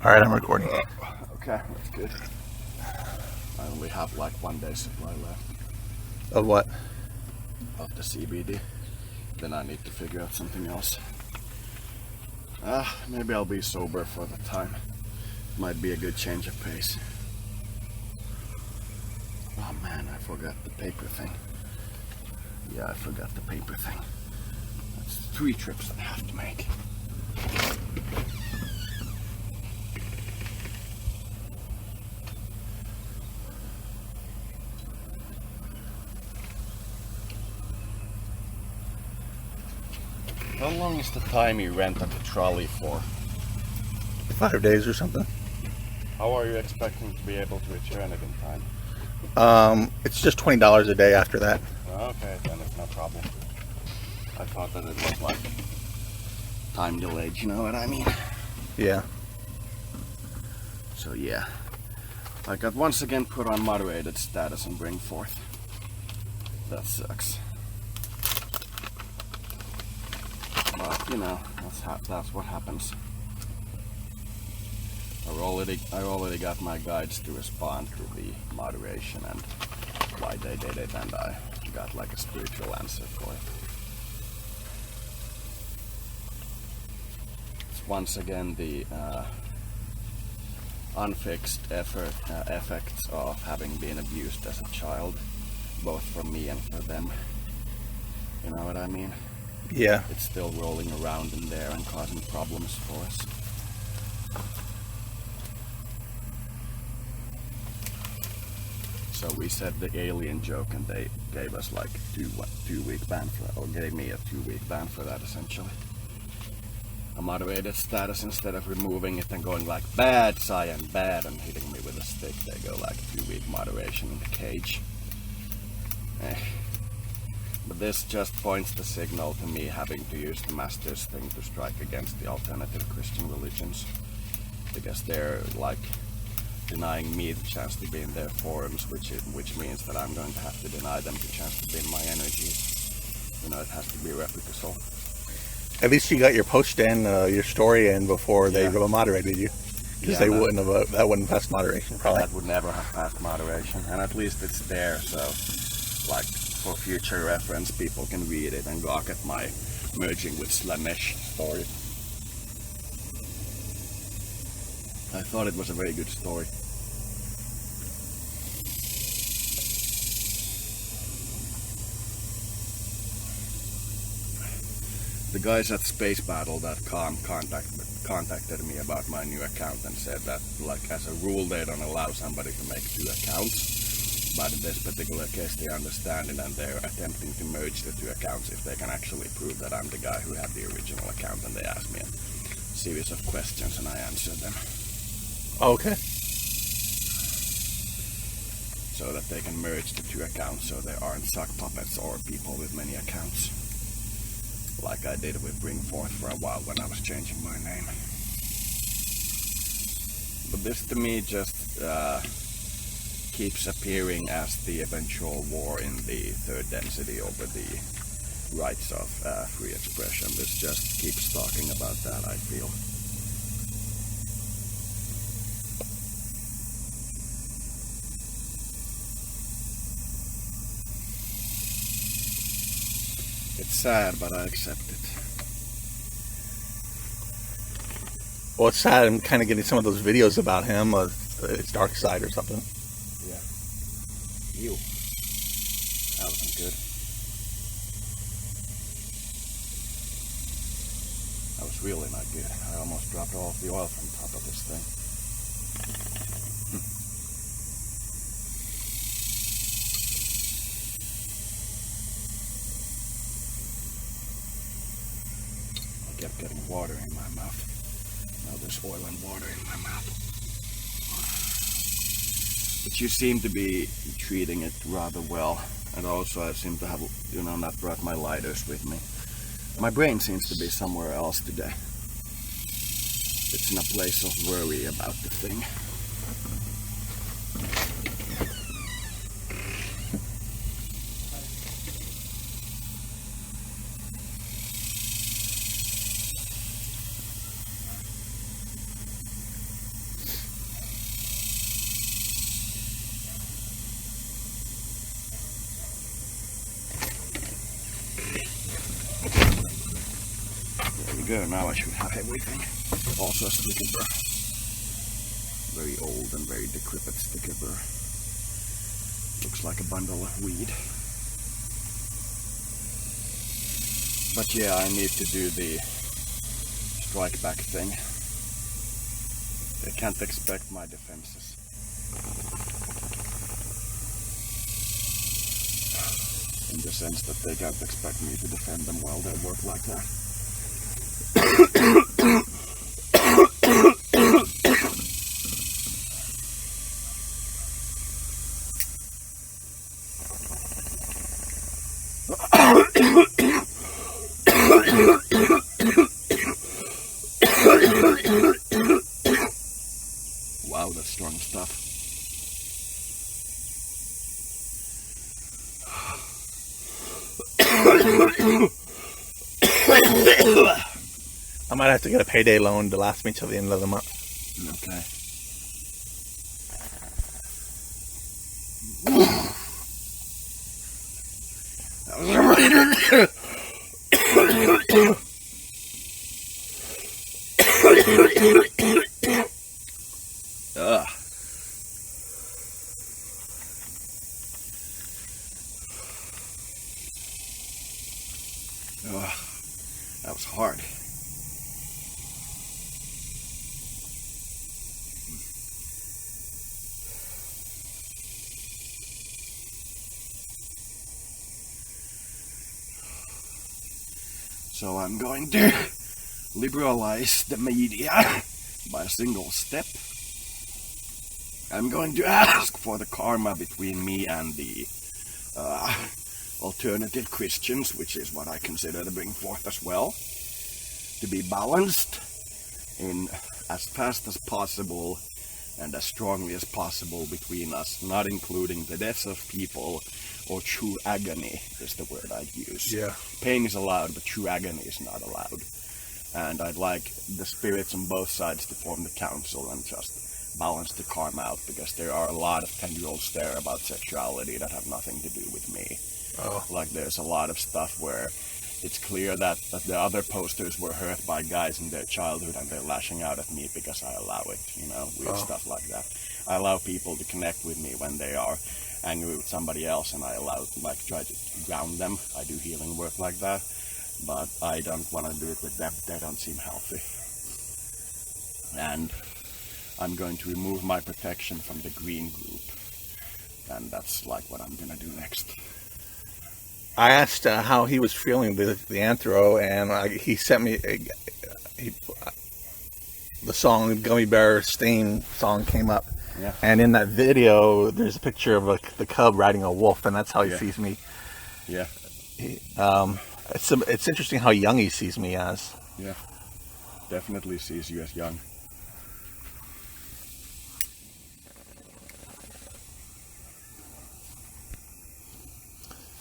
Alright, I'm recording. Okay, that's good. I only have like 1 day supply left Of what? of the CBD. Then I need to figure out something else. Maybe I'll be sober for the time. Might be a good change of pace. Oh man, I forgot the paper thing. Yeah, I forgot the paper thing. That's 3 trips I have to make. How long is the time you rented the trolley for? 5 days or something. How are you expecting to be able to return it in time? It's just $20 a day after that. Okay, then it's no problem. I thought that it was like time delayed, you know what I mean? Yeah. So yeah, I got once again put on moderated status and bring forth. That sucks. But you know, that's what happens. I already got my guides to respond to the moderation and why they did it, and I got like a spiritual answer for it. It's once again the unfixed effects of having been abused as a child, both for me and for them. You know what I mean? Yeah. It's still rolling around in there and causing problems for us. So we said the alien joke and they gave us like a 2-week ban for that, or gave me a 2-week ban for that essentially. A moderated status, instead of removing it and going like bad, Cyan, bad, and hitting me with a stick, they go like 2-week moderation in the cage. But this just points the signal to me having to use the Master's thing to strike against the alternative Christian religions. Because they're like denying me the chance to be in their forums, which means that I'm going to have to deny them the chance to be in my energies. You know, it has to be reciprocal. At least you got your post in, your story in before they moderated you. Because they wouldn't have, that wouldn't pass moderation, probably. That would never have passed moderation, and at least it's there, so like for future reference people can read it and gawk at my merging with Slanesh story. I thought it was a very good story. The guys at spacebattle.com contacted me about my new account and said that, like, as a rule they don't allow somebody to make 2 accounts, but in this particular case they understand it and they're attempting to merge the 2 accounts if they can actually prove that I'm the guy who had the original account, and they asked me a series of questions and I answered them. Okay. So that they can merge the 2 accounts so there aren't sock puppets or people with many accounts. Like I did with Bring Forth for a while when I was changing my name. But this to me just keeps appearing as the eventual war in the 3rd density over the rights of free expression. This just keeps talking about that, I feel. It's sad, but I accept it. Well, it's sad. I'm kind of getting some of those videos about him, his dark side or something. Yeah. Ew. That wasn't good. That was really not good. I almost dropped all of the oil from top of this thing. I kept getting water in my mouth. Now there's oil and water in my mouth. But you seem to be treating it rather well. And also I seem to have, not brought my lighters with me. My brain seems to be somewhere else today. It's in a place of worry about the thing. go. Now I should have everything. Also a sticker burr. Very old and very decrepit sticker burr. Looks like a bundle of weed. But yeah, I need to do the strike back thing. They can't expect my defenses. In the sense that they can't expect me to defend them while they work like that. Wow, that's strong stuff. I might have to get a payday loan to last me till the end of the month. Okay. Ugh. Ugh. That was hard. So I'm going to liberalize the media by a single step. I'm going to ask for the karma between me and the alternative Christians, which is what I consider to bring forth as well, to be balanced in as fast as possible and as strongly as possible between us, not including the deaths of people or true agony is the word I'd use. Yeah. Pain is allowed, but true agony is not allowed. And I'd like the spirits on both sides to form the council and just balance the karma out, because there are a lot of 10-year-olds there about sexuality that have nothing to do with me. Oh. Like there's a lot of stuff where it's clear that the other posters were hurt by guys in their childhood and they're lashing out at me because I allow it, you know, weird stuff like that. I allow people to connect with me when they are angry with somebody else, and I allow, like, try to ground them. I do healing work like that, but I don't want to do it with them. They don't seem healthy. And I'm going to remove my protection from the green group, and that's like what I'm gonna do next. I asked how he was feeling the anthro, and he sent me the song Gummy Bear Stain song came up. Yeah. And in that video, there's a picture of the cub riding a wolf, and that's how he sees me. Yeah. It's interesting how young he sees me as. Yeah. Definitely sees you as young.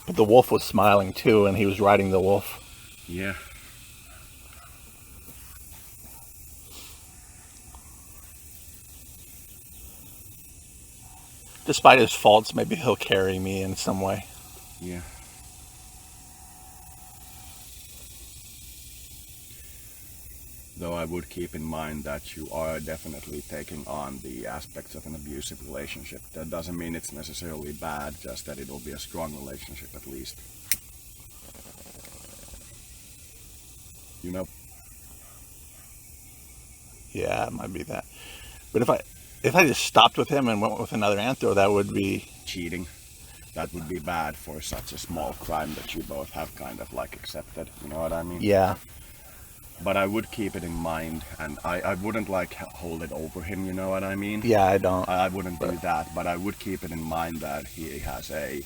But the wolf was smiling too, and he was riding the wolf. Yeah. Despite his faults, maybe he'll carry me in some way. Yeah. Though I would keep in mind that you are definitely taking on the aspects of an abusive relationship. That doesn't mean it's necessarily bad, just that it'll be a strong relationship at least. You know? Yeah, it might be that. But if I just stopped with him and went with another anthro, that would be cheating. That would be bad for such a small crime that you both have kind of like accepted. You know what I mean? Yeah. But I would keep it in mind, and I wouldn't like hold it over him, you know what I mean? Yeah, I don't. I wouldn't do that, but I would keep it in mind that he has a,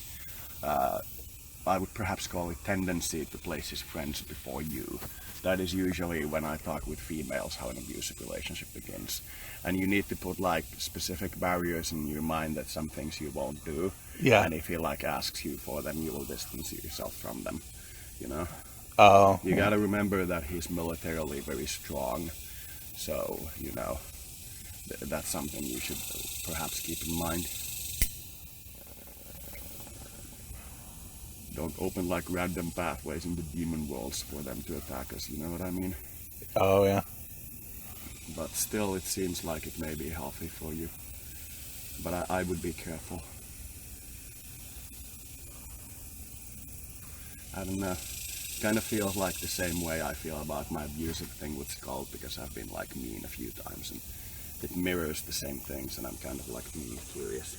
I would perhaps call it tendency to place his friends before you. That is usually when I talk with females how an abusive relationship begins. And you need to put like specific barriers in your mind that some things you won't do. Yeah. And if he like asks you for them, you will distance yourself from them, you know? Oh. You gotta remember that he's militarily very strong, so, you know, that's something you should perhaps keep in mind. Don't open like random pathways in the demon worlds for them to attack us, you know what I mean? Oh, yeah. But still, it seems like it may be healthy for you. But I would be careful. I don't know. Kind of feels like the same way I feel about my abusive thing with Skull, because I've been like mean a few times and it mirrors the same things, and I'm kind of like curious.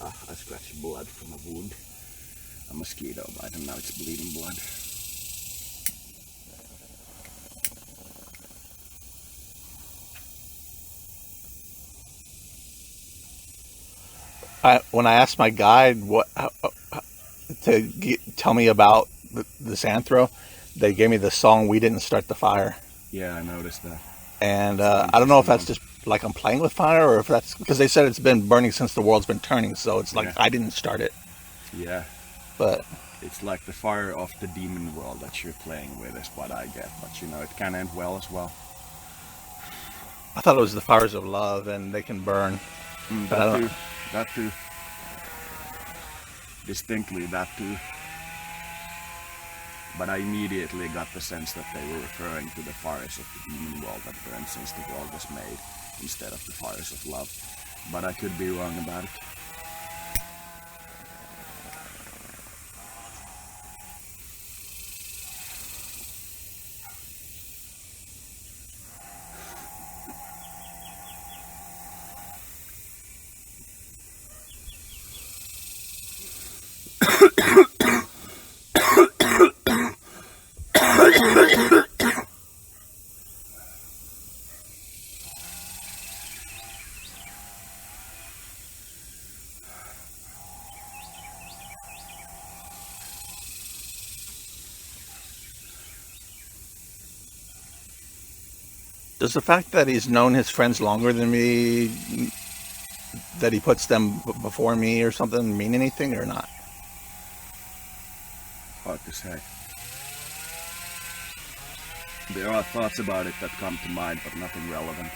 I scratched blood from a wound. A mosquito bite, and now it's bleeding blood. When I asked my guide tell me about this anthro, they gave me the song "We Didn't Start the Fire." Yeah, I noticed that. And I don't know if that's just like I'm playing with fire, or if that's because they said it's been burning since the world's been turning, so it's like I didn't start it. Yeah. But it's like the fire of the demon world that you're playing with is what I get. But you know, it can end well as well. I thought it was the fires of love, and they can burn. That too. Distinctly that too. But I immediately got the sense that they were referring to the fires of the demon world that burned since the world was made, instead of the fires of love. But I could be wrong about it. Does the fact that he's known his friends longer than me, that he puts them before me or something, mean anything or not? Hard to say. There are thoughts about it that come to mind, but nothing relevant.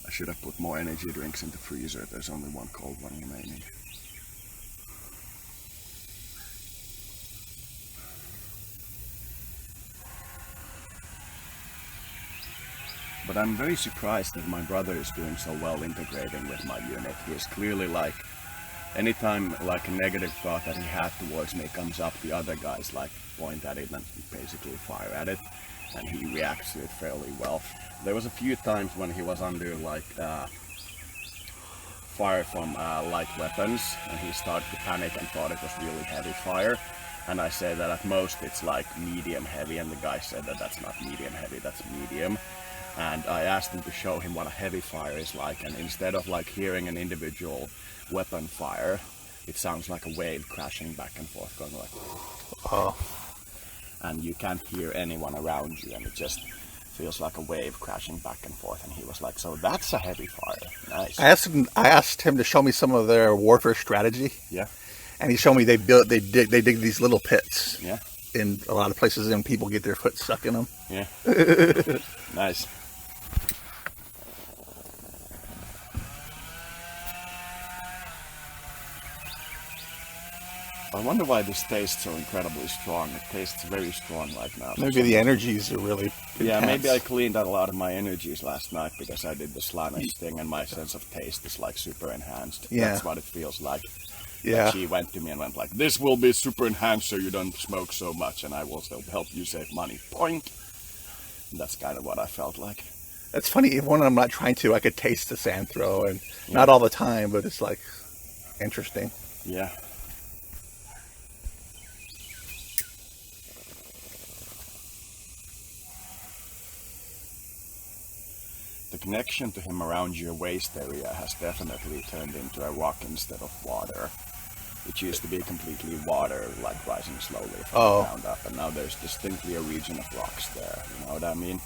I should have put more energy drinks in the freezer. There's only one cold one remaining. But I'm very surprised that my brother is doing so well integrating with my unit. He is clearly like, anytime like a negative thought that he had towards me comes up, the other guys like point at it and basically fire at it, and he reacts to it fairly well. There was a few times when he was under like fire from light weapons, and he started to panic and thought it was really heavy fire. And I said that at most it's like medium heavy, and the guy said that that's not medium heavy, that's medium. And I asked him to show him what a heavy fire is like, and instead of like hearing an individual weapon fire, it sounds like a wave crashing back and forth, going like, oh. And you can't hear anyone around you, and it just feels like a wave crashing back and forth. And he was like, so that's a heavy fire. Nice. I asked him to show me some of their warfare strategy. Yeah. And he showed me they dig these little pits. Yeah. In a lot of places, and people get their foot stuck in them. Yeah. Nice. I wonder why this tastes so incredibly strong. It tastes very strong right now. Maybe the energies are really intense. Yeah, maybe I cleaned out a lot of my energies last night because I did the Slanesh thing, and my sense of taste is like super enhanced. Yeah. That's what it feels like. Yeah. Like she went to me and went like, this will be super enhanced so you don't smoke so much, and I will still help you save money. Point. And that's kind of what I felt like. That's funny. Even when I'm not trying to, I could taste the Santhro, and not all the time, but it's like interesting. Yeah. The connection to him around your waist area has definitely turned into a rock instead of water. It used to be completely water, like rising slowly from the ground up, and now there's distinctly a region of rocks there. You know what I mean?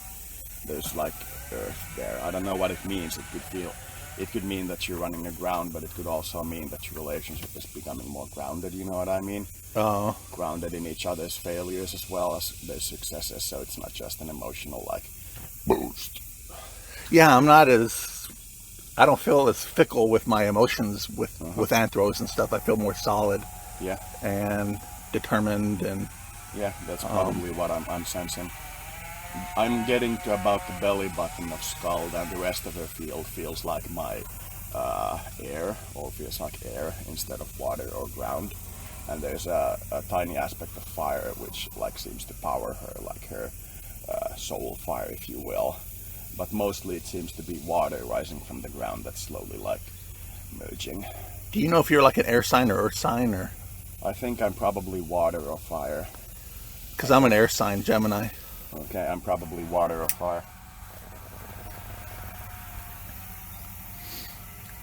There's like earth there. I don't know what it means. It could mean that you're running aground, but it could also mean that your relationship is becoming more grounded. You know what I mean? Oh. Grounded in each other's failures as well as their successes, so it's not just an emotional like boost. Yeah, I'm not as I don't feel as fickle with my emotions with anthros and stuff. I feel more solid. Yeah. And determined and. Yeah, that's probably what I'm sensing. I'm getting to about the belly button of Skull, and the rest of her field feels like my air, or feels like air instead of water or ground. And there's a tiny aspect of fire which like seems to power her, like her soul fire, if you will. But mostly it seems to be water rising from the ground that's slowly like merging. Do you know if you're like an air sign or earth sign, or? I think I'm probably water or fire. Because I'm an air sign, Gemini. Okay, I'm probably water or fire.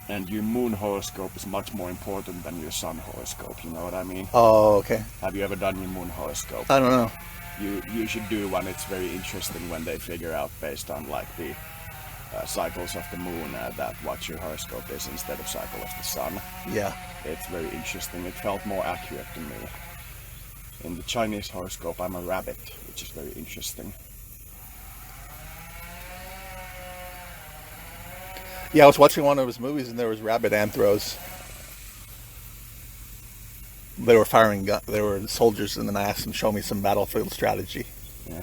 And your moon horoscope is much more important than your sun horoscope, you know what I mean? Oh, okay. Have you ever done your moon horoscope? I don't know. You should do one. It's very interesting when they figure out based on like the cycles of the moon that what your horoscope is instead of cycle of the sun. Yeah. It's very interesting. It felt more accurate to me. In the Chinese horoscope, I'm a rabbit, which is very interesting. Yeah, I was watching one of his movies and there was rabbit anthros. They were firing guns. They were soldiers, and then I asked them to show me some battlefield strategy. Yeah.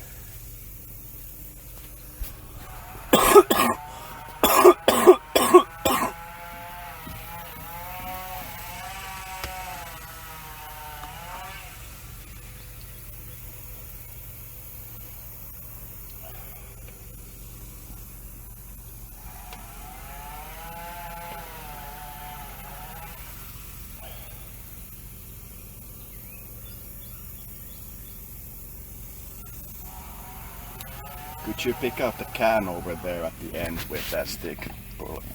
Could you pick out the can over there at the end with that stick,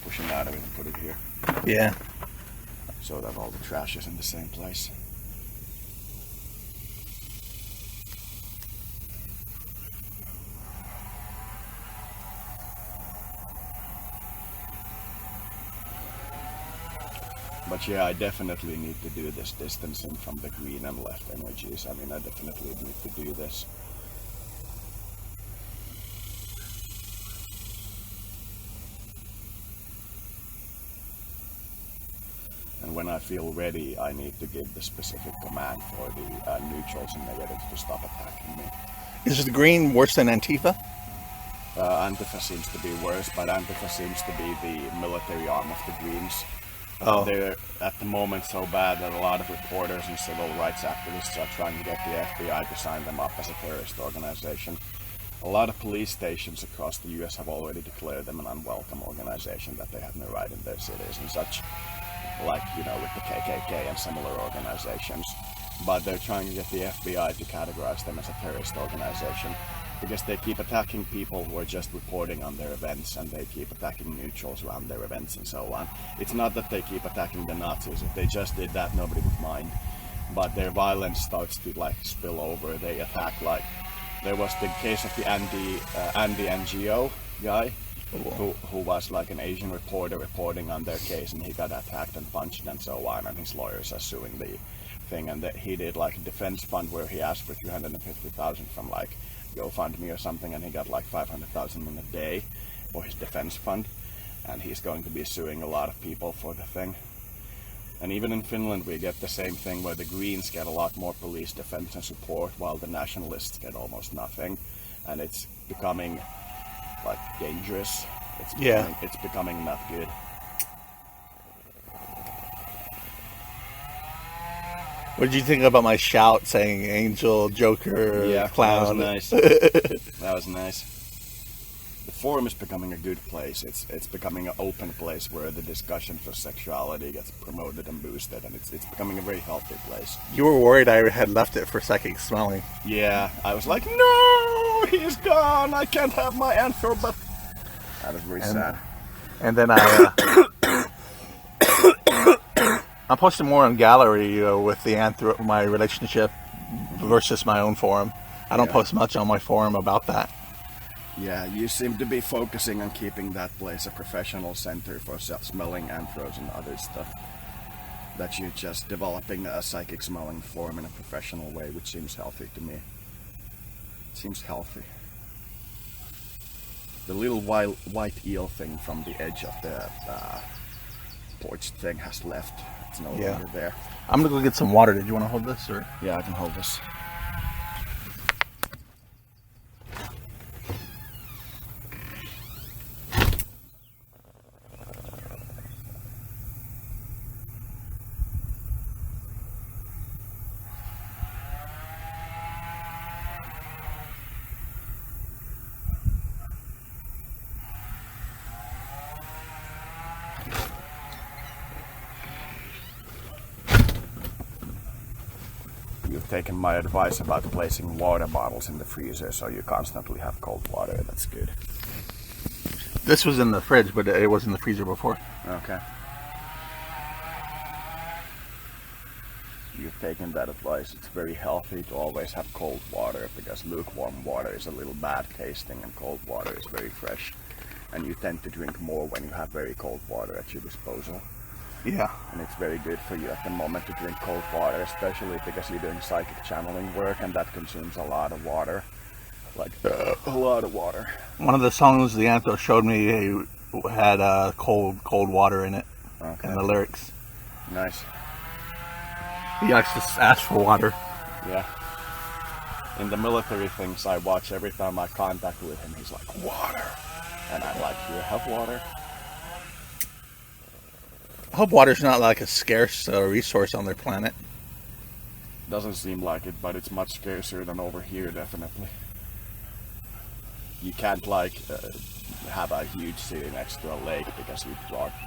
pushing out of it and put it here? Yeah. So that all the trash is in the same place. But yeah, I definitely need to do this distancing from the green and left energies. I mean, I definitely need to do this. And when I feel ready, I need to give the specific command for the neutrals and negatives to stop attacking me. Is the green worse than Antifa? Antifa seems to be worse, but Antifa seems to be the military arm of the Greens. Oh. They're at the moment so bad that a lot of reporters and civil rights activists are trying to get the FBI to sign them up as a terrorist organization. A lot of police stations across the US have already declared them an unwelcome organization, that they have no right in their cities and such, like, you know, with the KKK and similar organizations. But they're trying to get the FBI to categorize them as a terrorist organization, because they keep attacking people who are just reporting on their events, and they keep attacking neutrals around their events and so on. It's not that they keep attacking the Nazis. If they just did that, nobody would mind. But their violence starts to like spill over. They attack, like, there was the case of the Andy NGO guy, who was like an Asian reporter reporting on their case, and he got attacked and punched and so on, and his lawyers are suing the thing, and that he did like a defense fund where he asked for 350,000 from like GoFundMe or something, and he got like 500,000 in a day for his defense fund, and he's going to be suing a lot of people for the thing. And even in Finland we get the same thing, where the Greens get a lot more police defense and support while the nationalists get almost nothing, and it's becoming like dangerous. It's becoming not good. What did you think about my shout saying angel, joker, clown? That was nice. That was nice. The forum is becoming a good place. It's becoming an open place where the discussion for sexuality gets promoted and boosted, and it's becoming a very healthy place. You were worried I had left it for psychic smelling. Yeah, I was like, no, he's gone. I can't have my anthro, but that was very sad. And then I'm posting more on gallery with the my relationship versus my own forum. I don't post much on my forum about that. Yeah, you seem to be focusing on keeping that place a professional center for smelling anthros and other stuff. That you're just developing a psychic smelling forum in a professional way, which seems healthy to me. It seems healthy. The little white eel thing from the edge of the porch thing has left. It's no longer there. I'm gonna go get some water. Did you want to hold this, or? Yeah, I can hold this. You've taken my advice about placing water bottles in the freezer so you constantly have cold water. That's good. This was in the fridge, but it was in the freezer before. Okay. You've taken that advice. It's very healthy to always have cold water because lukewarm water is a little bad tasting and cold water is very fresh. And you tend to drink more when you have very cold water at your disposal. Yeah. And it's very good for you at the moment to drink cold water, especially because you're doing psychic channeling work and that consumes a lot of water. Like, a lot of water. One of the songs the Anthro showed me had cold water in it. Okay. In the lyrics. Nice. He actually asked for water. Yeah. In the military things I watch, every time I contact with him, he's like, water. And I'm like, do you have water? I hope water's not like a scarce resource on their planet. Doesn't seem like it, but it's much scarcer than over here, definitely. You can't like have a huge city next to a lake because you'd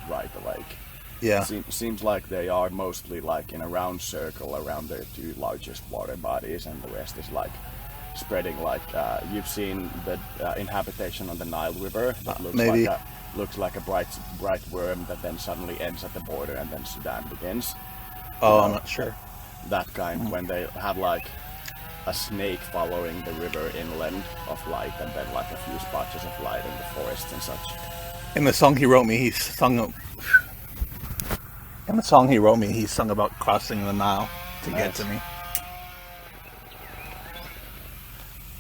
ride the lake. Yeah. Seems like they are mostly like in a round circle around their two largest water bodies, and the rest is like spreading. Like you've seen the inhabitation on the Nile River that looks maybe. Looks like a bright worm that then suddenly ends at the border and then Sudan begins. Oh, I'm not sure. That kind, when they have like a snake following the river inland of light and then like a few spotches of light in the forests and such. In the song he wrote me, he sung about crossing the Nile to get to me.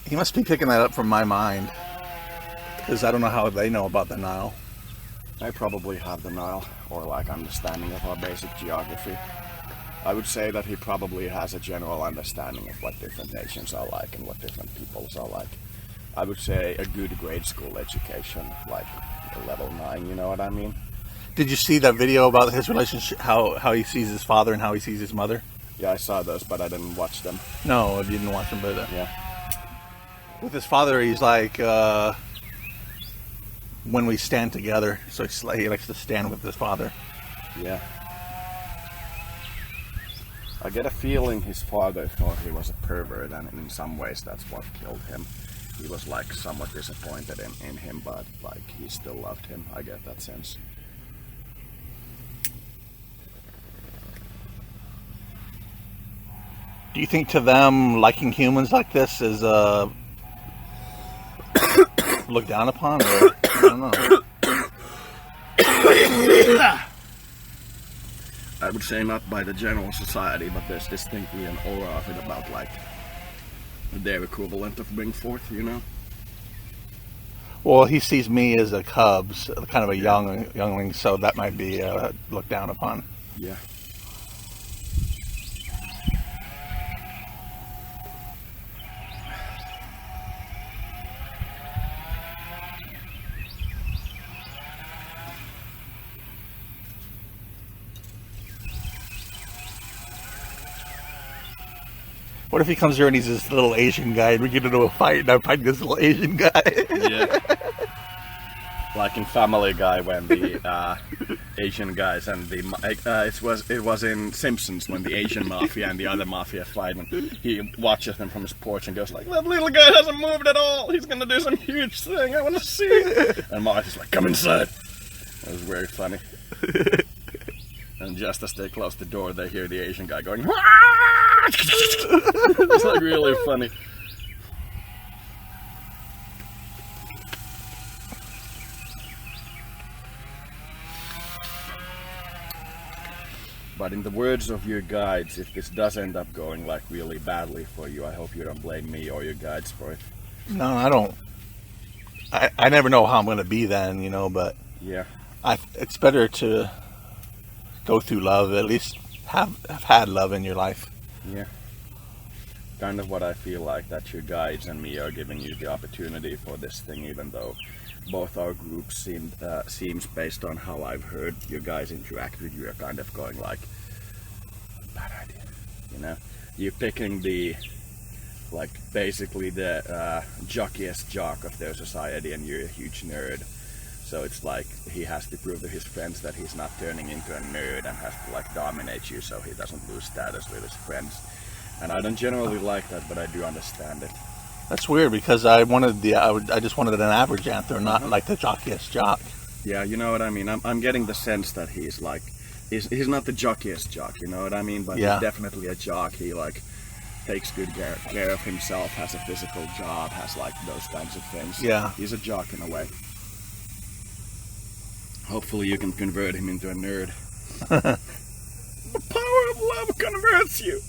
He must be picking that up from my mind, because I don't know how they know about the Nile. I probably have the Nile, or like understanding of our basic geography. I would say that he probably has a general understanding of what different nations are like and what different peoples are like. I would say a good grade school education, like level 9, you know what I mean? Did you see that video about his relationship, how he sees his father and how he sees his mother? Yeah, I saw those, but I didn't watch them. No, you didn't watch them, but yeah. With his father, he's like, when we stand together, so he likes to stand with his father. Yeah. I get a feeling his father thought he was a pervert, and in some ways that's what killed him. He was like somewhat disappointed in him, but like he still loved him. I get that sense. Do you think to them liking humans like this is looked down upon, or I don't know? I would say not by the general society, but there's distinctly an aura of it about like their equivalent of bring forth, you know? Well, he sees me as a cub, so kind of a youngling, so that might be looked down upon. Yeah. What if he comes here and he's this little Asian guy and we get into a fight and I fight this little Asian guy? Yeah. Like in Family Guy when the Asian guys and the it was in Simpsons when the Asian mafia and the other mafia fight, and he watches them from his porch and goes like, "That little guy hasn't moved at all. He's gonna do some huge thing. I want to see it." And Marty's like, "Come inside." That was very funny. And just as they close the door, they hear the Asian guy going, "Wah!" It's like really funny. But in the words of your guides, if this does end up going like really badly for you, I hope you don't blame me or your guides for it. No, I don't. I never know how I'm going to be then, you know, but Yeah. it's better to go through love, at least have had love in your life. Yeah. Kind of what I feel like, that you guys and me are giving you the opportunity for this thing, even though both our groups seems, based on how I've heard you guys interact with you, are kind of going like, bad idea, you know? You're picking the, like, basically the jockiest jock of their society, and you're a huge nerd. So it's like he has to prove to his friends that he's not turning into a nerd and has to like dominate you so he doesn't lose status with his friends. And I don't generally like that, but I do understand it. That's weird because I just wanted an average Anthro, not like the jockiest jock. Yeah, you know what I mean. I'm getting the sense that he's like, he's not the jockiest jock, you know what I mean? But Yeah. he's definitely a jock. He like takes good care of himself, has a physical job, has like those kinds of things. Yeah. He's a jock in a way. Hopefully you can convert him into a nerd. The power of love converts you.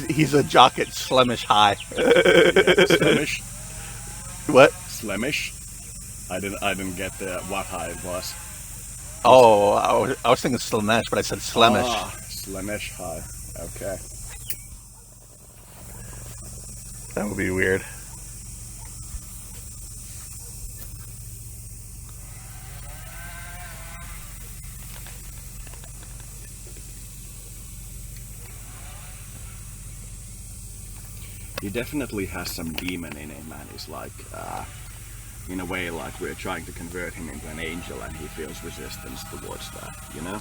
He's a jock at Slemish High. Slemish. What? Slemish. I didn't get what high it was. Oh, I was thinking Slanesh, but I said Slemish. Ah, Slemish high. Okay. That would be weird. He definitely has some demon in him, and he's like, in a way, like we're trying to convert him into an angel, and he feels resistance towards that, you know?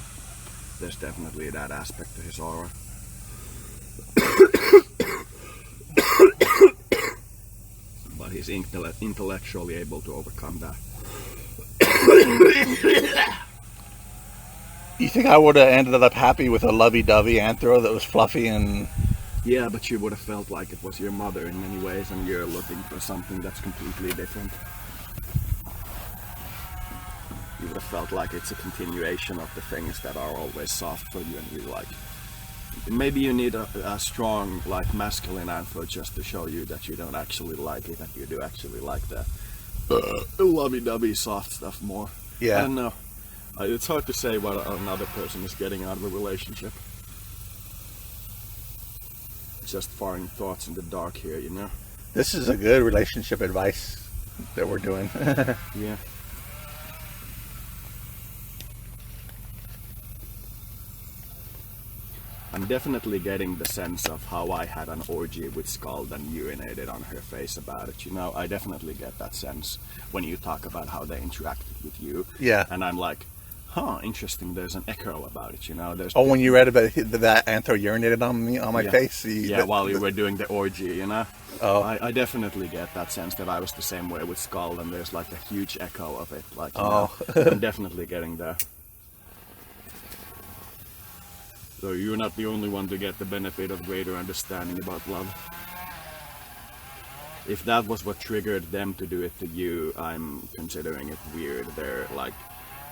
There's definitely that aspect to his aura. But he's intellectually able to overcome that. You think I would have ended up happy with a lovey-dovey Anthro that was fluffy and... Yeah, but you would have felt like it was your mother in many ways, and you're looking for something that's completely different. You would have felt like it's a continuation of the things that are always soft for you, and you like... Maybe you need a strong, like, masculine Anthro just to show you that you don't actually like it, that you do actually like the lovey-dovey soft stuff more. Yeah. I don't know. It's hard to say what another person is getting out of a relationship. Just firing thoughts in the dark here, you know? This is a good relationship advice that we're doing. Yeah. I'm definitely getting the sense of how I had an orgy with Skald and urinated on her face about it, you know? I definitely get that sense when you talk about how they interacted with you. Yeah. And I'm like, huh, interesting, there's an echo about it, you know? Oh, when you read about that Anthro urinated on me, on my face? While you were doing the orgy, you know? Oh. I definitely get that sense that I was the same way with Skald, and there's like a huge echo of it. Like, you know, I'm definitely getting there. So you're not the only one to get the benefit of greater understanding about love. If that was what triggered them to do it to you, I'm considering it weird. They're like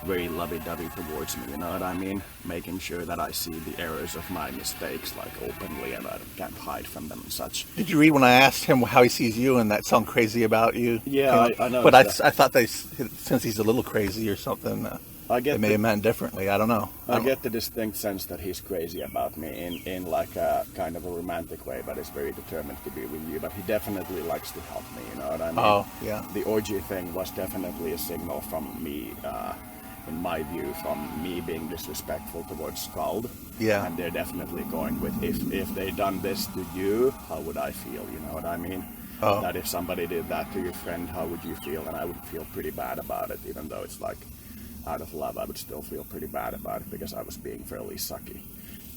very lovey-dovey towards me, you know what I mean? Making sure that I see the errors of my mistakes like openly, and I can't hide from them and such. Did you read when I asked him how he sees you and that song Crazy About You? Yeah, I know. But I thought since he's a little crazy or something, they may have meant differently. I don't know. I get the distinct sense that he's crazy about me in like a kind of a romantic way, but is very determined to be with you. But he definitely likes to help me, you know what I mean? Oh, yeah. The orgy thing was definitely a signal from me, in my view, from me being disrespectful towards Skald. Yeah. And they're definitely going with, if they done this to you, how would I feel, you know what I mean? Oh. That if somebody did that to your friend, how would you feel? And I would feel pretty bad about it, even though it's like, out of love, I would still feel pretty bad about it because I was being fairly sucky.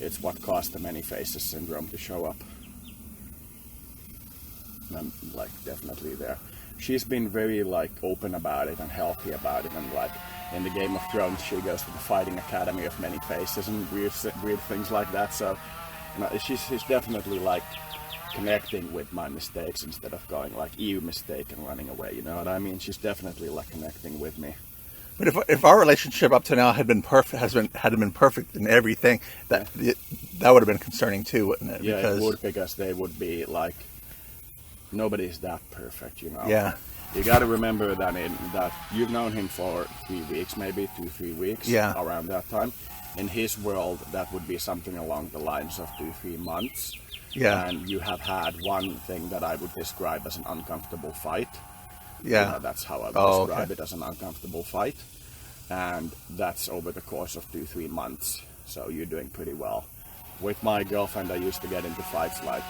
It's what caused the many faces syndrome to show up. And I'm like definitely there. She's been very like open about it and healthy about it, and like in the Game of Thrones she goes to the Fighting Academy of Many Faces and weird things like that. So you know, she's definitely like connecting with my mistakes instead of going like, you mistake, and running away, you know what I mean? She's definitely like connecting with me. But if our relationship up to now had been perfect, had been perfect in everything, that would have been concerning too, wouldn't it? Yeah, it would, because they would be like, nobody's that perfect, you know. Yeah. You got to remember that that you've known him for 3 weeks, maybe 2-3 weeks. Yeah. Around that time. In his world, that would be something along the lines of 2-3 months. Yeah. And you have had one thing that I would describe as an uncomfortable fight. Yeah. You know, that's how I would describe it, as an uncomfortable fight. And that's over the course of 2-3 months. So you're doing pretty well. With my girlfriend, I used to get into fights like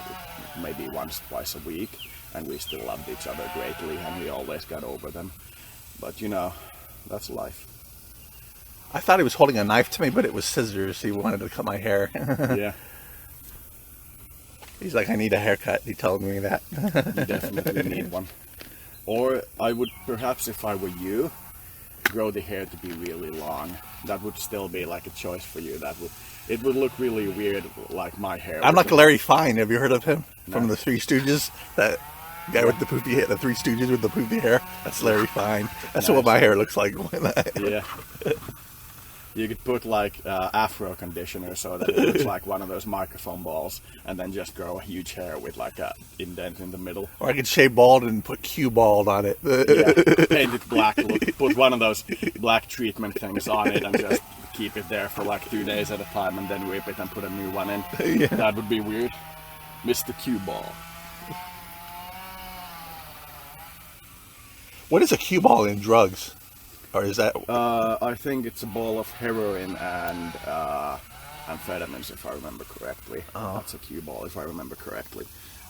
maybe once, twice a week. And we still loved each other greatly, and we always got over them. But you know, that's life. I thought he was holding a knife to me, but it was scissors. He wanted to cut my hair. Yeah. He's like, I need a haircut. He told me that. You definitely need one. Or I would perhaps, if I were you, grow the hair to be really long. That would still be like a choice for you. It would look really weird, like my hair. I'm like Larry Fine. Have you heard of him? No. From the Three Stooges? That guy with the poofy hair, the Three Stooges with the poofy hair. That's Larry Fine. That's what my hair looks like. Yeah. You could put like afro conditioner so that it looks like one of those microphone balls, and then just grow a huge hair with like a indent in the middle. Or I could shave bald and put Q bald on it. Yeah. Paint it black. Put one of those black treatment things on it and just keep it there for like 2 days at a time, and then rip it and put a new one in. Yeah. That would be weird. Mr. Q ball. What is a cue ball in drugs? Or is that... I think it's a ball of heroin and amphetamines, if I remember correctly. Oh. That's a cue ball, if I remember correctly.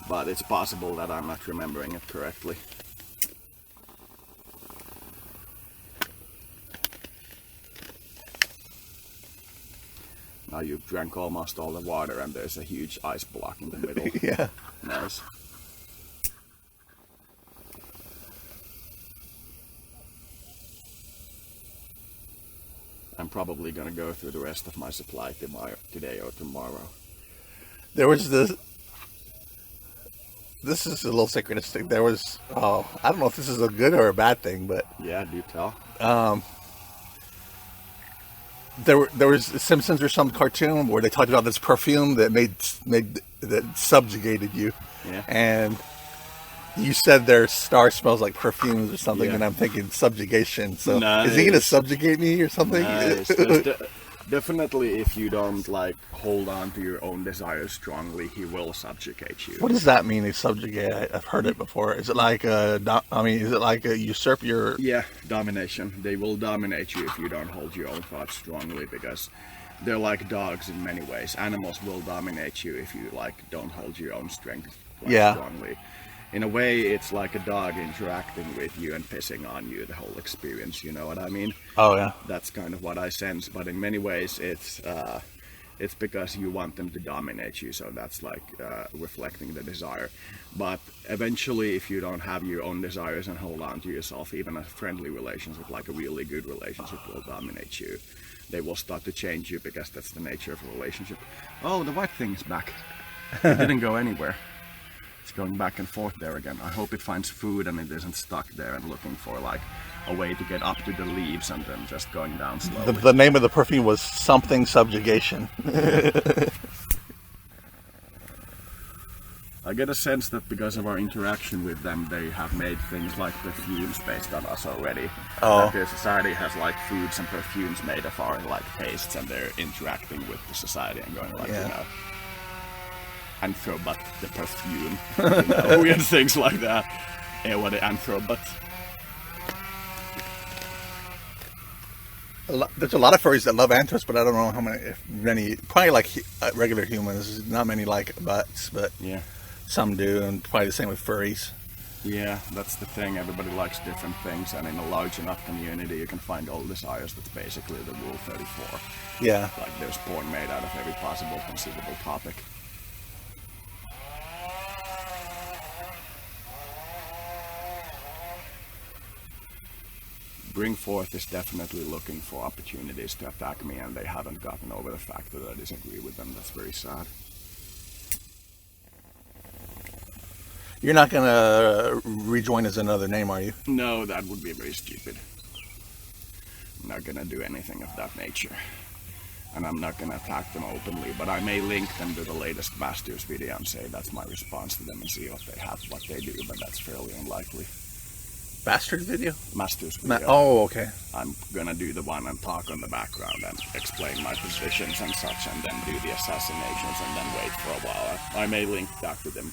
But it's possible that I'm not remembering it correctly. Now you've drank almost all the water and there's a huge ice block in the middle. Yeah. Nice. I'm probably gonna go through the rest of my supply today or tomorrow. There was this... This is a little synchronistic. There was... Oh, I don't know if this is a good or a bad thing, but... Yeah, do tell. There was Simpsons or some cartoon where they talked about this perfume that that subjugated you. Yeah. And you said their star smells like perfumes or something, Yeah. and I'm thinking subjugation. So Nice. is he gonna subjugate me or something? Nice. Definitely, if you don't like hold on to your own desires strongly, he will subjugate you. What does that mean? Subjugate? I've heard it before. Is it like is it like a usurp your? Yeah, domination. They will dominate you if you don't hold your own thoughts strongly, because they're like dogs in many ways. Animals will dominate you if you like don't hold your own strength strongly. In a way, it's like a dog interacting with you and pissing on you the whole experience, you know what I mean? Oh yeah. That's kind of what I sense, but in many ways it's because you want them to dominate you, so that's like reflecting the desire. But eventually, if you don't have your own desires and hold on to yourself, even a friendly relationship, like a really good relationship, will dominate you. They will start to change you, because that's the nature of a relationship. Oh, the white thing is back. It didn't go anywhere. It's going back and forth there again. I hope it finds food and it isn't stuck there and looking for like a way to get up to the leaves and then just going down slowly. The name of the perfume was something subjugation. I get a sense that because of our interaction with them, they have made things like perfumes based on us already. Oh. That their society has like foods and perfumes made of our like tastes, and they're interacting with the society and going like, you know, Anthrobot, the perfume, you know, weird things like that. What the Anthrobot. There's a lot of furries that love anthros, but I don't know how many. If many, probably like regular humans. Not many like butts, but yeah, some do, and probably the same with furries. Yeah, that's the thing. Everybody likes different things, and in a large enough community, you can find all desires. That's basically the Rule 34. Yeah. Like there's porn made out of every possible conceivable topic. Bring Forth is definitely looking for opportunities to attack me, and they haven't gotten over the fact that I disagree with them. That's very sad. You're not gonna rejoin as another name, are you? No, that would be very stupid. not gonna do anything of that nature. And I'm not gonna attack them openly, but I may link them to the latest Masters video and say that's my response to them and see what they do, but that's fairly unlikely. Bastard video? Masters video. Oh, okay. I'm gonna do the one and talk on the background and explain my positions and such, and then do the assassinations and then wait for a while. I may link back to them.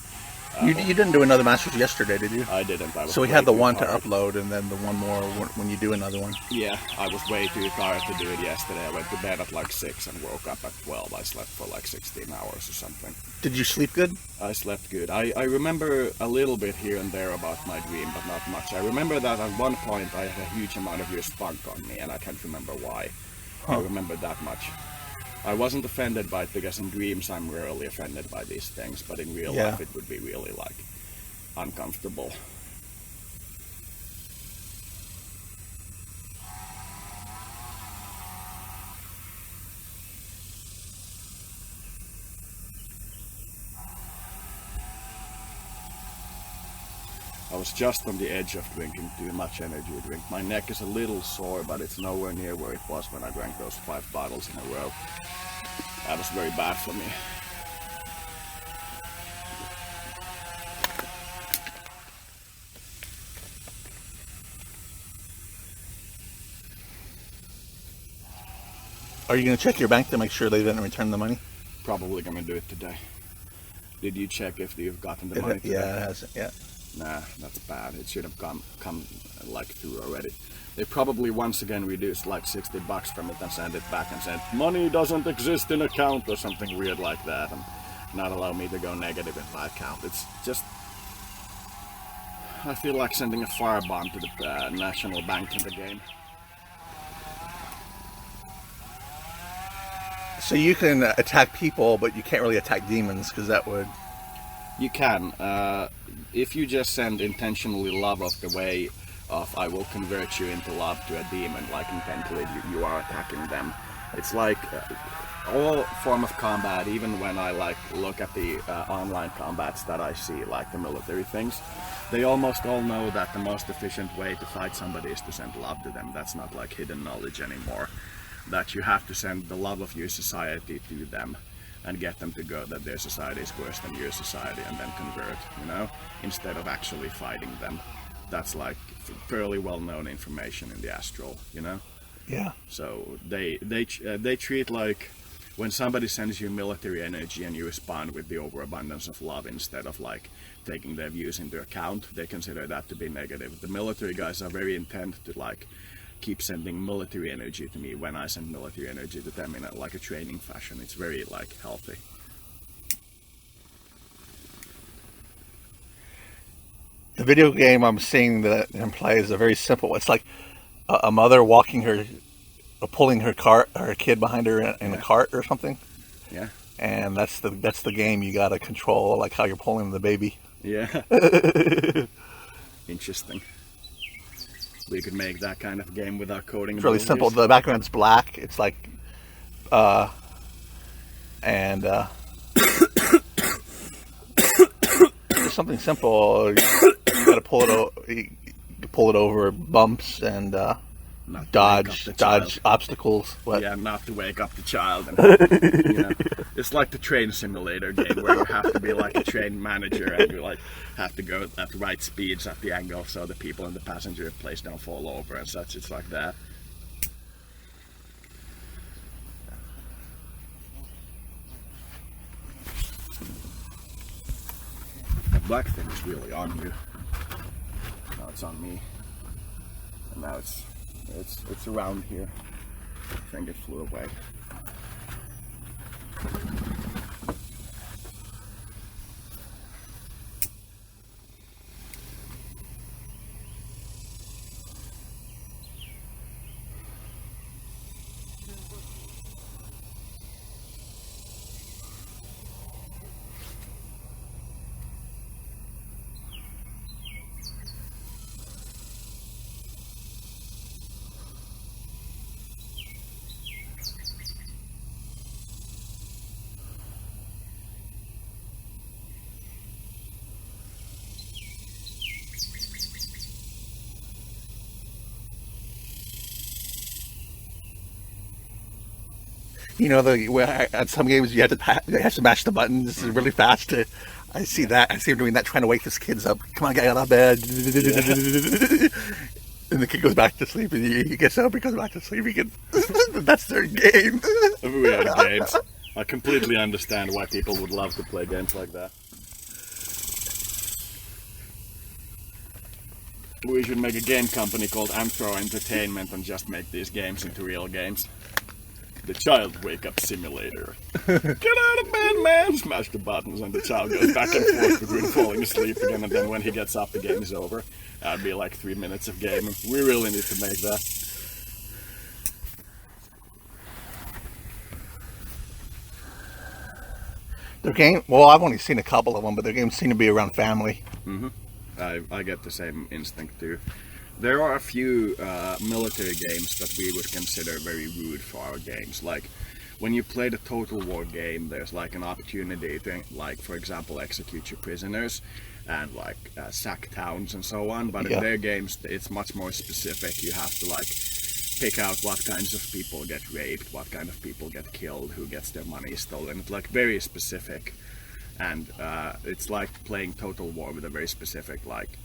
You didn't do another Masters yesterday, did you? I didn't. I was so we had the one tired. to upload and then the one more when you do another one. Yeah, I was way too tired to do it yesterday. I went to bed at like 6 and woke up at 12. I slept for like 16 hours or something. Did you sleep good? I slept good. I remember a little bit here and there about my dream, but not much. I remember that at one point I had a huge amount of your spunk on me, and I can't remember why. I remember that much. I wasn't offended by it because in dreams I'm rarely offended by these things, but in real life it would be really like uncomfortable. I was just on the edge of drinking too much energy drink. My neck is a little sore, but it's nowhere near where it was when I drank those 5 bottles in a row. That was very bad for me. Are you going to check your bank to make sure they didn't return the money? Probably gonna do it today. Did you check if you've gotten the money today? Yeah, it hasn't yet. Nah, that's bad. It should have come like through already. They probably once again reduced like $60 from it and sent it back and said money doesn't exist in account or something weird like that, and not allow me to go negative in my account. It's just, I feel like sending a firebomb to the national bank in the game. So you can attack people, but you can't really attack demons because that would... You can. If you just send intentionally love of the way of I will convert you into love to a demon, like intently you are attacking them. It's like all form of combat, even when I like look at the online combats that I see, like the military things, they almost all know that the most efficient way to fight somebody is to send love to them. That's not like hidden knowledge anymore. That you have to send the love of your society to them and get them to go that their society is worse than your society and then convert, you know, instead of actually fighting them. That's like fairly well-known information in the astral, you know. Yeah. So they treat like when somebody sends you military energy and you respond with the overabundance of love instead of like taking their views into account, they consider that to be negative. The military guys are very intent to like keep sending military energy to me when I send military energy to them in like a training fashion. It's very like healthy. The video game I'm seeing that in play is a very simple. It's like a mother walking her, pulling her kid behind her in a cart or something. Yeah. And that's the game you gotta control, like how you're pulling the baby. Yeah. Interesting. We could make that kind of game without coding. It's really simple. The background's black. It's like, and it's something simple. You gotta pull it over bumps and dodge obstacles. What? Yeah, not to wake up the child. And, you know, it's like the train simulator game where you have to be like a train manager and you like have to go at the right speeds at the angle so the people in the passenger place don't fall over and such. It's like that. The black thing is really on you. Now it's on me. And now it's around here. I think it flew away. You know, at some games you have to mash the buttons really fast. I see that. I see him doing that, trying to wake his kids up. Come on, get out of bed. And the kid goes back to sleep, and he gets up, he goes back to sleep. That's their game. Weird games. I completely understand why people would love to play games like that. We should make a game company called Anthro Entertainment and just make these games into real games. The child wake up simulator. Get out of bed, man! Smash the buttons and the child goes back and forth between falling asleep again, and then when he gets up the game is over. That'd be like 3 minutes of gaming. We really need to make that. Their game, well, I've only seen a couple of them, but their games seem to be around family. Mm-hmm. I get the same instinct too. There are a few military games that we would consider very rude for our games. Like when you play the Total War game, there's like an opportunity to, like, for example, execute your prisoners and like sack towns and so on. But in their games, it's much more specific. You have to like pick out what kinds of people get raped, what kind of people get killed, who gets their money stolen. It's like very specific. And it's like playing Total War with a very specific, like,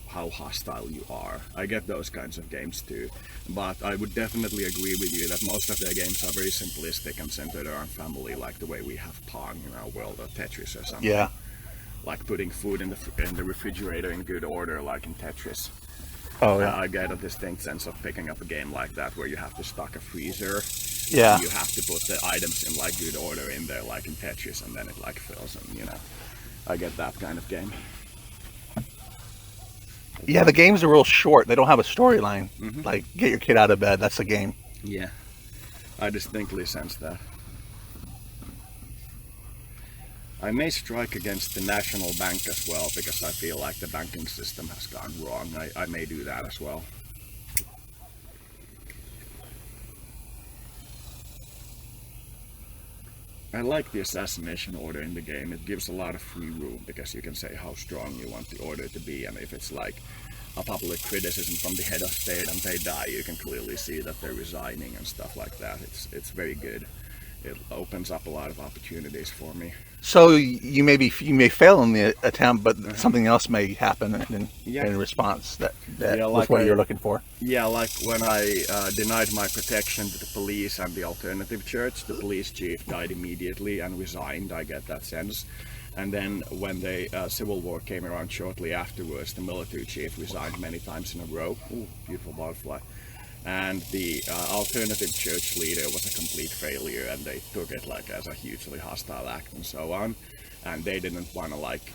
how hostile you are. I get those kinds of games too, but I would definitely agree with you that most of their games are very simplistic and centered around family, like the way we have Pong in our world, or Tetris or something. Yeah. Like putting food in the refrigerator in good order, like in Tetris. Oh yeah. I get a distinct sense of picking up a game like that where you have to stock a freezer. Yeah. You have to put the items in like good order in there, like in Tetris, and then it like fills, and you know, I get that kind of game. Yeah, the games are real short. They don't have a storyline. Mm-hmm. Like, get your kid out of bed. That's the game. Yeah, I distinctly sense that. I may strike against the national bank as well, because I feel like the banking system has gone wrong. I may do that as well. I like the assassination order in the game. It gives a lot of free room, because you can say how strong you want the order to be, and if it's like a public criticism from the head of state and they die, you can clearly see that they're resigning and stuff like that. It's very good. It opens up a lot of opportunities for me. So you may fail in the attempt, but something else may happen in response that was what you're looking for. Yeah, like when I denied my protection to the police and the alternative church, the police chief died immediately and resigned. I get that sense. And then when the civil war came around shortly afterwards, the military chief resigned many times in a row. Ooh, beautiful butterfly. And the alternative church leader was a complete failure, and they took it like as a hugely hostile act and so on. And they didn't want to like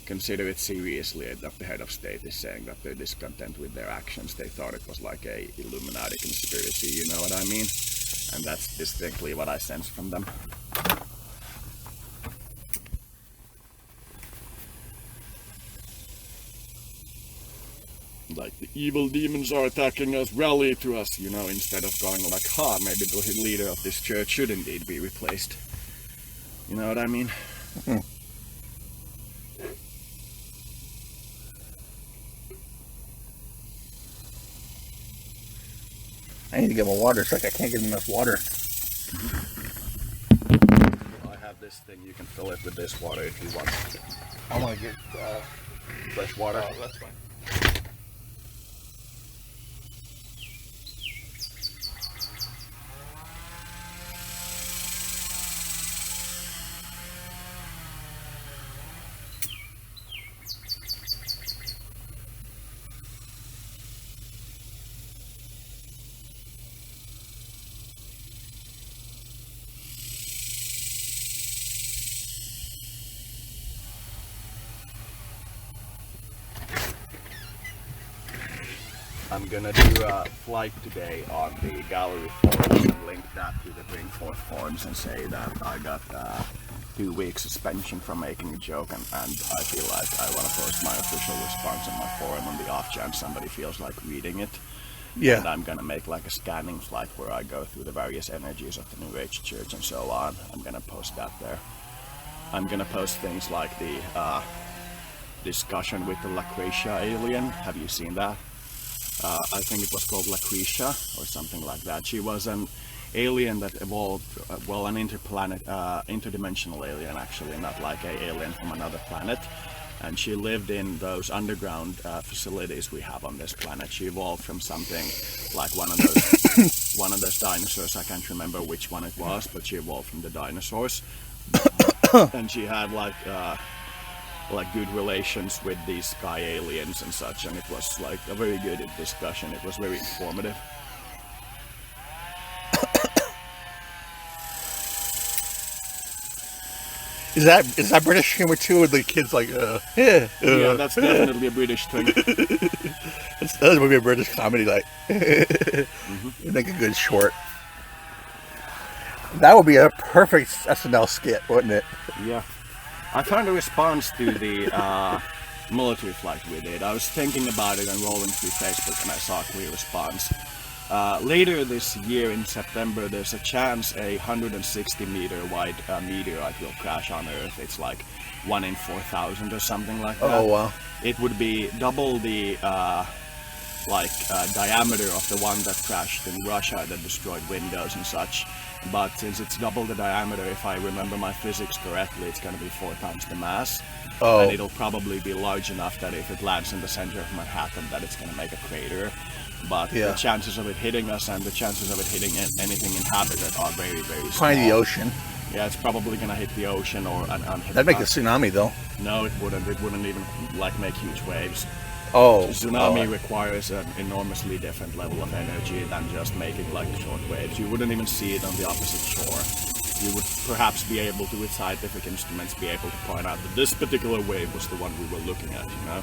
consider it seriously that the head of state is saying that they're discontent with their actions. They thought it was like a Illuminati conspiracy, you know what I mean? And that's distinctly what I sense from them. Like, the evil demons are attacking us, rally to us, you know, instead of going like, maybe the leader of this church should indeed be replaced. You know what I mean? Mm-hmm. I need to get more water. It's like I can't get enough water. I have this thing, you can fill it with this water if you want. I want to get fresh water. Oh, that's fine. I'm gonna do a flight today on the gallery forums and link that to the Bring Forth forums and say that I got 2 weeks suspension from making a joke, and I feel like I want to post my official response on my forum on the off chance somebody feels like reading it. Yeah. And I'm gonna make like a scanning flight where I go through the various energies of the New Age Church and so on. I'm gonna post that there. I'm gonna post things like the discussion with the Lucretia alien. Have you seen that? I think it was called Lucretia or something like that. She was an alien that evolved, well, an interdimensional alien actually, not like a alien from another planet. And she lived in those underground facilities we have on this planet. She evolved from something like one of those dinosaurs. I can't remember which one it was, but she evolved from the dinosaurs. And she had like good relations with these sky aliens and such. And it was like a very good discussion. It was very informative. Is that British humor too? With the kids like, yeah, that's definitely a British thing. That would be a British comedy, like, make a good short. That would be a perfect SNL skit, wouldn't it? Yeah. I found a response to the military flight we did. I was thinking about it and rolling through Facebook, and I saw a clear response. Later this year in September, there's a chance a 160-meter wide meteorite will crash on Earth. It's like 1 in 4,000 or something like that. Oh, wow. It would be double the diameter of the one that crashed in Russia that destroyed windows and such. But since it's double the diameter, if I remember my physics correctly, it's going to be 4 times the mass. Oh. And it'll probably be large enough that if it lands in the center of Manhattan, that it's going to make a crater. But the chances of it hitting us and the chances of it hitting anything inhabited are very, very small. Probably the ocean. Yeah, it's probably going to hit the ocean or unhit. That'd make a tsunami, though. No, it wouldn't. It wouldn't even make huge waves. Oh. Tsunami requires an enormously different level of energy than just making short waves. You wouldn't even see it on the opposite shore. You would perhaps be able to, with scientific instruments, be able to point out that this particular wave was the one we were looking at, you know?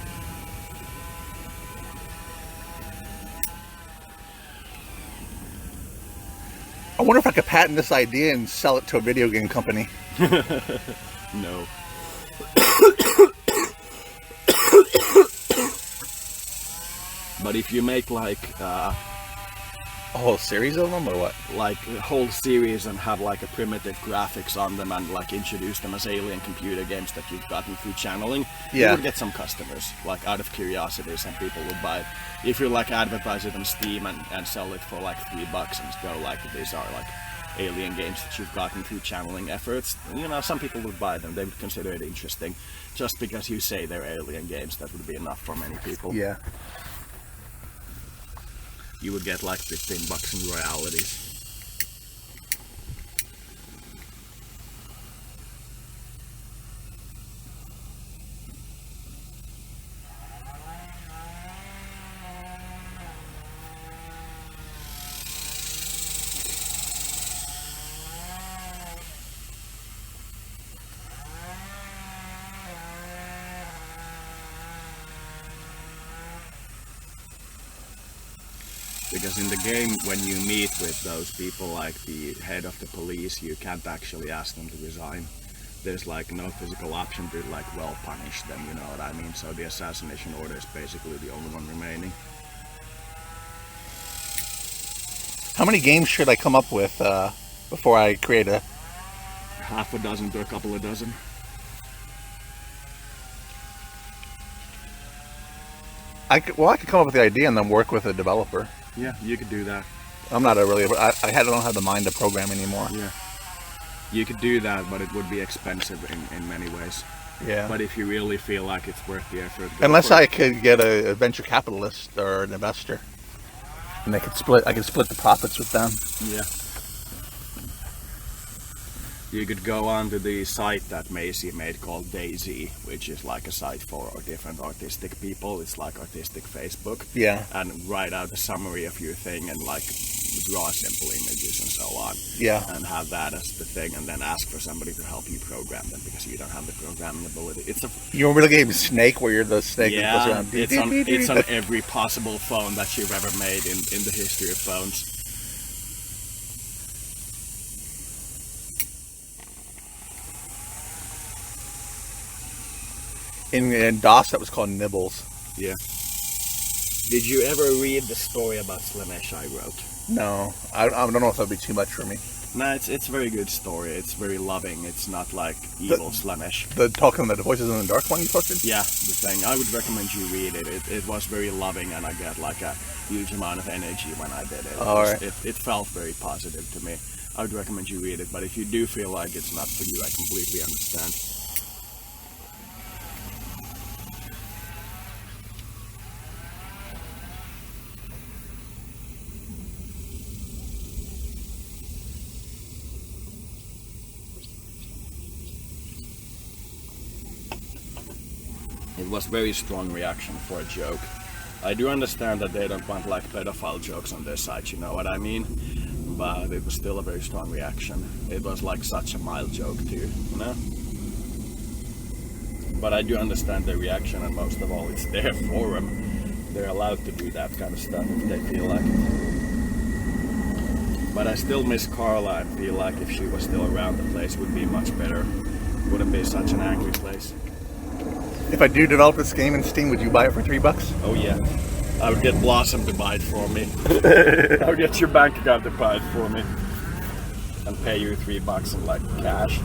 I wonder if I could patent this idea and sell it to a video game company. No. But if you make a whole series of them, or what? Like a whole series and have a primitive graphics on them and introduce them as alien computer games that you've gotten through channeling, you would get some customers, out of curiosity. Some people would buy it. If you advertise it on Steam and sell it for $3 and go these are alien games that you've gotten through channeling efforts, some people would buy them. They would consider it interesting. Just because you say they're alien games, that would be enough for many people. Yeah. You would get $15 in royalties. Because in the game, when you meet with those people, like the head of the police, you can't actually ask them to resign. There's no physical option to punish them, you know what I mean? So the assassination order is basically the only one remaining. How many games should I come up with before I create a... Half a dozen to a couple of dozen. I could come up with the idea and then work with a developer. Yeah, you could do that. I'm not I don't have the mind to program anymore. Yeah. You could do that, but it would be expensive in many ways. Yeah. But if you really feel like it's worth the effort... Unless I could get a venture capitalist or an investor. And I could split the profits with them. Yeah. You could go onto the site that Macy made called Daisy, which is a site for different artistic people. It's artistic Facebook. Yeah. And write out a summary of your thing and draw simple images and so on. Yeah. And have that as the thing, and then ask for somebody to help you program them because you don't have the programming ability. You remember the game Snake, where you're the snake that goes around? It's on every possible phone that you've ever made in the history of phones. In DOS, that was called Nibbles. Yeah. Did you ever read the story about Slanesh I wrote? No, I don't know if that'd be too much for me. No, it's a very good story. It's very loving. It's not like evil Slaanesh. The Talking the Voices in the Dark one you posted? Yeah, the thing. I would recommend you read it. It was very loving, and I got like a huge amount of energy when I did it. Alright. It felt very positive to me. I would recommend you read it, but if you do feel like it's not for you, I completely understand. It was very strong reaction for a joke. I do understand that they don't want like pedophile jokes on their site, you know what I mean? But it was still a very strong reaction. It was like such a mild joke too, you know? But I do understand their reaction, and most of all, it's their forum. They're allowed to do that kind of stuff if they feel like it. But I still miss Carla and feel like if she was still around, the place would be much better. Wouldn't be such an angry place. If I do develop this game in Steam, would you buy it for $3? Oh yeah. I would get Blossom to buy it for me. I would get your bank account to buy it for me. And pay you $3 in like cash.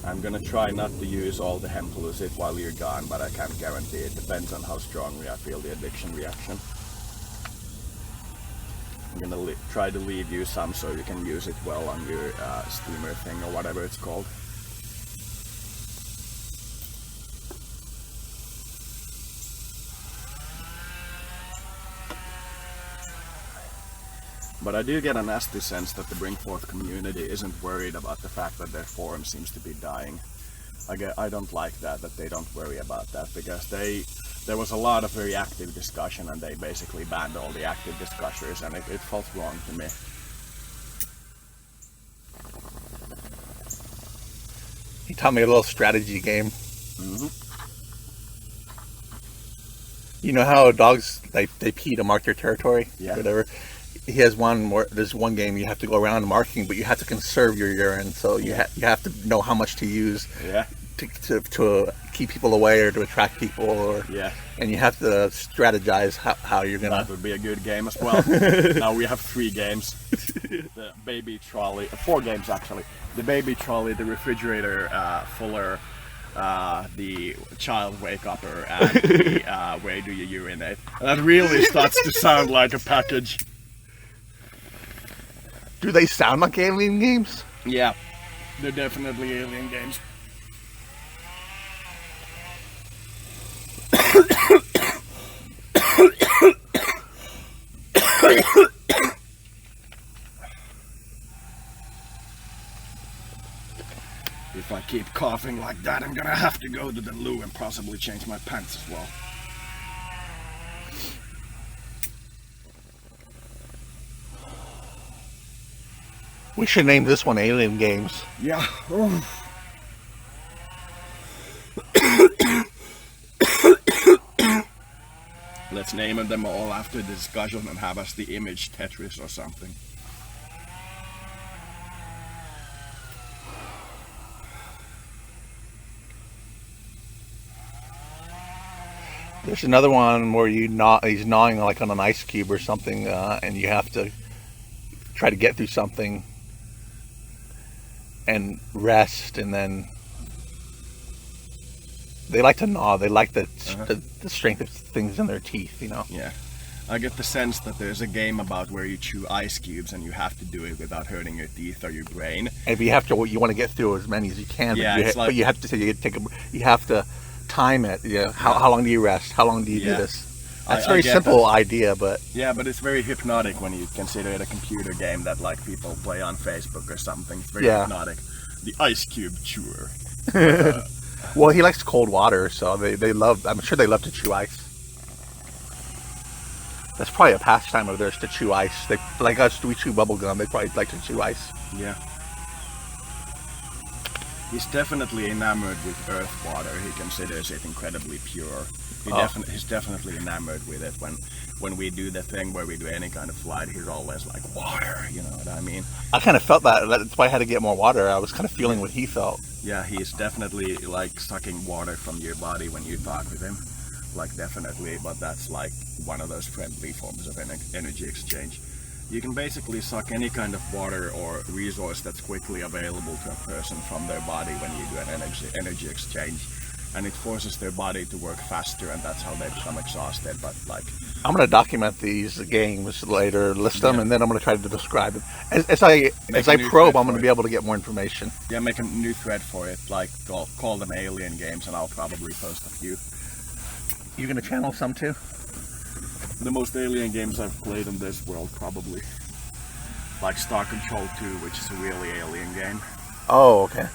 I'm gonna try not to use all the hemp-lucid while you're gone, but I can't guarantee. It depends on how strongly I feel the addiction reaction. I'm gonna try to leave you some so you can use it well on your steamer thing or whatever it's called. But I do get a nasty sense that the Bringforth community isn't worried about the fact that their forum seems to be dying. I don't like that they don't worry about that, because there was a lot of very active discussion and they basically banned all the active discussers, and it felt wrong to me. He taught me a little strategy game. Mm-hmm. You know how dogs, they pee to mark their territory? Yeah. Whatever. He has one where there's one game you have to go around marking, but you have to conserve your urine, so you have to know how much to use. Yeah. To keep people away or to attract people, or and you have to strategize how you're gonna. That would be a good game as well. Now we have 3 games: the baby trolley, 4 games actually. The baby trolley, the refrigerator fuller, the child wake upper, and the where do you urinate. That really starts to sound like a package. Do they sound like alien games? Yeah, they're definitely alien games. If I keep coughing like that, I'm gonna have to go to the loo and possibly change my pants as well. We should name this one Alien Games. Yeah. Oh. Let's name them all after the discussion and have us the image Tetris or something. There's another one where he's gnawing like on an ice cube or something, and you have to try to get through something and rest, and then they like to gnaw. They like the strength of things in their teeth, you know. Yeah. I get the sense that there's a game about where you chew ice cubes and you have to do it without hurting your teeth or your brain. And you want to get through as many as you can. Yeah, but you have to you have to time it. Yeah. How long do you rest? How long do you do this? That's a very simple idea, but yeah, but it's very hypnotic when you consider it a computer game that like people play on Facebook or something. It's very hypnotic. The ice cube chewer. Well, he likes cold water, so they love. I'm sure they love to chew ice. That's probably a pastime of theirs to chew ice. They like us. We chew bubble gum. They probably like to chew ice. Yeah. He's definitely enamored with earth water. He considers it incredibly pure. He's definitely enamored with it. When we do the thing where we do any kind of flight, he's always like, water, you know what I mean? I kind of felt that. That's why I had to get more water. I was kind of feeling what he felt. Yeah, he's definitely like sucking water from your body when you talk with him. Like definitely, but that's like one of those friendly forms of energy exchange. You can basically suck any kind of water or resource that's quickly available to a person from their body when you do an energy exchange, and it forces their body to work faster, and that's how they become exhausted. But like, I'm going to document these games later, list them, and then I'm going to try to describe it. As I probe, I'm going to be able to get more information. Yeah, make a new thread for it, like call them alien games, and I'll probably post a few. You going to channel some too? The most alien games I've played in this world, probably. Like Star Control 2, which is a really alien game. Oh, okay.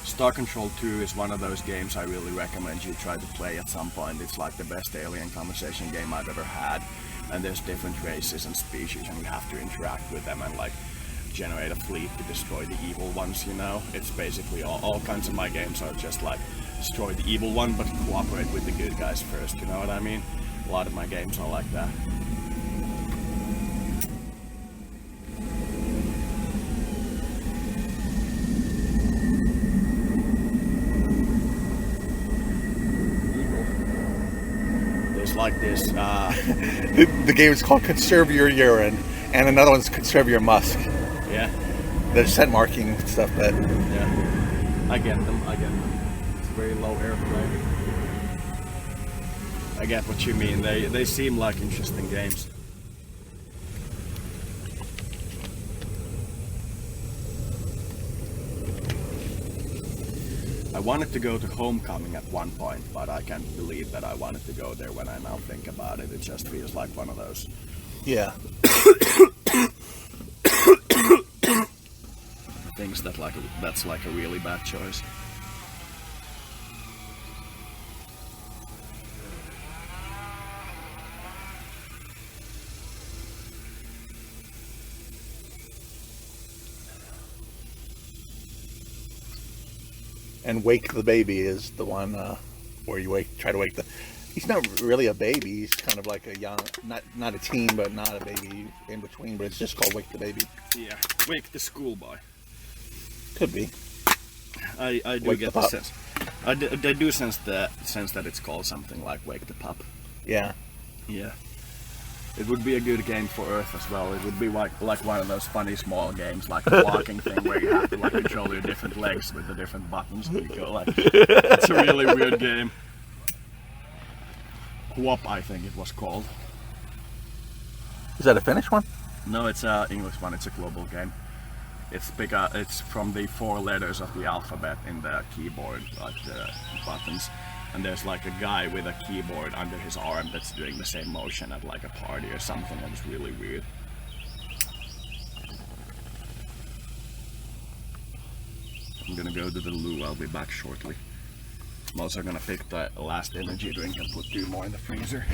Star Control 2 is one of those games I really recommend you try to play at some point. It's like the best alien conversation game I've ever had. And there's different races and species, and you have to interact with them and like generate a fleet to destroy the evil ones, you know? It's basically all kinds of my games are just like destroy the evil one, but cooperate with the good guys first, you know what I mean? A lot of my games are like that. There's like this, the game is called Conserve Your Urine, and another one's Conserve Your Musk. yeah, There's scent marking stuff, but yeah, I get them. It's very low airplay. I get what you mean. They seem like interesting games. I wanted to go to Homecoming at one point, but I can't believe that I wanted to go there when I now think about it. It just feels like one of those. yeah. Things that's like a really bad choice. And Wake the Baby is the one where you try to wake the. He's not really a baby. He's kind of like a young, not a teen, but not a baby in between. But it's just called Wake the Baby. Yeah, Wake the Schoolboy. Could be. I do Wake get the the Pup. sense. I do sense that it's called something like Wake the Pup. Yeah. Yeah. It would be a good game for Earth as well. It would be like one of those funny small games, like a walking thing where you have to like control your different legs with the different buttons. And you go like, it's a really weird game. Whop, I think it was called. Is that a Finnish one? No, it's an English one. It's a global game. It's from the 4 letters of the alphabet in the keyboard, like the buttons. And there's like a guy with a keyboard under his arm that's doing the same motion at like a party or something. It was really weird. I'm gonna go to the loo. I'll be back shortly. I'm also gonna pick the last energy drink and put 2 more in the freezer.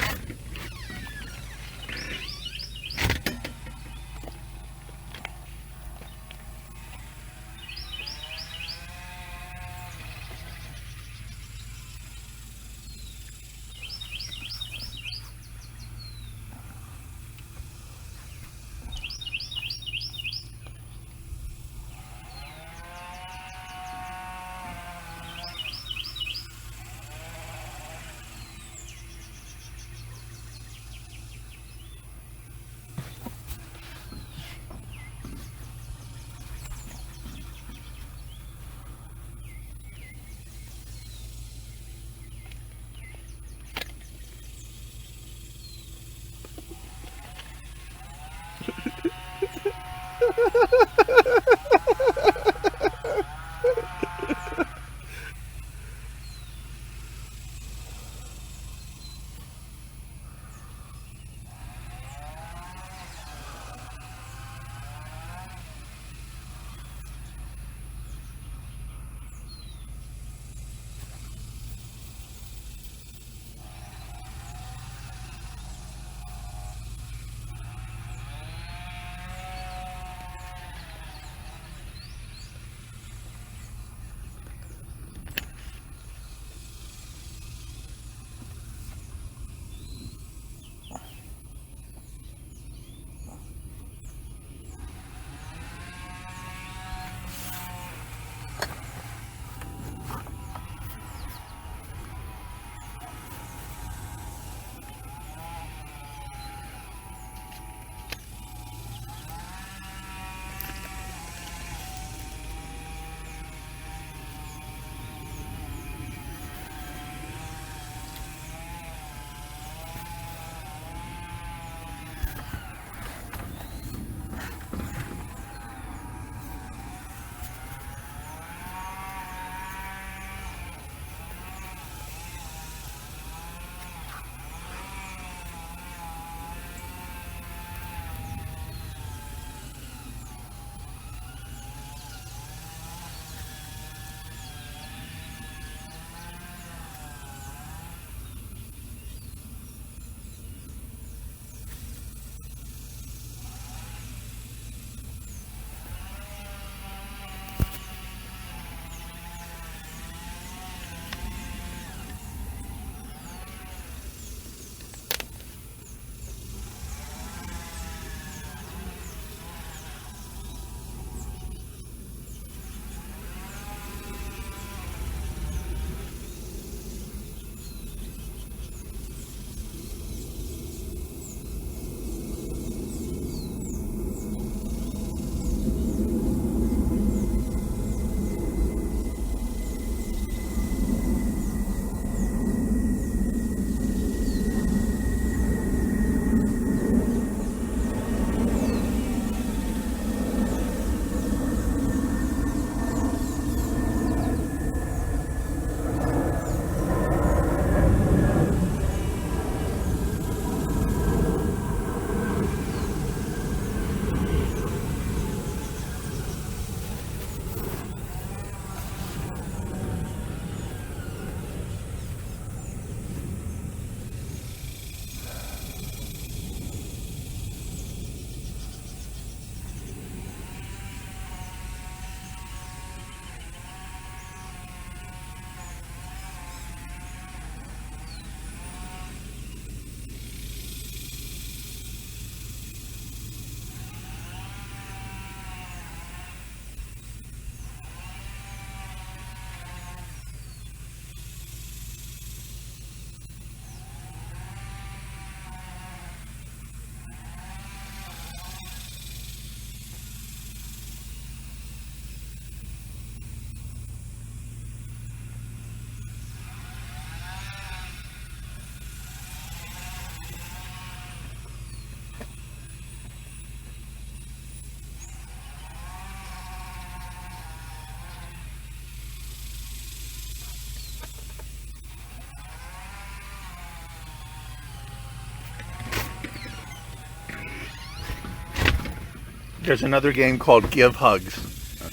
There's another game called Give Hugs.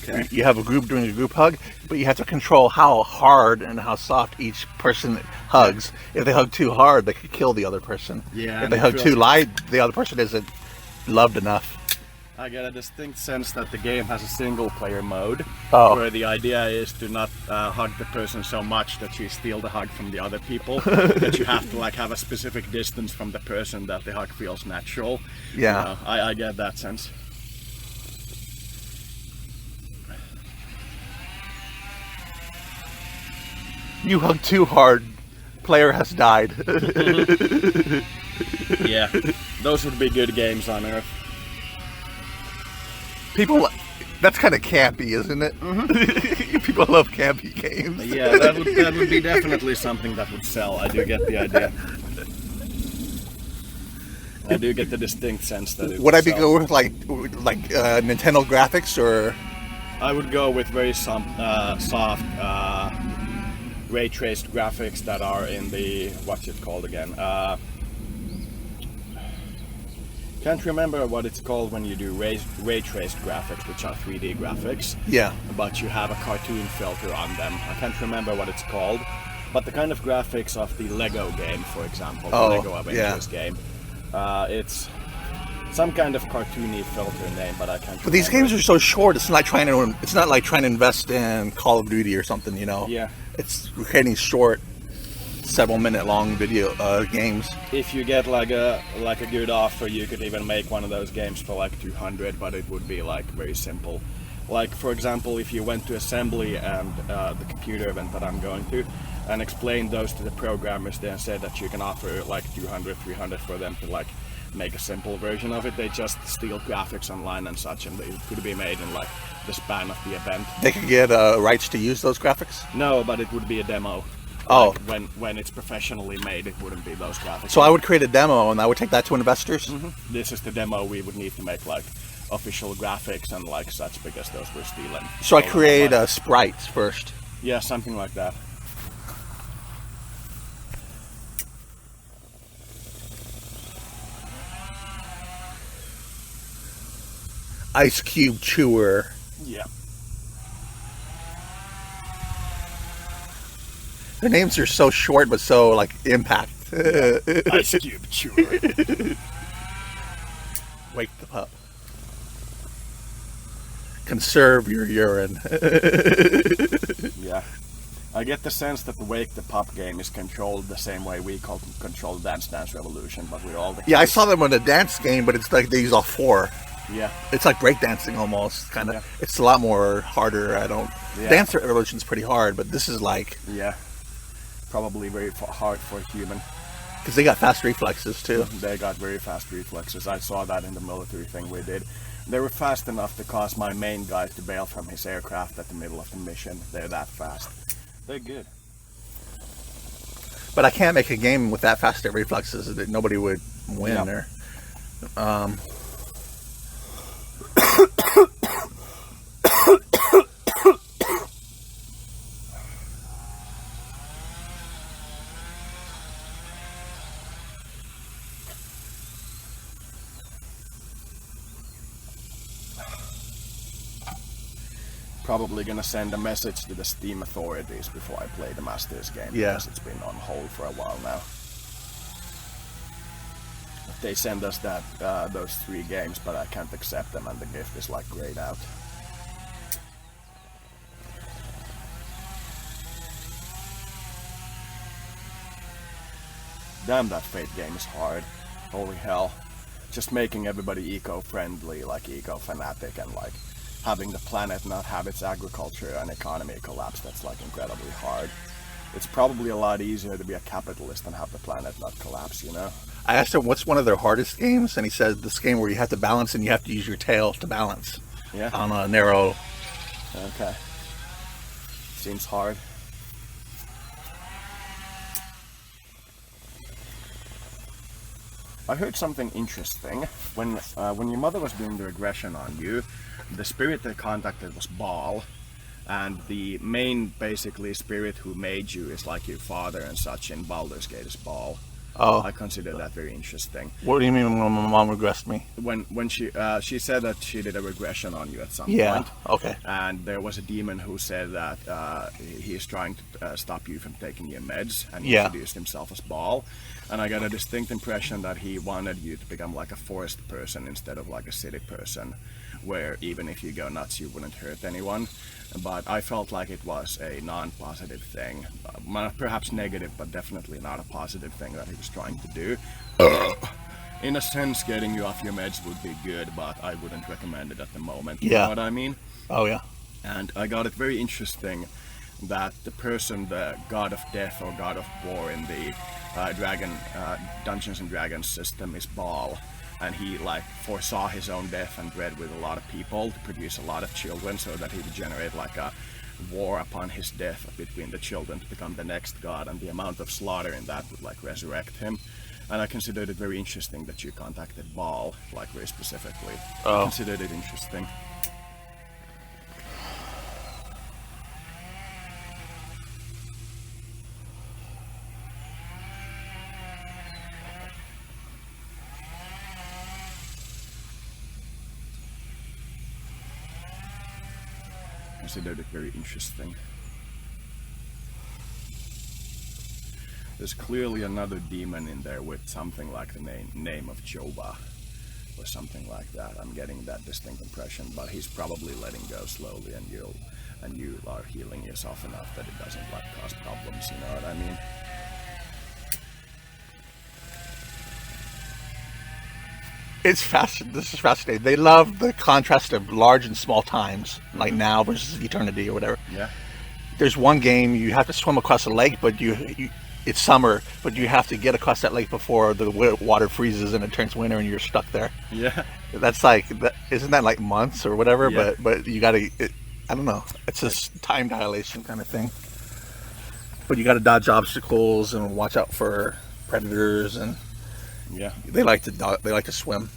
Okay. You have a group doing a group hug, but you have to control how hard and how soft each person hugs. If they hug too hard, they could kill the other person. Yeah. If they hug too light, the other person isn't loved enough. I get a distinct sense that the game has a single player mode, Oh. where the idea is to not hug the person so much that you steal the hug from the other people, that you have to like have a specific distance from the person that the hug feels natural. Yeah. You know, I get that sense. You hug too hard, player has died. Yeah, those would be good games on Earth. People, that's kind of campy, isn't it? Mm-hmm. People love campy games. Yeah, that would be definitely something that would sell. I do get the idea. I do get the distinct sense that it Would I be sell. go with like Nintendo graphics or? I would go with very soft ray traced graphics that are in the, what's it called again? Can't remember what it's called when you do ray traced graphics, which are 3D graphics. Yeah. But you have a cartoon filter on them. I can't remember what it's called. But the kind of graphics of the Lego game, for example, the Lego Avengers game, it's some kind of cartoony filter name, but I can't. But these games are so short. It's not like trying to invest in Call of Duty or something. You know. Yeah. It's creating short, several minute long video games. If you get like a good offer, you could even make one of those games for like 200, but it would be like very simple. Like for example, if you went to assembly and the computer event that I'm going to, and explained those to the programmers, they said that you can offer like 200, 300 for them to like make a simple version of it. They just steal graphics online and such, and it could be made in like the span of the event. They could get rights to use those graphics. No, but it would be a demo. Oh. Like when it's professionally made, it wouldn't be those graphics. So I would create a demo and I would take that to investors. Mm-hmm. This is the demo. We would need to make like official graphics and like such, because those were stolen. So I create sprites first. Yeah, something like that. Ice Cube Chewer. Yeah. Their names are so short but so like impact. Ice Cube Chewer. Wake the pup. Conserve your urine. Yeah. I get the sense that the Wake the Pup game is controlled the same way we control Dance Dance Revolution, but with all the... Yeah, I saw them in a dance game, but it's like they use all four. Yeah. It's like breakdancing almost, kind of. Yeah. It's a lot more harder. Yeah. Dance Revolution's pretty hard, but this is like... Yeah. Probably very hard for a human. Because they got fast reflexes too. They got very fast reflexes. I saw that in the military thing we did. They were fast enough to cause my main guy to bail from his aircraft at the middle of the mission. They're that fast. They're good. But I can't make a game with that fast reflexes that nobody would win Yeah. there. Probably gonna send a message to the Steam authorities before I play the Masters game. Yeah. Because it's been on hold for a while now. They send us that those 3 games, but I can't accept them, and the gift is like grayed out. Damn, that Fate game is hard. Holy hell. Just making everybody eco-friendly, like eco-fanatic, and like having the planet not have its agriculture and economy collapse, that's like incredibly hard. It's probably a lot easier to be a capitalist and have the planet not collapse, you know? I asked him what's one of their hardest games, and he said this game where you have to balance and you have to use your tail to balance. Yeah? On a narrow... Okay. Seems hard. I heard something interesting. When your mother was doing the regression on you, the spirit they contacted was Baal, and the main, basically, spirit who made you is like your father and such in Baldur's Gate is Baal. Oh, I consider that very interesting. what do you mean when my mom regressed me? When she said that she did a regression on you at some Yeah. point, Okay. and there was a demon who said that he is trying to stop you from taking your meds, and he Yeah. introduced himself as Baal. And I got a distinct impression that he wanted you to become like a forest person instead of like a city person, where even if you go nuts, you wouldn't hurt anyone. But I felt like it was a non-positive thing, perhaps negative, but definitely not a positive thing that he was trying to do. In a sense, getting you off your meds would be good, but I wouldn't recommend it at the moment. You Yeah. know what I mean? Oh yeah. And I got it very interesting that the person, the god of death or god of war in the Dungeons and Dragons system is Baal, and he like foresaw his own death and bred with a lot of people to produce a lot of children, so that he would generate like a war upon his death between the children to become the next god, and the amount of slaughter in that would like resurrect him. And I considered it very interesting that you contacted Baal, like very specifically. I considered it interesting. Considered it very interesting. There's clearly another demon in there with something like the name of Jova or something like that. I'm getting that distinct impression, but he's probably letting go slowly, and you are healing yourself enough that it doesn't like cause problems, you know what I mean? It's fascinating. This is fascinating. They love the contrast of large and small times, like now versus eternity or whatever. Yeah. There's one game you have to swim across a lake, but it's summer, but you have to get across that lake before the water freezes and it turns winter and you're stuck there. Yeah. That's like, isn't that like months or whatever? Yeah. But you got to, I don't know. It's just time dilation kind of thing. But you got to dodge obstacles and watch out for predators, and Yeah. they like to swim.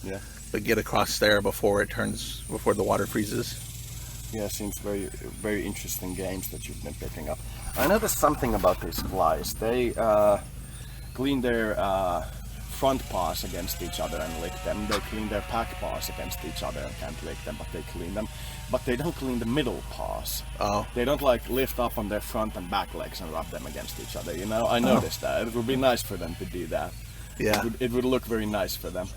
Yeah. But get across there before the water freezes. Yeah, seems very, very interesting games that you've been picking up. I noticed something about these flies. They clean their front paws against each other and lick them. They clean their back paws against each other and can't lick them, but they clean them. But they don't clean the middle paws. Oh. They don't like lift up on their front and back legs and rub them against each other. You know, I noticed that. It would be nice for them to do that. Yeah. It would look very nice for them.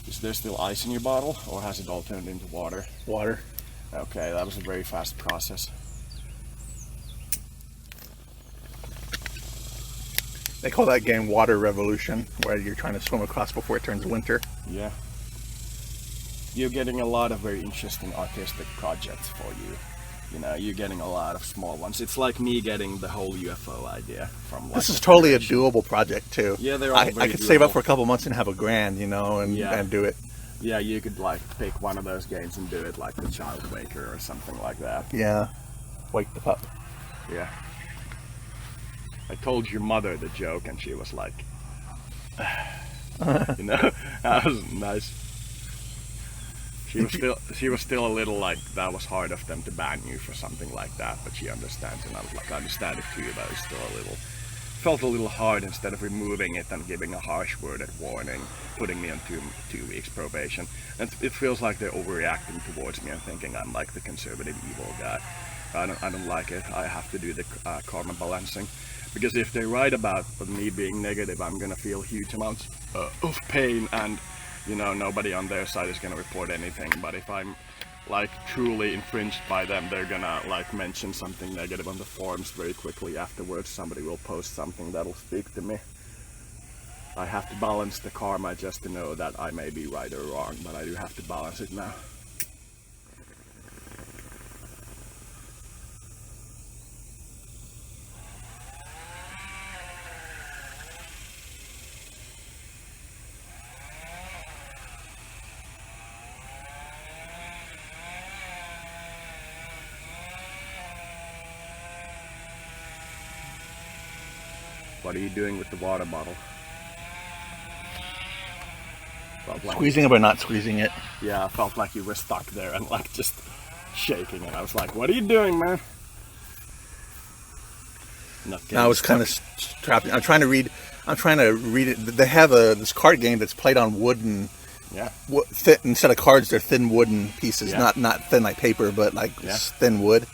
Is there still ice in your bottle, or has it all turned into water? Water. Okay, that was a very fast process. They call that game Water Revolution, where you're trying to swim across before it turns winter. Yeah. You're getting a lot of very interesting artistic projects for you. You know, you're getting a lot of small ones. It's like me getting the whole UFO idea from like... This is totally a doable project too. Yeah, they're all I very could save up doable. for a couple months and have $1,000, you know, and do it. Yeah, you could like pick one of those games and do it like the Child Waker or something like that. Yeah. Wake the pup. Yeah. I told your mother the joke and she was like, you know, that was nice. She was still a little like, that was hard of them to ban you for something like that, but she understands, and I was like, I understand it too, but it's still felt a little hard instead of removing it and giving a harsh worded warning, putting me on two weeks probation. And it feels like they're overreacting towards me and thinking I'm like the conservative evil guy. I don't like it. I have to do the karma balancing. Because if they're right about me being negative, I'm gonna feel huge amounts of pain, and you know, nobody on their side is gonna report anything. But if I'm like truly infringed by them, they're gonna like mention something negative on the forums very quickly afterwards. Somebody will post something that'll speak to me. I have to balance the karma just to know that I may be right or wrong, but I do have to balance it now. What are you doing with the water bottle? Felt like, Squeezing it but not squeezing it. yeah, I felt like you were stuck there and like just shaking, and I was like, what are you doing, man? Now I was kind of trapped. I'm trying to read it. They have this card game that's played on wooden. Yeah. Instead of cards, they're thin wooden pieces. Yeah. Not thin like paper, but like thin wood.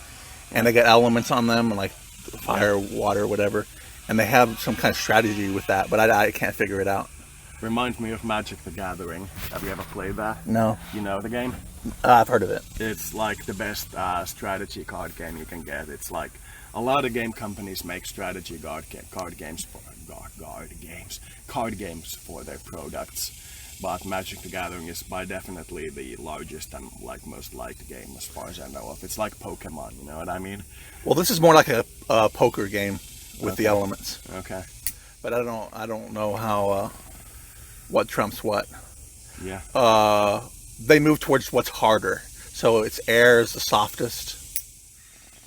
And they got elements on them, like fire, water, whatever. And they have some kind of strategy with that, but I can't figure it out. Reminds me of Magic the Gathering. Have you ever played that? No. You know the game? I've heard of it. It's like the best strategy card game you can get. It's like a lot of game companies make strategy card games for their products. But Magic the Gathering is by definitely the largest and like most liked game as far as I know of. It's like Pokemon, you know what I mean? Well, this is more like a poker game with the elements. Okay. But I don't know how what trumps what. Yeah. They move towards what's harder. So it's air is the softest.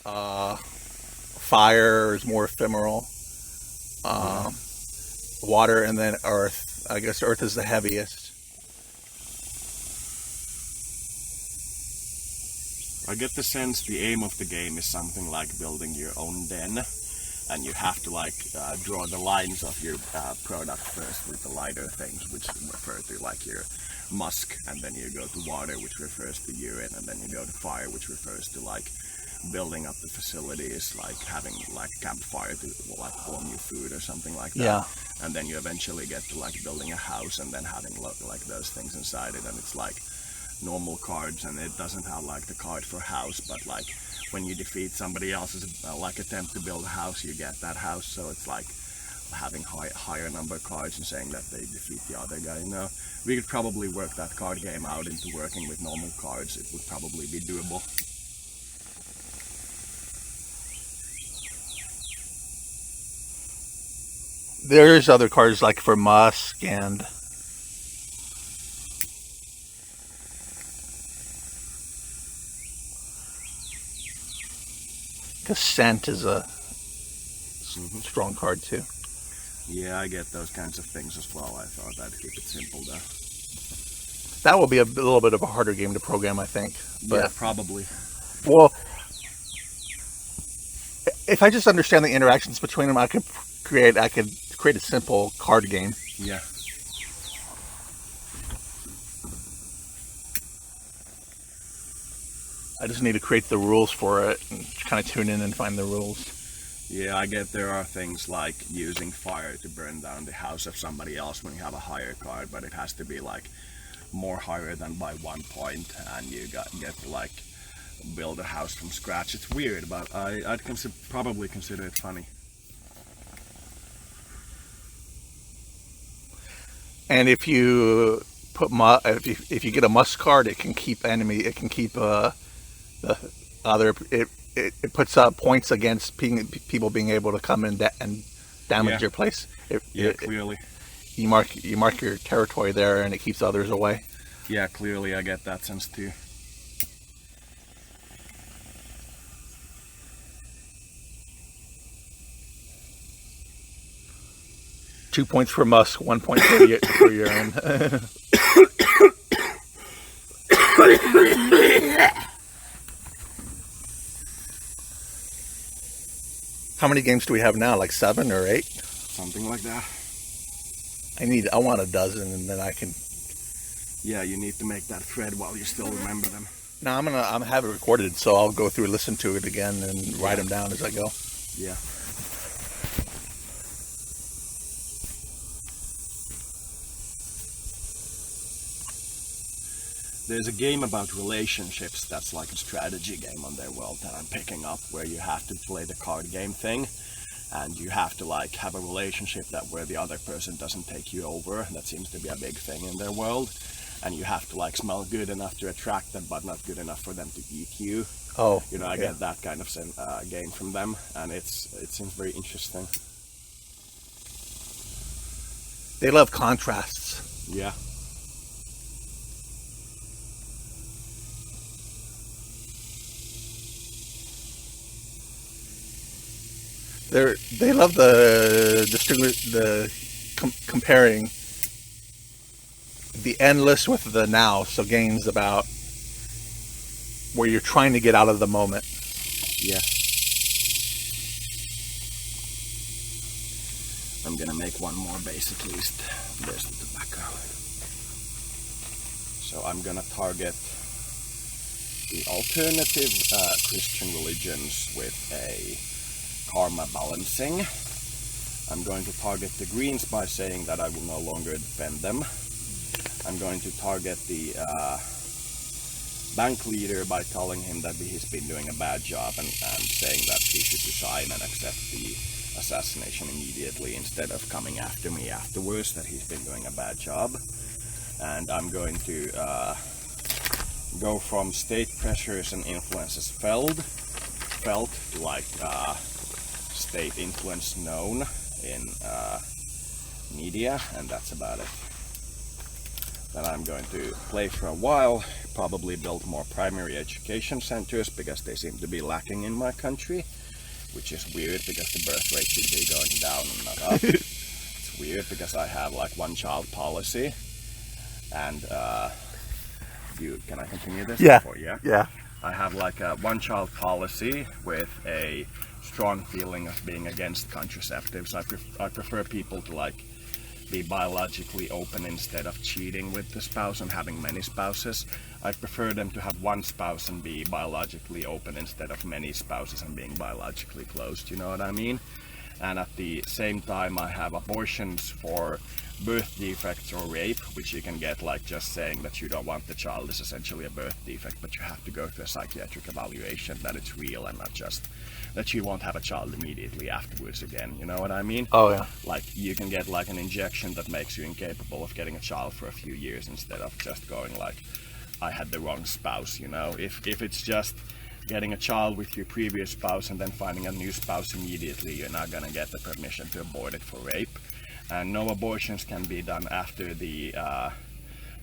Fire is more ephemeral. Water, and then earth. I guess earth is the heaviest. I get the sense the aim of the game is something like building your own den, and you have to like draw the lines of your product first with the lighter things, which refer to like your musk, and then you go to water, which refers to urine, and then you go to fire, which refers to like building up the facilities, like having like campfire to like warm your food or something like that. Yeah. And then you eventually get to like building a house and then having like those things inside it, and it's like normal cards, and it doesn't have like the card for house, but like when you defeat somebody else's like attempt to build a house, you get that house. So it's like having higher number cards and saying that they defeat the other guy. You know, we could probably work that card game out into working with normal cards. It would probably be doable. There's other cards like for musk and because scent is a strong card too. Yeah, I get those kinds of things as well. I thought I'd keep it simple though. That will be a little bit of a harder game to program, I think. But, yeah, probably. Well, if I just understand the interactions between them, I could create a simple card game. Yeah. I just need to create the rules for it and kind of tune in and find the rules. Yeah, I get there are things like using fire to burn down the house of somebody else when you have a higher card, but it has to be like more higher than by 1 point, and you get to like build a house from scratch. It's weird, but I'd probably consider it funny. And if you put if you get a musk card, it can keep the other. It puts up points against people being able to come in and damage your place. Clearly. You mark your territory there, and it keeps others away. Yeah, clearly I get that sense too. Two points for musk, 1 point for urine. How many games do we have now? Like 7 or 8? Something like that. I want a dozen, and then I can. Yeah, you need to make that thread while you still remember them. No, I'm gonna have it recorded, so I'll go through and listen to it again and write them down as I go. Yeah. There's a game about relationships that's like a strategy game on their world that I'm picking up, where you have to play the card game thing, and you have to like have a relationship that where the other person doesn't take you over. That seems to be a big thing in their world, and you have to like smell good enough to attract them, but not good enough for them to eat you. Oh, you know, I get that kind of game from them, and it seems very interesting. They love contrasts. Yeah. They love the comparing the endless with the now. So games about where you're trying to get out of the moment. Yeah. I'm gonna make one more base at least. There's the tobacco. So I'm gonna target the alternative Christian religions with a karma balancing. I'm going to target the Greens by saying that I will no longer defend them. I'm going to target the bank leader by telling him that he's been doing a bad job and saying that he should resign and accept the assassination immediately instead of coming after me afterwards, that he's been doing a bad job. And I'm going to go from state pressures and influences felt to like state influence known in media, and that's about it. Then I'm going to play for a while, probably build more primary education centers because they seem to be lacking in my country, which is weird because the birth rate should be going down and not up. It's weird because I have like one-child policy, and can I continue this? Yeah. Yeah. I have like a one-child policy with a strong feeling of being against contraceptives. I prefer people to like be biologically open instead of cheating with the spouse and having many spouses. I prefer them to have one spouse and be biologically open instead of many spouses and being biologically closed, you know what I mean? And at the same time I have abortions for birth defects or rape, which you can get like just saying that you don't want the child is essentially a birth defect, but you have to go through a psychiatric evaluation that it's real and not just that you won't have a child immediately afterwards again, you know what I mean? Oh yeah. Like you can get like an injection that makes you incapable of getting a child for a few years instead of just going like, I had the wrong spouse, you know? If it's just getting a child with your previous spouse and then finding a new spouse immediately, you're not gonna get the permission to abort it for rape. And no abortions can be done after the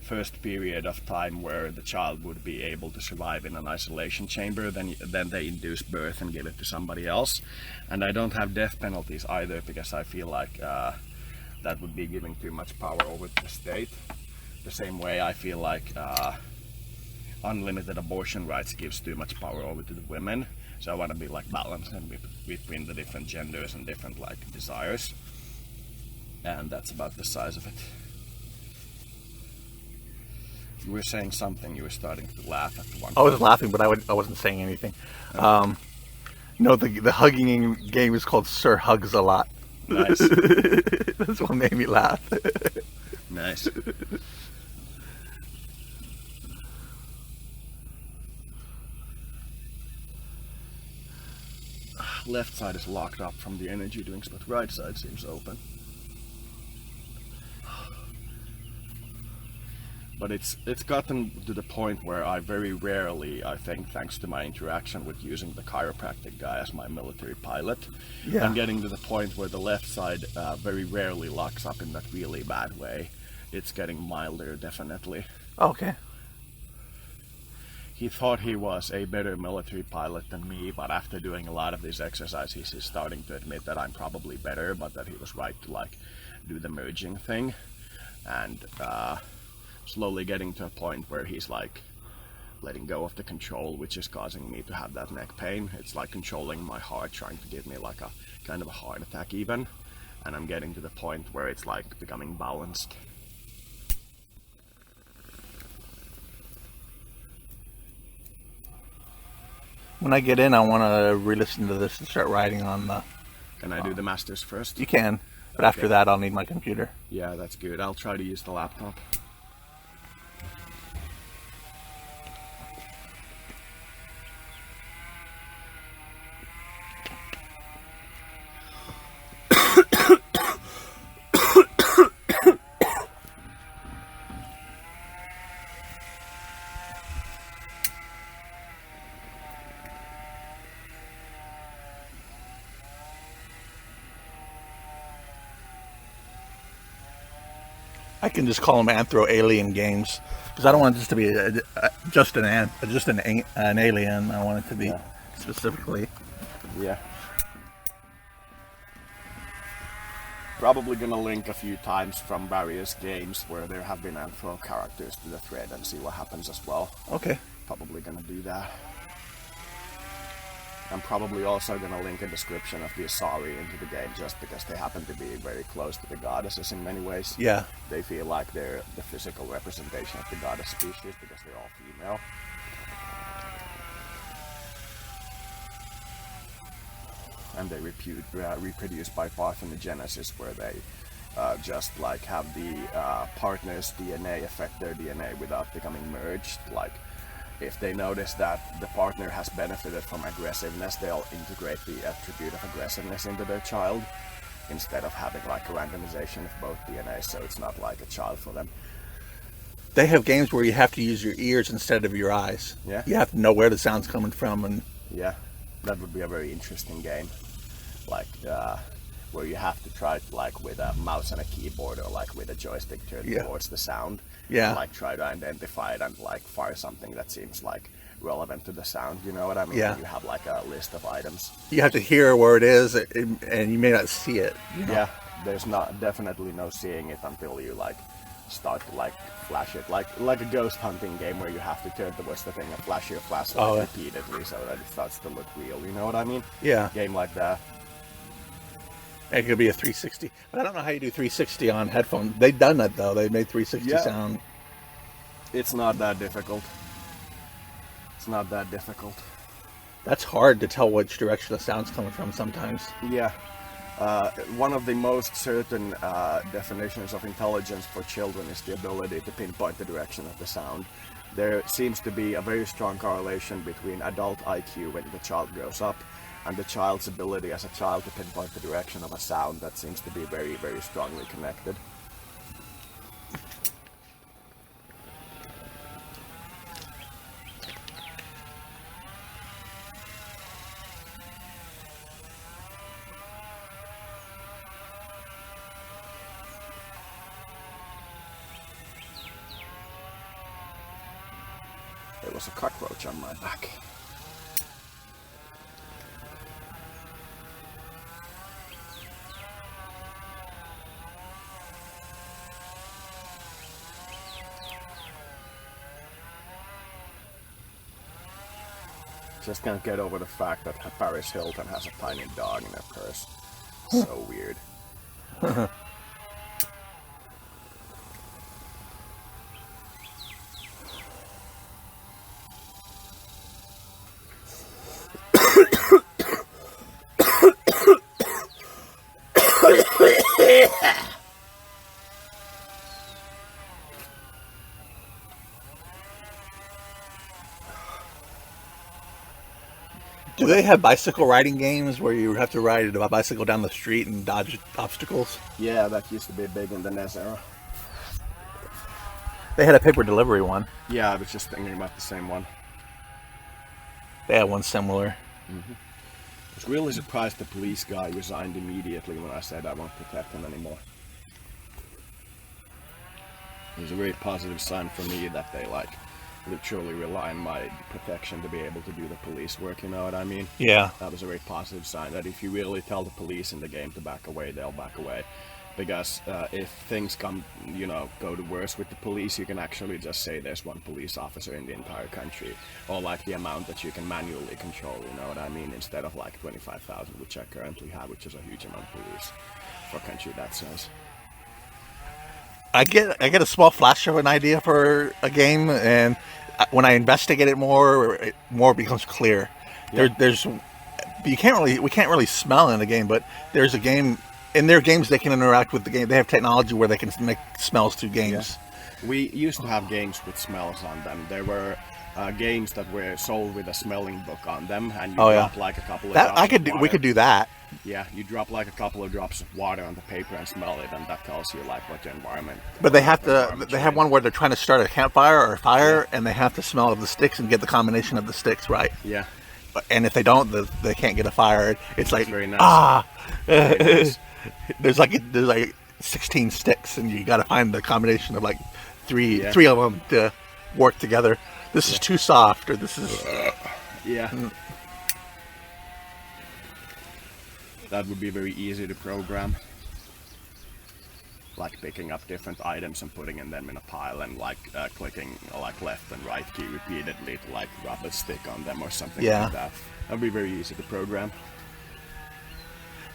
first period of time where the child would be able to survive in an isolation chamber. Then they induce birth and give it to somebody else. And I don't have death penalties either because I feel like that would be giving too much power over to the state. The same way I feel like unlimited abortion rights gives too much power over to the women. So I want to be like balanced between the different genders and different like desires. And that's about the size of it. You were saying something, you were starting to laugh at the one. I was laughing, but I wasn't saying anything. Okay. No, the hugging game is called Sir Hugs a Lot. Nice. That's what made me laugh. Nice. Left side is locked up from the energy drinks, but right side seems open. But it's gotten to the point where I very rarely, I think thanks to my interaction with using the chiropractic guy as my military pilot, Yeah. I'm getting to the point where the left side very rarely locks up in that really bad way. It's getting milder, definitely. Okay. He thought he was a better military pilot than me, but after doing a lot of these exercises, he's starting to admit that I'm probably better, but that he was right to like do the merging thing. And slowly getting to a point where he's like letting go of the control, which is causing me to have that neck pain. It's like controlling my heart, trying to give me like a kind of a heart attack even. And I'm getting to the point where it's like becoming balanced. When I get in, I want to re-listen to this and start writing on the... Can I do the masters first? You can, but after that I'll need my computer. Yeah, that's good. I'll try to use the laptop. I can just call them Anthro-Alien games because I don't want this to be just an alien. I want it to be specifically. Yeah. Probably gonna link a few times from various games where there have been Anthro characters to the thread and see what happens as well. Okay. Probably gonna do that. I'm probably also going to link a description of the Asari into the game just because they happen to be very close to the goddesses in many ways. Yeah. They feel like they're the physical representation of the goddess species because they're all female. And they reproduce by parthenogenesis, where they just like have the partner's DNA affect their DNA without becoming merged. Like, if they notice that the partner has benefited from aggressiveness, they'll integrate the attribute of aggressiveness into their child instead of having like a randomization of both DNA, so it's not like a child for them. They have games where you have to use your ears instead of your eyes. Yeah. You have to know where the sound's coming from, and yeah, that would be a very interesting game. Like where you have to try it like with a mouse and a keyboard, or like with a joystick turned towards the sound. Yeah. And, like, try to identify it and like fire something that seems like relevant to the sound. You know what I mean? Yeah. You have like a list of items. you have to hear where it is, and you may not see it. You know? Yeah. There's definitely no seeing it until you like start to like flash it, like a ghost hunting game where you have to turn towards the thing and flash your flashlight repeatedly so that it starts to look real. You know what I mean? Yeah. Game like that. It could be a 360, but I don't know how you do 360 on headphones. They've done that though. They made 360 sound. It's not that difficult. It's not that difficult. That's hard to tell which direction the sound's coming from sometimes. Yeah. One of the most certain definitions of intelligence for children is the ability to pinpoint the direction of the sound. There seems to be a very strong correlation between adult IQ when the child grows up and the child's ability as a child to pinpoint the direction of a sound. That seems to be very, very strongly connected. There was a cockroach on my back. Just can't get over the fact that Paris Hilton has a tiny dog in her purse. So weird. Do they have bicycle riding games where you have to ride a bicycle down the street and dodge obstacles? Yeah, that used to be big in the NES era. They had a paper delivery one. Yeah, I was just thinking about the same one. They had one similar. Mm-hmm. I was really surprised the police guy resigned immediately when I said I won't protect him anymore. It was a very positive sign for me that they like literally rely on my protection to be able to do the police work, you know what I mean? Yeah. That was a very positive sign that if you really tell the police in the game to back away, they'll back away. Because if things go to worse with the police, you can actually just say there's one police officer in the entire country, or like the amount that you can manually control, you know what I mean, instead of like 25,000, which I currently have, which is a huge amount of police for a country that size. I get a small flash of an idea for a game, and when I investigate it more becomes clear. Yeah. We can't really smell in the game, but there's a game. In their games, they can interact with the game. They have technology where they can make smells through games. Yeah. We used to have games with smells on them. There were games that were sold with a smelling book on them, and you drop like a couple of drops of water. We could do that. Yeah, you drop like a couple of drops of water on the paper and smell it, and that tells you like what your environment. But they have to. They have one where they're trying to start a campfire or a fire, and they have to smell the sticks and get the combination of the sticks right. Yeah. And if they don't, they can't get a fire. It's like very nice. Very nice. There's like 16 sticks, and you got to find the combination of like three of them to work together. This is too soft, or this is That would be very easy to program. like picking up different items and putting them in a pile and like clicking like left and right key repeatedly to like rub a stick on them or something like that. That'd be very easy to program.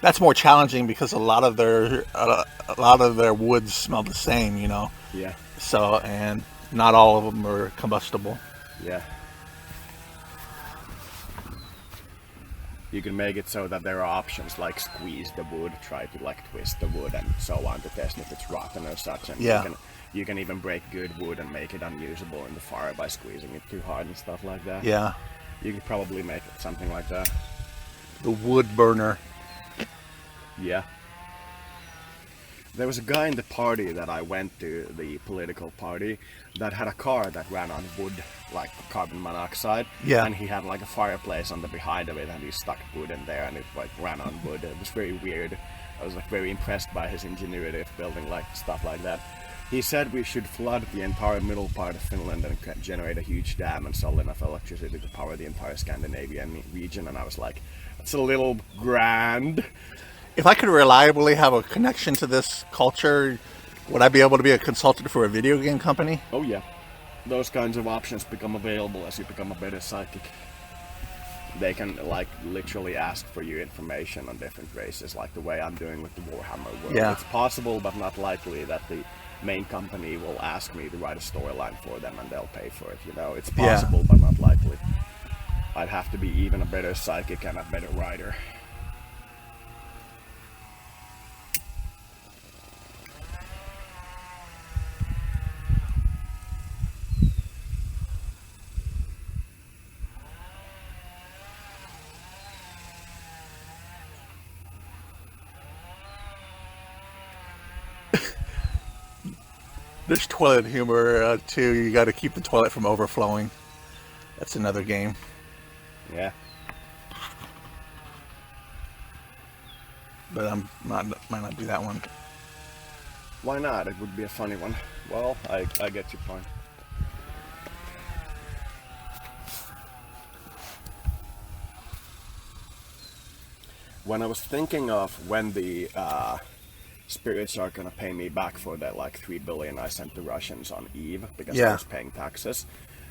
That's more challenging because a lot of their woods smell the same, you know. Yeah. So, and not all of them are combustible. Yeah. You can make it so that there are options like squeeze the wood, try to like twist the wood and so on to test if it's rotten or such. And you can even break good wood and make it unusable in the fire by squeezing it too hard and stuff like that. Yeah. You could probably make it something like that. The wood burner. Yeah. There was a guy in the party that I went to, the political party, that had a car that ran on wood, like carbon monoxide. Yeah. And he had like a fireplace on the behind of it, and he stuck wood in there, and it like ran on wood. It was very weird. I was like very impressed by his ingenuity of building like stuff like that. He said we should flood the entire middle part of Finland and generate a huge dam and sell enough electricity to power the entire Scandinavian region. And I was like, that's a little grand. If I could reliably have a connection to this culture, would I be able to be a consultant for a video game company? Oh yeah. Those kinds of options become available as you become a better psychic. They can like literally ask for you information on different races, like the way I'm doing with the Warhammer world. Yeah. It's possible but not likely that the main company will ask me to write a storyline for them and they'll pay for it, you know. It's possible but not likely. I'd have to be even a better psychic and a better writer. There's toilet humor too. You got to keep the toilet from overflowing. That's another game. Yeah. But might not do that one. Why not? It would be a funny one. Well, I get your point. When I was thinking of when the spirits are gonna pay me back for that like 3 billion I sent the Russians on Eve because I was paying taxes,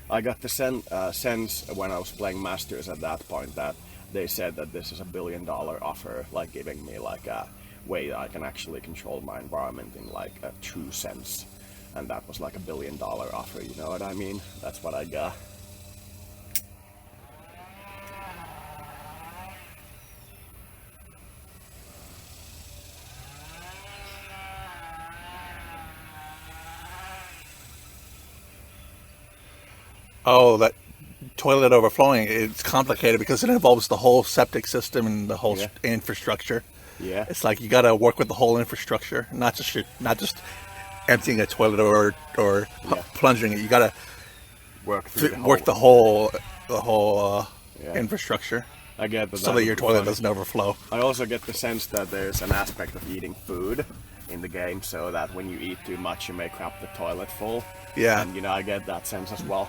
I got the sense when I was playing Masters at that point that they said that this is $1 billion offer, like giving me like a way I can actually control my environment in like a true sense, and that was like $1 billion offer, you know what I mean? That's what I got. Oh, that toilet overflowing, it's complicated because it involves the whole septic system and the whole infrastructure. Yeah. It's like you got to work with the whole infrastructure, not just emptying a toilet or plunging it. You got to work the whole infrastructure. I get that. So that your toilet doesn't overflow. I also get the sense that there's an aspect of eating food in the game, so that when you eat too much, you may crap the toilet full. Yeah. And I get that sense as well.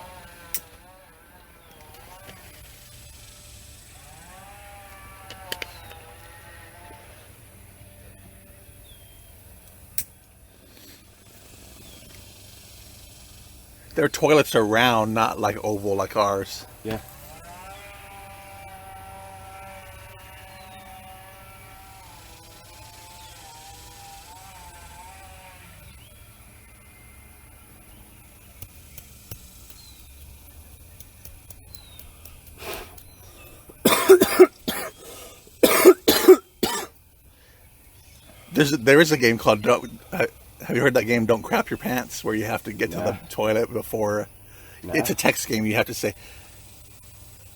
Their toilets are round, not like oval like ours. Yeah. There is a game called have you heard that game Don't Crap Your Pants, where you have to get to the toilet before it's a text game. You have to say,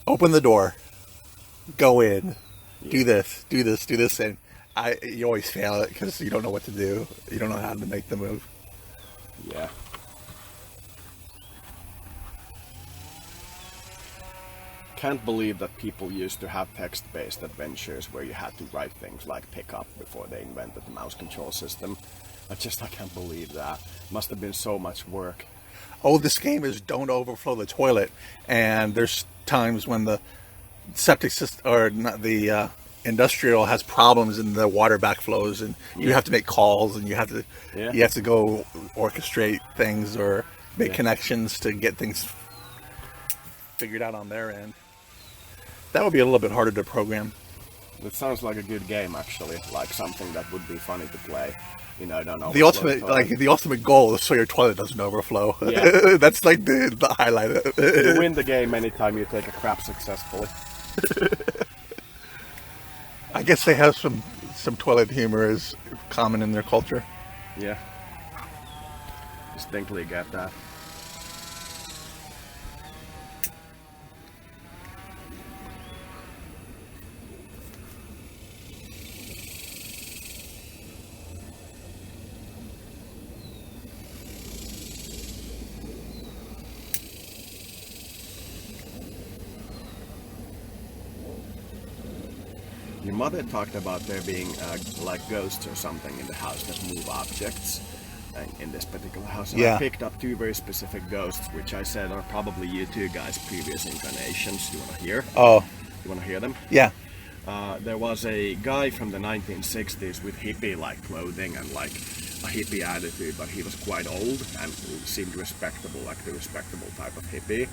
open the door, go in, do this, and you always fail it because you don't know what to do. You don't know how to make the move. Yeah. Can't believe that people used to have text-based adventures where you had to write things like pick up before they invented the mouse control system. I can't believe that. Must have been so much work. Oh, this game is don't overflow the toilet, and there's times when the septic system or not the industrial has problems and the water backflows, and you have to make calls, and you have to go orchestrate things or make connections to get things figured out on their end. That would be a little bit harder to program. It sounds like a good game, actually. Like something that would be funny to play. You know, don't know. The ultimate goal is so your toilet doesn't overflow. Yeah. That's like the highlight of it. You win the game anytime you take a crap successfully. I guess they have some toilet humor is common in their culture. Yeah. Distinctly get that. Your mother talked about there being like ghosts or something in the house that move objects in this particular house. And I picked up 2 very specific ghosts, which I said are probably you two guys' previous incarnations. You want to hear? Oh. You want to hear them? Yeah. There was a guy from the 1960s with hippie-like clothing and like a hippie attitude, but he was quite old and seemed respectable, like the respectable type of hippie.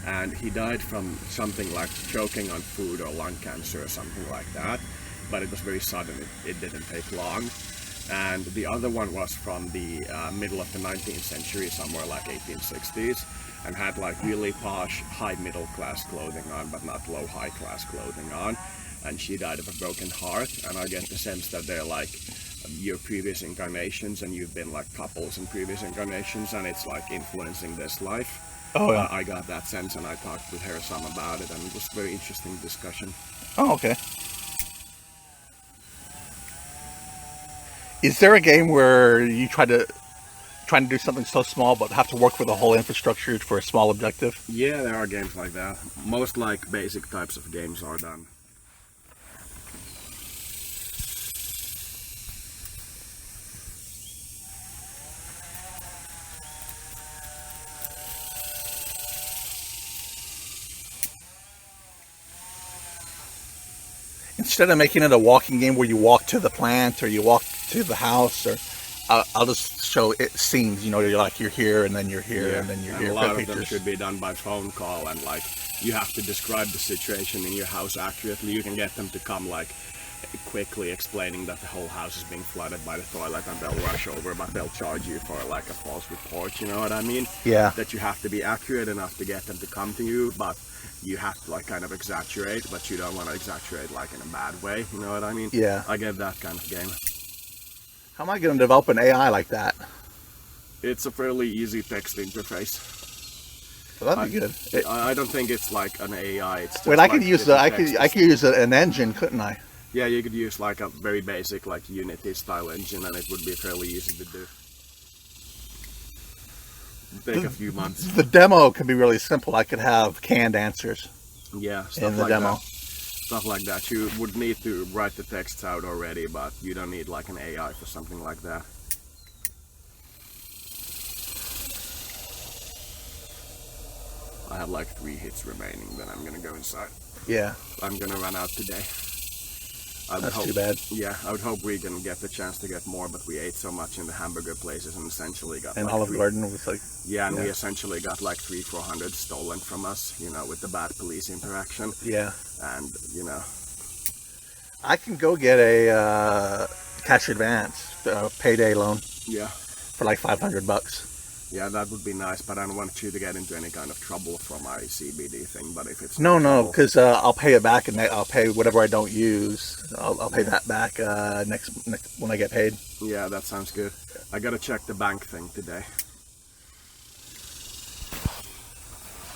And he died from something like choking on food or lung cancer or something like that. But it was very sudden, it didn't take long. And the other one was from the middle of the 19th century, somewhere like 1860s, and had like really posh, high middle class clothing on, but not low high class clothing on. And she died of a broken heart, and I get the sense that they're like your previous incarnations, and you've been like couples in previous incarnations, and it's like influencing this life. Oh, yeah. I got that sense, and I talked with her some about it, and it was a very interesting discussion. Oh, okay. Is there a game where you trying to do something so small but have to work with the whole infrastructure for a small objective? Yeah, there are games like that. Most like basic types of games are done. Instead of making it a walking game where you walk to the plant or you walk to the house, or I'll just show it scenes. You know, you're here and then you're here and then you're here. A lot of them should be done by phone call, and like you have to describe the situation in your house accurately. You can get them to come like quickly explaining that the whole house is being flooded by the toilet, and they'll rush over, but they'll charge you for like a false report. You know what I mean? Yeah. That you have to be accurate enough to get them to come to you, but you have to like kind of exaggerate, but you don't want to exaggerate like in a bad way. You know what I mean? Yeah. I get that kind of game. How am I going to develop an AI like that? It's a fairly easy text interface. Well, that'd be good. I don't think it's like an AI. It's just wait, I could use I could use an engine, couldn't I? Yeah, you could use like a very basic like Unity style engine, and it would be fairly easy to do. Take a few months. The demo can be really simple. I could have canned answers. Yeah, stuff in the like demo. That. Stuff like that. You would need to write the texts out already, but you don't need like an AI for something like that. I have like 3 hits remaining, then I'm gonna go inside. Yeah. I'm gonna run out today. That's too bad. Yeah, I would hope we can get the chance to get more, but we ate so much in the hamburger places and essentially got And like Olive Garden was like... Yeah, and we essentially got like 300-400 stolen from us, you know, with the bad police interaction. Yeah. And, you know... I can go get a cash advance, payday loan. Yeah. For like $500. Yeah, that would be nice, but I don't want you to get into any kind of trouble from my CBD thing. But if it's no, because I'll pay it back, and I'll pay whatever I don't use. I'll pay that back next when I get paid. Yeah, that sounds good. I gotta check the bank thing today.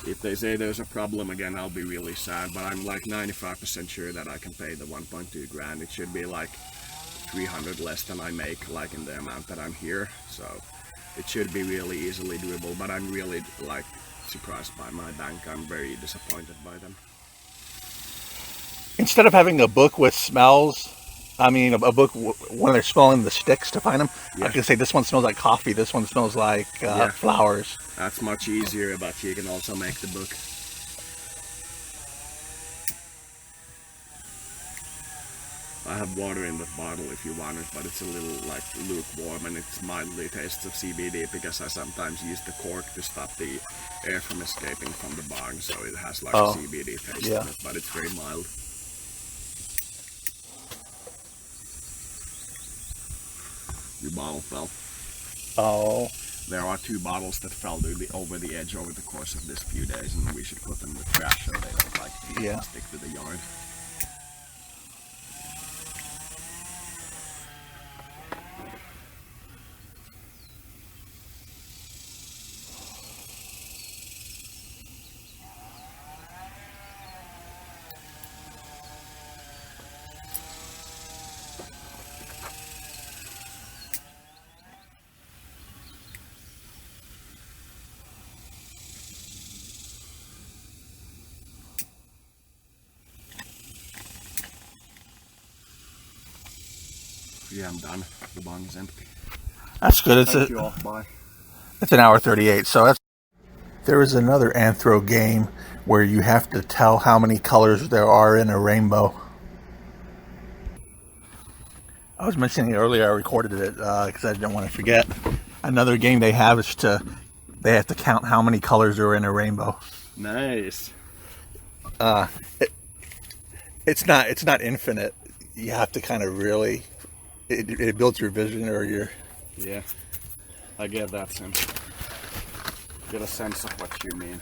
If they say there's a problem again, I'll be really sad. But I'm like 95% sure that I can pay the 1.2 grand. It should be like 300 less than I make, like in the amount that I'm here. So. It should be really easily doable, but I'm really like surprised by my bank. I'm very disappointed by them. Instead of having a book with smells, I mean a book when they're smelling the sticks to find them, I can say this one smells like coffee, this one smells like flowers. That's much easier, but you can also make the book. I have water in the bottle if you want it, but it's a little like lukewarm and it's mildly tastes of CBD because I sometimes use the cork to stop the air from escaping from the bong, so it has like a CBD taste in it, but it's very mild. Your bottle fell. Oh. There are 2 bottles that fell over the edge over the course of this few days, and we should put them in the trash so they don't like stick to the yard. Yeah, I'm done. The bong is empty. That's good. It's an hour 38. So that's. There is another Anthro game where you have to tell how many colors there are in a rainbow. I was mentioning it earlier. I recorded it because I didn't want to forget. Another game they have is they have to count how many colors are in a rainbow. Nice. It's not infinite. You have to kind of really. It builds your vision or your... Yeah, I get that sense. Get a sense of what you mean.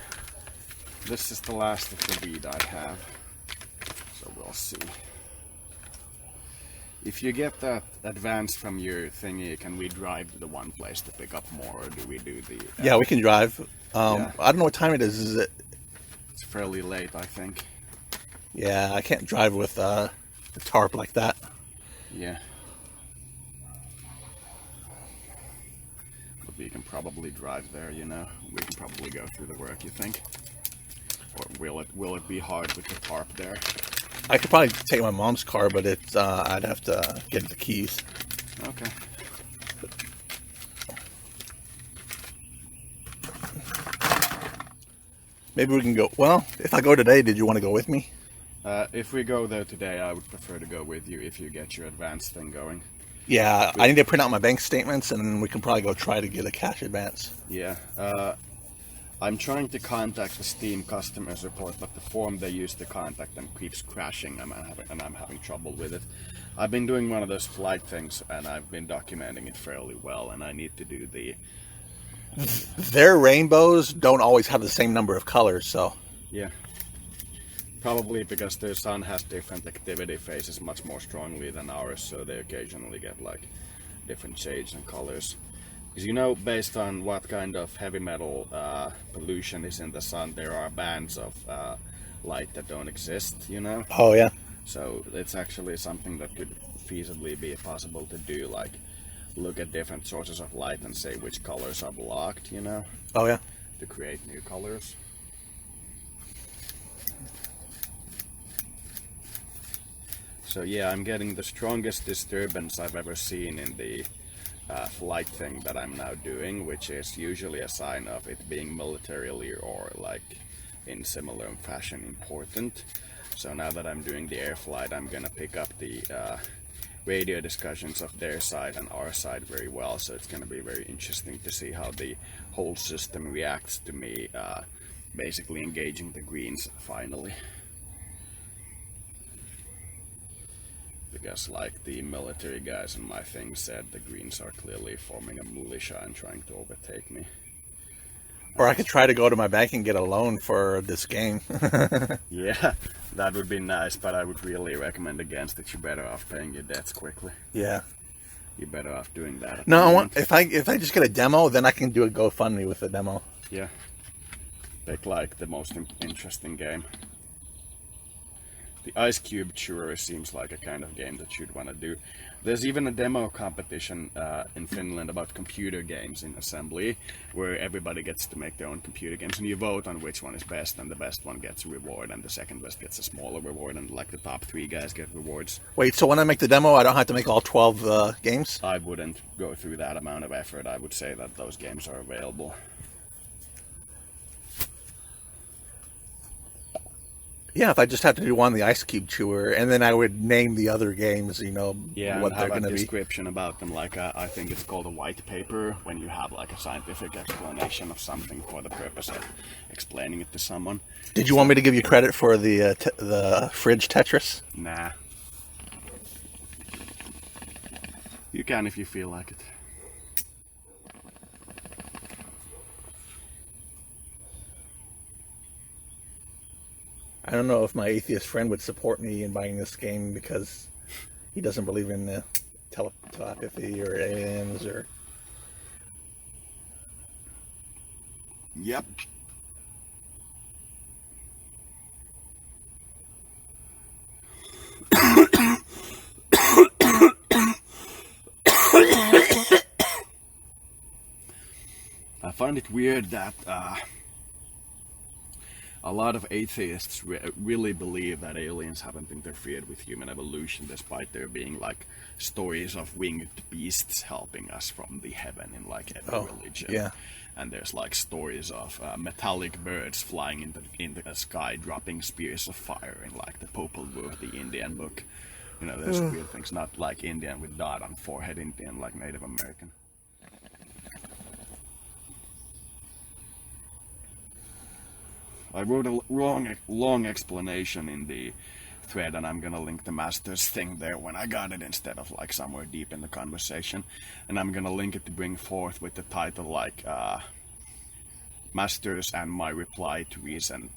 This is the last of the weed I have, so we'll see. If you get that advance from your thingy, can we drive to the one place to pick up more, or do we do the... Yeah, we can drive. I don't know what time it is. Is it... It's fairly late, I think. Yeah, I can't drive with the tarp like that. Yeah. We can probably drive there, you know. We can probably go through the work, you think? Or will it be hard with the tarp there? I could probably take my mom's car, but it's I'd have to get the keys. Okay. Maybe we can go. Well, if I go today, did you want to go with me? If we go there today, I would prefer to go with you if you get your advance thing going. Yeah, I need to print out my bank statements, and then we can probably go try to get a cash advance. Yeah, I'm trying to contact the Steam customer support, but the form they use to contact them keeps crashing, and I'm having trouble with it. I've been doing one of those flight things, and I've been documenting it fairly well, and I need to do the... Their rainbows don't always have the same number of colors, so... Yeah. Probably because their sun has different activity phases much more strongly than ours, so they occasionally get like different shades and colors. Because you know, based on what kind of heavy metal pollution is in the sun, there are bands of light that don't exist, you know? Oh, yeah. So it's actually something that could feasibly be possible to do, like look at different sources of light and say which colors are blocked, you know? Oh, yeah. To create new colors. So yeah, I'm getting the strongest disturbance I've ever seen in the flight thing that I'm now doing, which is usually a sign of it being militarily or like in similar fashion important. So now that I'm doing the air flight, I'm gonna pick up the radio discussions of their side and our side very well. So it's gonna be very interesting to see how the whole system reacts to me basically engaging the Greens finally. Because like the military guys in my thing said, the Greens are clearly forming a militia and trying to overtake me. Or I could try to go to my bank and get a loan for this game. Yeah, that would be nice, but I would really recommend against it. You're better off paying your debts quickly. Yeah. You're better off doing that. No, I want if I just get a demo, then I can do a GoFundMe with the demo. Yeah. Pick like the most interesting game. The Ice Cube Chewer seems like a kind of game that you'd want to do. There's even a demo competition in Finland about computer games in assembly, where everybody gets to make their own computer games, and you vote on which one is best, and the best one gets a reward, and the second best gets a smaller reward, and like the top 3 guys get rewards. Wait, so when I make the demo, I don't have to make all 12 games? I wouldn't go through that amount of effort. I would say that those games are available. Yeah, if I just have to do one, the Ice Cube Chewer, and then I would name the other games, Yeah, what and they're have going a to be. description about them. Like I think it's called a white paper when you have like a scientific explanation of something for the purpose of explaining it to someone. Did you want me to give you credit for the fridge Tetris? Nah, you can if you feel like it. I don't know if my atheist friend would support me in buying this game because he doesn't believe in telepathy or aliens or. Yep. I find it weird that a lot of atheists really believe that aliens haven't interfered with human evolution, despite there being like stories of winged beasts helping us from the heaven in like every religion. Yeah. And there's like stories of metallic birds flying into the sky, dropping spears of fire in like the Popol Vuh, the Indian book. You know, there's weird things, not like Indian with dot on forehead, Indian like Native American. I wrote a long explanation in the thread, and I'm gonna link the Masters thing there when I got it instead of like somewhere deep in the conversation. And I'm gonna link it to bring forth with the title like Masters and my reply to recent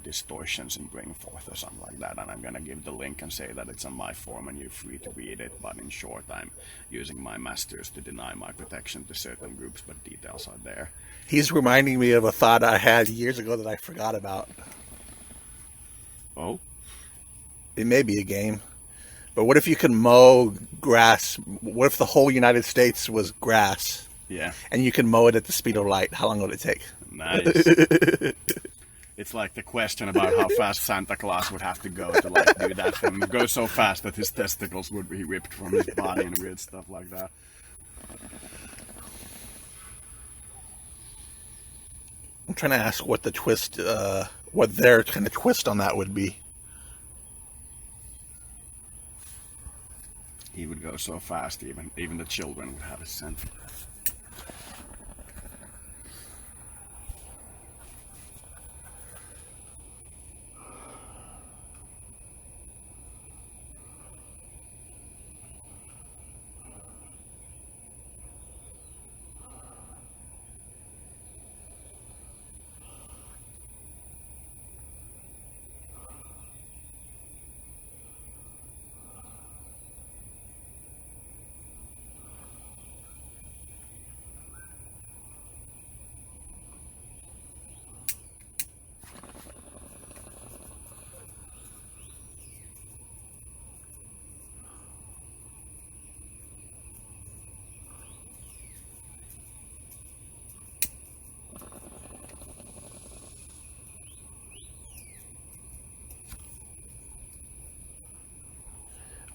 distortions in bring forth or something like that. And I'm gonna give the link and say that it's on my forum and you're free to read it. But in short, I'm using my Masters to deny my protection to certain groups, but details are there. He's reminding me of a thought I had years ago that I forgot about. Oh? It may be a game, but what if you could mow grass? What if the whole United States was grass? Yeah. And you can mow it at the speed of light? How long would it take? Nice. It's like the question about how fast Santa Claus would have to go to like do that for him. Go so fast that his testicles would be ripped from his body and weird stuff like that. I'm trying to ask what the twist, what their kind of twist on that would be. He would go so fast, even the children would have a scent.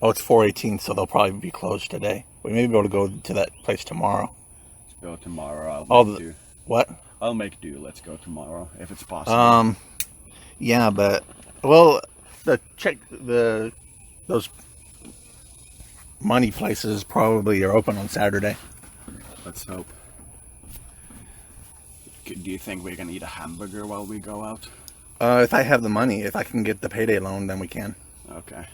Oh, it's 4:18, so they'll probably be closed today. We may be able to go to that place tomorrow. Let's go tomorrow. What? I'll make do. Let's go tomorrow if it's possible. Yeah, but those money places probably are open on Saturday. Let's hope. Do you think we can eat a hamburger while we go out? If I have the money, if I can get the payday loan, then we can. Okay.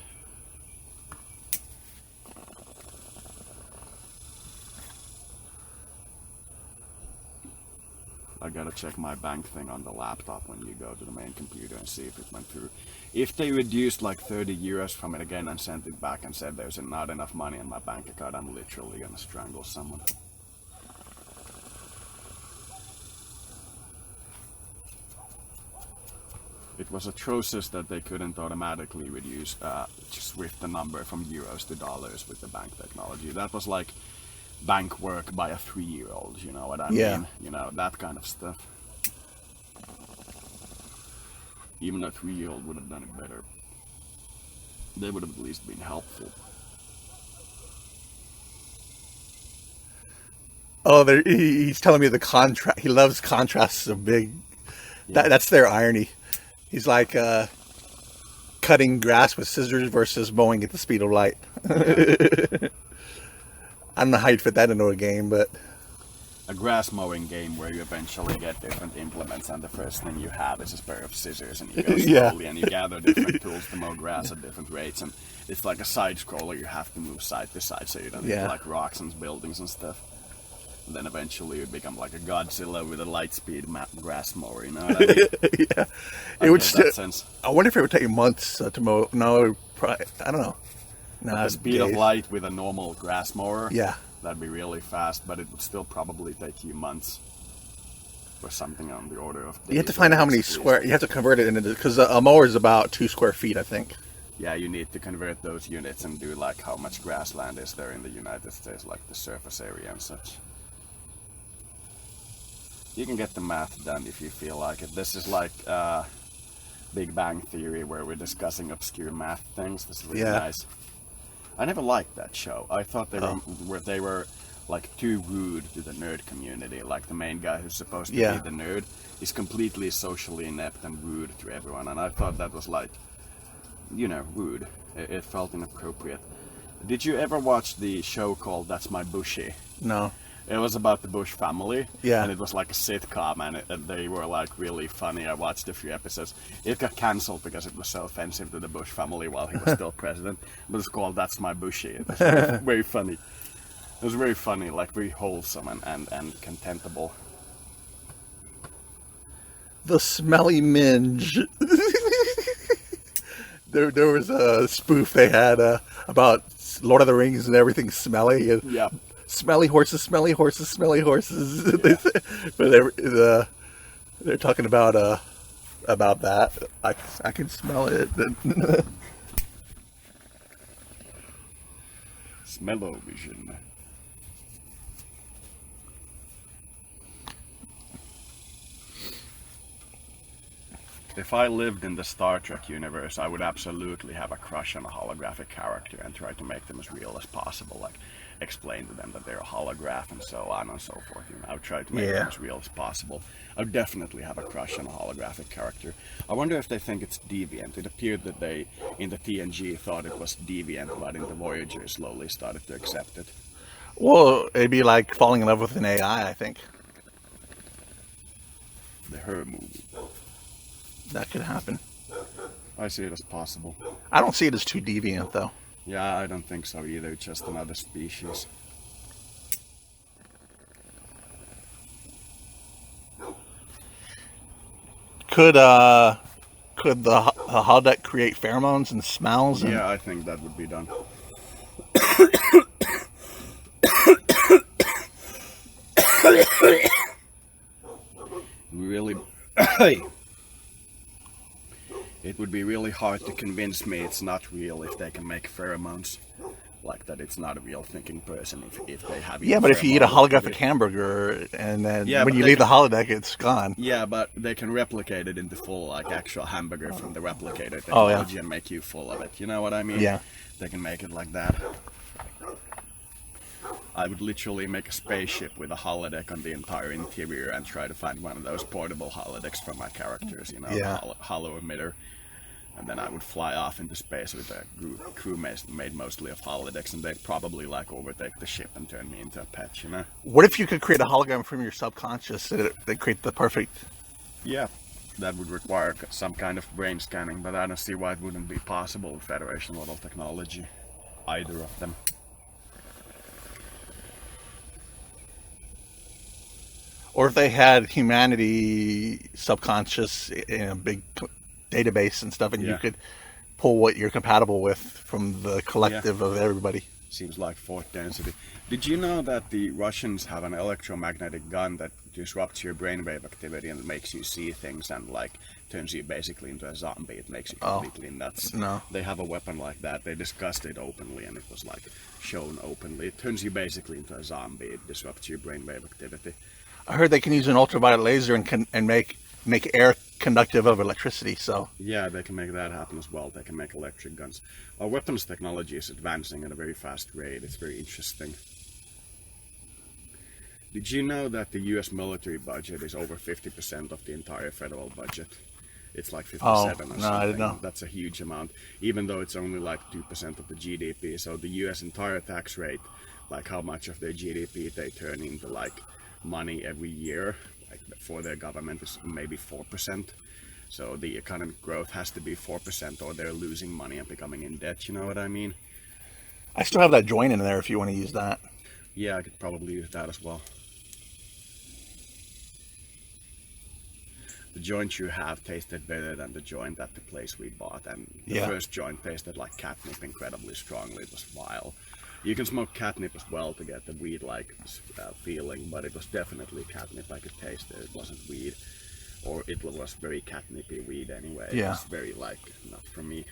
I gotta check my bank thing on the laptop when you go to the main computer and see if it went through. If they reduced like 30 euros from it again and sent it back and said there's not enough money in my bank account, I'm literally gonna strangle someone. It was atrocious that they couldn't automatically reduce, just shift the number from euros to dollars with the bank technology. That was like bank work by a 3-year-old, you know what I mean? You know, that kind of stuff. Even a 3-year-old would have done it better. They would have at least been helpful. Oh, he's telling me the contrast. He loves contrasts so big. Yeah. That's their irony. He's like, cutting grass with scissors versus mowing at the speed of light. I don't know how you'd fit that into a game, but a grass mowing game where you eventually get different implements, and the first thing you have is a pair of scissors, and you go slowly and you gather different tools to mow grass at different rates, and it's like a side scroller. You have to move side to side so you don't hit like rocks and buildings and stuff. And then eventually you become like a Godzilla with a light speed grass mower, you know what I mean? Yeah. It would still, sense. I wonder if it would take months to mow. No, probably, I don't know. The speed of light with a normal grass mower, yeah, that'd be really fast, but it would still probably take you months or something on the order of days. You have to find out how many square, you have to convert it into, because a mower is about 2 square feet, I think. Yeah, you need to convert those units and do like how much grassland is there in the United States, like the surface area and such. You can get the math done if you feel like it. This is like Big Bang Theory, where we're discussing obscure math things. This is really nice. I never liked that show. I thought they were like too rude to the nerd community. Like the main guy who's supposed to be the nerd is completely socially inept and rude to everyone. And I thought that was like, you know, rude. It felt inappropriate. Did you ever watch the show called That's My Bushy? No. It was about the Bush family, yeah, and it was like a sitcom, and they were like really funny. I watched a few episodes. It got cancelled because it was so offensive to the Bush family while he was still president. But it's called That's My Bushy. It was very, very funny. It was very funny, like very wholesome and contemptible. The smelly minge. There was a spoof they had about Lord of the Rings and everything smelly. Yeah. Smelly horses, smelly horses, smelly horses. But they're talking about that. I can smell it. Smell-o-vision. If I lived in the Star Trek universe, I would absolutely have a crush on a holographic character and try to make them as real as possible. Like, explain to them that they're a holograph and so on and so forth. You know, I would try to make them as real as possible. I would definitely have a crush on a holographic character. I wonder if they think it's deviant. It appeared that they, in the TNG, thought it was deviant, but in the Voyager slowly started to accept it. Well, it'd be like falling in love with an AI, I think. The Her movie. That could happen. I see it as possible. I don't see it as too deviant, though. Yeah, I don't think so either. Just another species. Could the holodeck create pheromones and smells? Yeah, I think that would be done. Really. It would be really hard to convince me it's not real if they can make pheromones. Like that it's not a real thinking person if they have... Yeah, but if you eat a holographic hamburger and then when you leave the holodeck, it's gone. Yeah, but they can replicate it into full, like, actual hamburger from the replicator technology and make you full of it. You know what I mean? Yeah. They can make it like that. I would literally make a spaceship with a holodeck on the entire interior and try to find one of those portable holodecks for my characters, you know, the hollow emitter. And then I would fly off into space with a crew made mostly of holodecks, and they'd probably like overtake the ship and turn me into a pet, you know? What if you could create a hologram from your subconscious that create the perfect... Yeah, that would require some kind of brain scanning, but I don't see why it wouldn't be possible with Federation level technology. Either of them. Or if they had humanity subconscious in a big database and stuff, and you could pull what you're compatible with from the collective of everybody. Seems like fourth density. Did you know that the Russians have an electromagnetic gun that disrupts your brainwave activity and makes you see things and like turns you basically into a zombie? It makes you completely nuts. No. They have a weapon like that. They discussed it openly and it was like shown openly. It turns you basically into a zombie. It disrupts your brainwave activity. I heard they can use an ultraviolet laser and make air conductive of electricity, so... Yeah, they can make that happen as well. They can make electric guns. Our weapons technology is advancing at a very fast rate. It's very interesting. Did you know that the US military budget is over 50% of the entire federal budget? It's like 57 Oh, or something. no, I didn't know. That's a huge amount, even though it's only like 2% of the GDP. So the US entire tax rate, like how much of their GDP they turn into like money every year, like for their government, is maybe 4%. So the economic growth has to be 4% or they're losing money and becoming in debt, you know what I mean? I still have that joint in there if you want to use that. Yeah, I could probably use that as well. The joint you have tasted better than the joint at the place we bought, and the first joint tasted like catnip incredibly strongly. It was vile. You can smoke catnip as well to get the weed-like feeling, but it was definitely catnip. I could taste it. It wasn't weed, or it was very catnippy weed anyway. Yeah. It was very like not for me.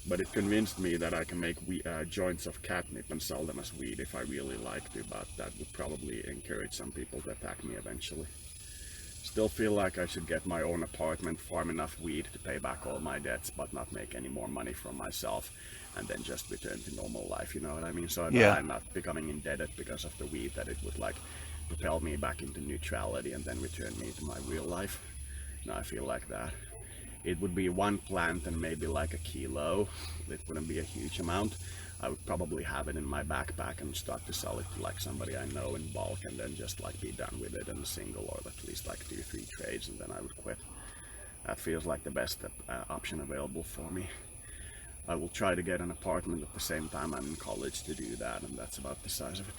But it convinced me that I can make joints of catnip and sell them as weed if I really like to, but that would probably encourage some people to attack me eventually. Still feel like I should get my own apartment, farm enough weed to pay back all my debts, but not make any more money from myself, and then just return to normal life, you know what I mean? So that I'm not becoming indebted because of the weed, that it would like propel me back into neutrality and then return me to my real life. No, I feel like that. It would be one plant and maybe like a kilo. It wouldn't be a huge amount. I would probably have it in my backpack and start to sell it to like somebody I know in bulk, and then just like be done with it in a single or at least like 2-3 trades, and then I would quit. That feels like the best option available for me. I will try to get an apartment at the same time I'm in college to do that, and that's about the size of it.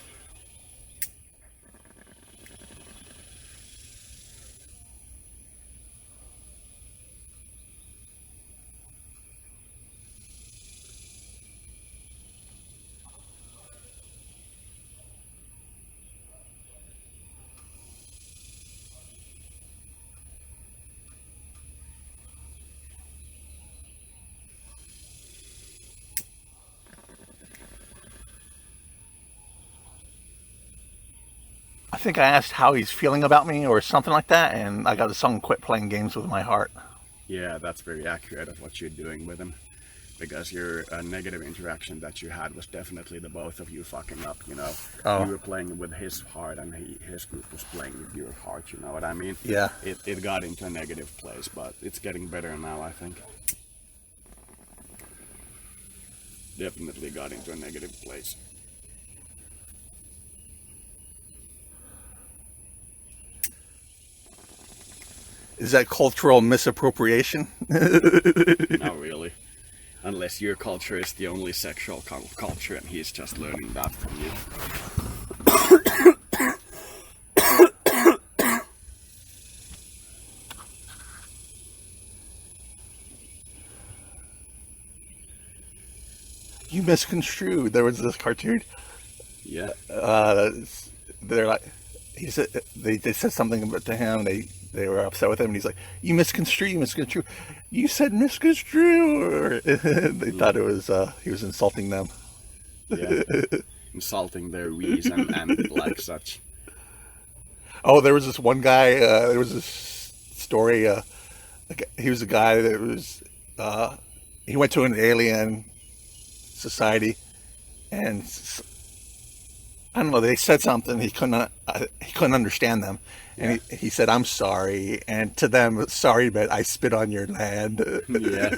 I think I asked how he's feeling about me or something like that, and I got a song "Quit Playing Games with My Heart." Yeah, that's very accurate of what you're doing with him. Because your negative interaction that you had was definitely the both of you fucking up, you know. You were playing with his heart and his group was playing with your heart, you know what I mean? Yeah. It got into a negative place, but it's getting better now, I think. Definitely got into a negative place. Is that cultural misappropriation? Not really. Unless your culture is the only sexual culture and he's just learning that from you. You misconstrued. There was this cartoon. Yeah. They're like, he said they said something to him. They were upset with him, and he's like, "You misconstrue. You misconstrue. You said misconstrue." They thought it was he was insulting them. Yeah. Insulting their reason and like such. Oh, there was this one guy. There was this story. He was a guy that was. He went to an alien society, and I don't know. They said something he couldn't understand them, and he said, "I'm sorry," and to them, "Sorry, but I spit on your land." Yeah.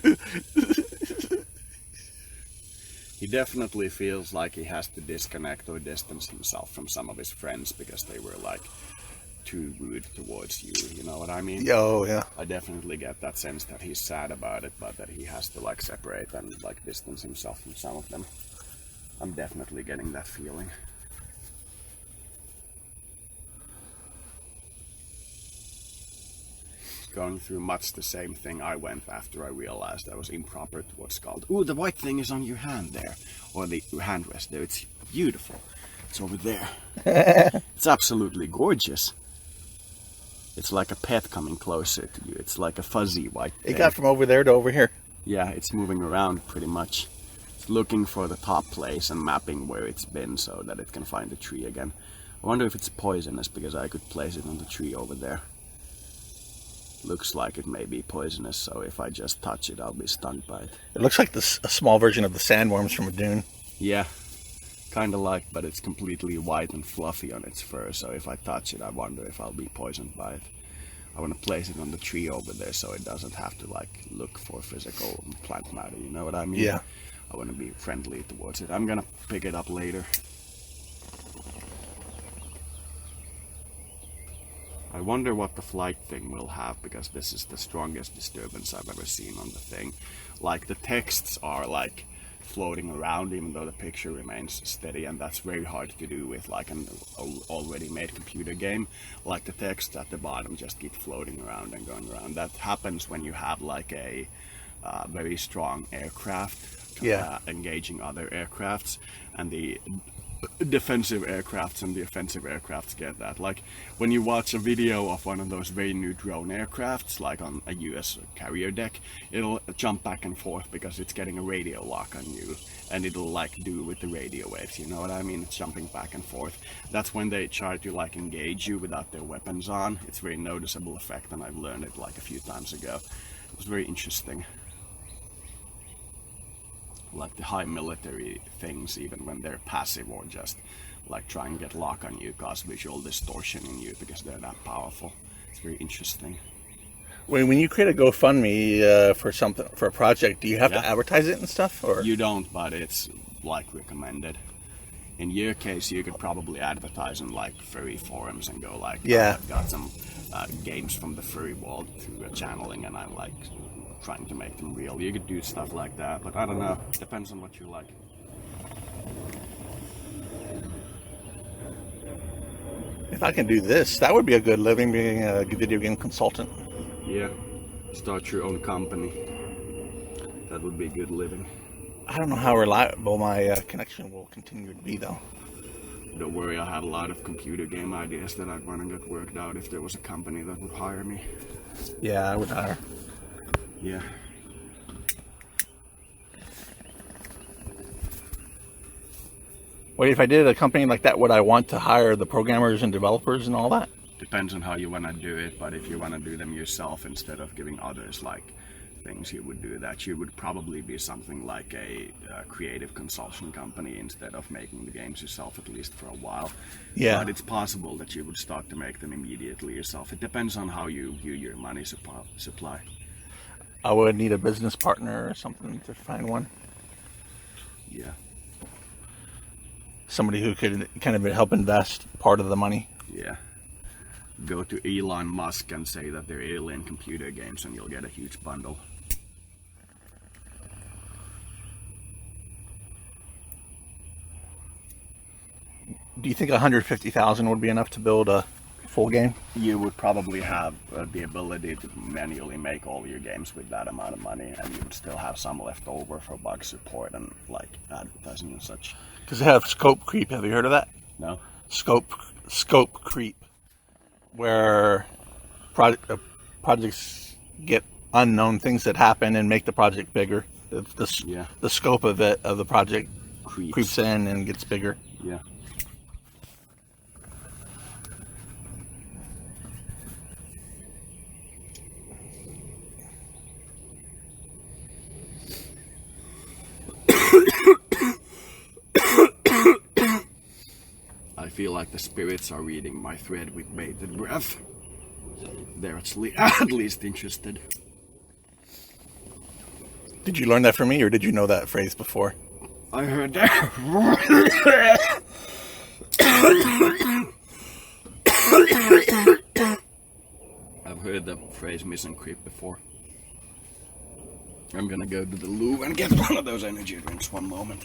He definitely feels like he has to disconnect or distance himself from some of his friends because they were like too rude towards you, you know what I mean? Oh, yeah. I definitely get that sense that he's sad about it, but that he has to like separate and like distance himself from some of them. I'm definitely getting that feeling. Going through much the same thing I went after I realized I was improper to what's called, ooh, the white thing is on your hand there, or the hand rest there. It's beautiful. It's over there. It's absolutely gorgeous. It's like a pet coming closer to you. It's like a fuzzy white thing. It got from over there to over here. Yeah, it's moving around pretty much. It's looking for the top place and mapping where it's been so that it can find the tree again. I wonder if it's poisonous because I could place it on the tree over there. Looks like it may be poisonous, so if I just touch it, I'll be stung by it. It looks like a small version of the sandworms from a dune. Yeah, kind of like, but it's completely white and fluffy on its fur, so if I touch it, I wonder if I'll be poisoned by it. I want to place it on the tree over there so it doesn't have to like look for physical plant matter. You know what I mean? Yeah. I want to be friendly towards it. I'm gonna pick it up later. I wonder what the flight thing will have, because this is the strongest disturbance I've ever seen on the thing. Like the texts are like floating around even though the picture remains steady, and that's very hard to do with like an already made computer game. Like the text at the bottom just keep floating around and going around. That happens when you have like a very strong aircraft engaging other aircrafts, and the defensive aircrafts and the offensive aircrafts get that. Like when you watch a video of one of those very new drone aircrafts, like on a US carrier deck, it'll jump back and forth because it's getting a radio lock on you, and it'll like do with the radio waves, you know what I mean? It's jumping back and forth. That's when they try to like engage you without their weapons on. It's a very noticeable effect, and I've learned it like a few times ago. It was very interesting. Like the high military things, even when they're passive or just like try and get lock on you, cause visual distortion in you because they're that powerful. It's very interesting. When you create a GoFundMe for a project, do you have to advertise it and stuff? Or you don't, but it's like recommended. In your case, you could probably advertise in like furry forums and go like, I've got some games from the furry world through a channeling, and I'm like trying to make them real. You could do stuff like that, but I don't know. Depends on what you like. If I can do this, that would be a good living, being a video game consultant. Yeah, start your own company. That would be a good living. I don't know how reliable my connection will continue to be, though. Don't worry, I have a lot of computer game ideas that I'd want to get worked out if there was a company that would hire me. Yeah, I would hire. Yeah. Well, if I did a company like that, would I want to hire the programmers and developers and all that? Depends on how you want to do it, but if you want to do them yourself instead of giving others like things, you would do that. You would probably be something like a creative consulting company instead of making the games yourself, at least for a while. Yeah. But it's possible that you would start to make them immediately yourself. It depends on how you view your money supply. I would need a business partner or something to find one. Yeah. Somebody who could kind of help invest part of the money. Yeah. Go to Elon Musk and say that they're alien computer games, and you'll get a huge bundle. Do you think 150,000 would be enough to build a full game? You would probably have the ability to manually make all your games with that amount of money, and you would still have some left over for bug support and like advertising and such. Because they have scope creep. Have you heard of that? No. Scope creep, where projects get unknown things that happen and make the project bigger. The scope of the project creeps in and gets bigger. Yeah. I feel like the spirits are reading my thread with bated breath. They're actually at least interested. Did you learn that from me, or did you know that phrase before? I heard that. I've heard the phrase misanthrope before. I'm gonna go to the loo and get one of those energy drinks. One moment.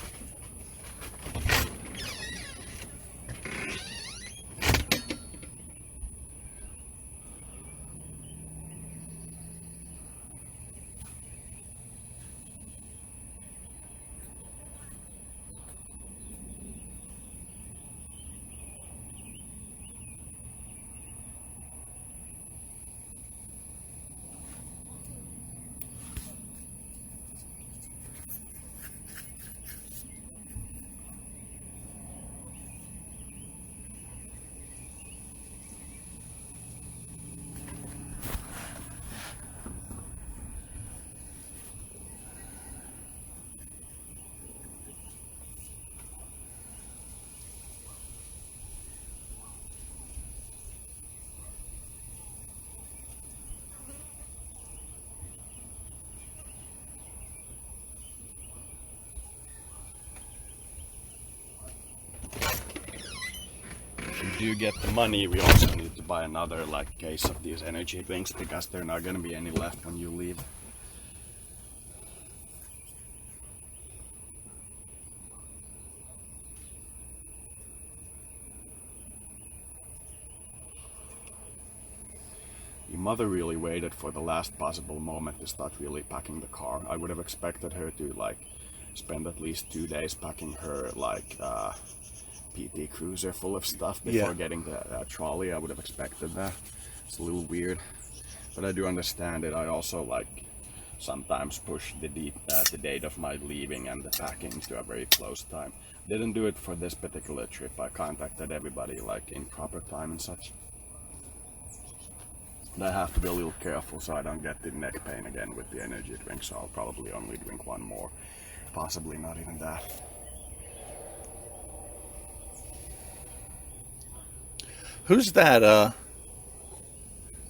do get the money, we also need to buy another like case of these energy drinks because there are not gonna be any left when you leave. Your mother really waited for the last possible moment to start really packing the car. I would have expected her to like spend at least 2 days packing her like PT Cruiser full of stuff before getting the trolley. I would have expected that. It's a little weird, but I do understand it. I also like sometimes push the date of my leaving and the packing to a very close time. Didn't do it for this particular trip. I contacted everybody like in proper time and such. But I have to be a little careful so I don't get the neck pain again with the energy drink, so I'll probably only drink one more. Possibly not even that. Who's that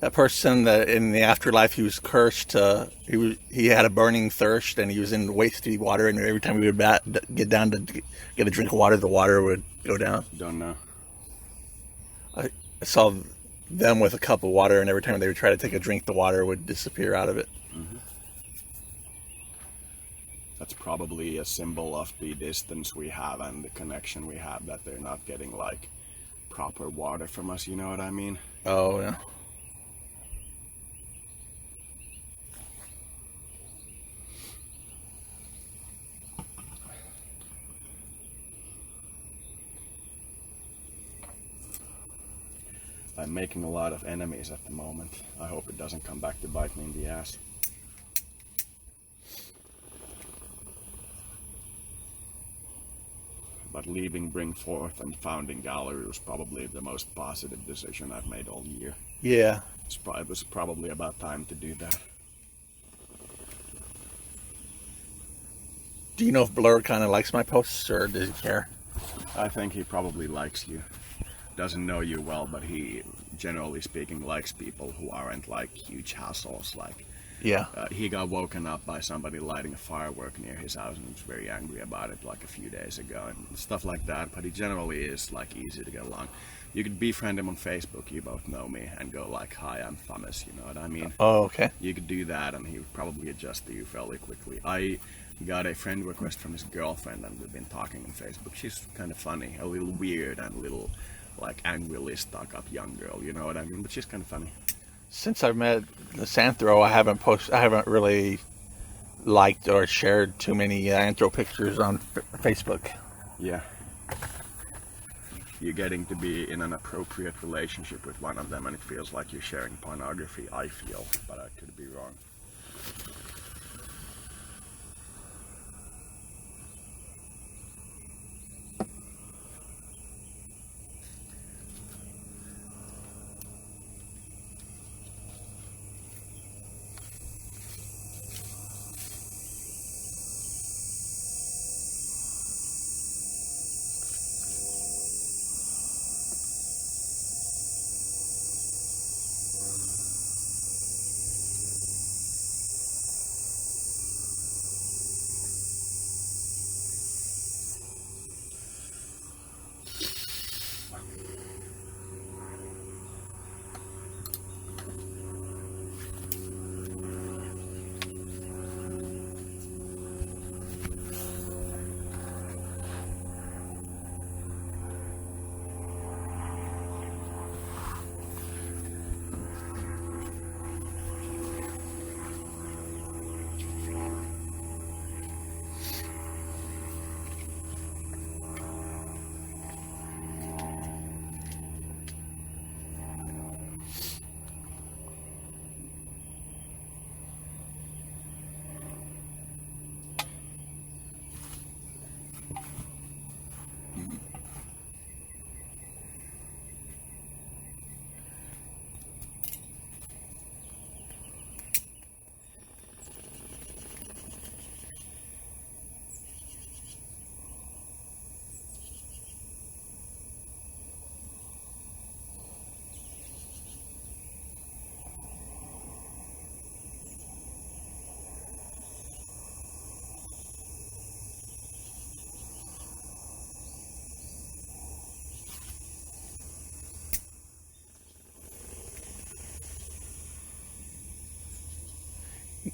that person that in the afterlife he was cursed? He had a burning thirst and he was in wasty water, and every time he would get down to get a drink of water, the water would go down. Don't know. I saw them with a cup of water, and every time they would try to take a drink, the water would disappear out of it. Mm-hmm. That's probably a symbol of the distance we have and the connection we have, that they're not getting like proper water from us, you know what I mean? Oh, yeah. I'm making a lot of enemies at the moment. I hope it doesn't come back to bite me in the ass. But leaving Bring Forth and founding Gallery was probably the most positive decision I've made all year. Yeah. It was probably about time to do that. Do you know if Blur kind of likes my posts, or does he care? I think he probably likes you. Doesn't know you well, but he, generally speaking, likes people who aren't like huge hassles. Like, yeah, he got woken up by somebody lighting a firework near his house, and he was very angry about it like a few days ago and stuff like that. But he generally is like easy to get along. You could befriend him on Facebook. You both know me, and go like, "Hi, I'm famous." You know what I mean? Oh, okay. You could do that, and he would probably adjust to you fairly quickly. I got a friend request from his girlfriend, and we've been talking on Facebook. She's kind of funny, a little weird, and a little like angrily stuck up young girl, you know what I mean? But she's kind of funny. Since I've met Santhro, I haven't really liked or shared too many Anthro pictures on Facebook. Yeah. You're getting to be in an appropriate relationship with one of them, and it feels like you're sharing pornography, I feel, but I could be wrong.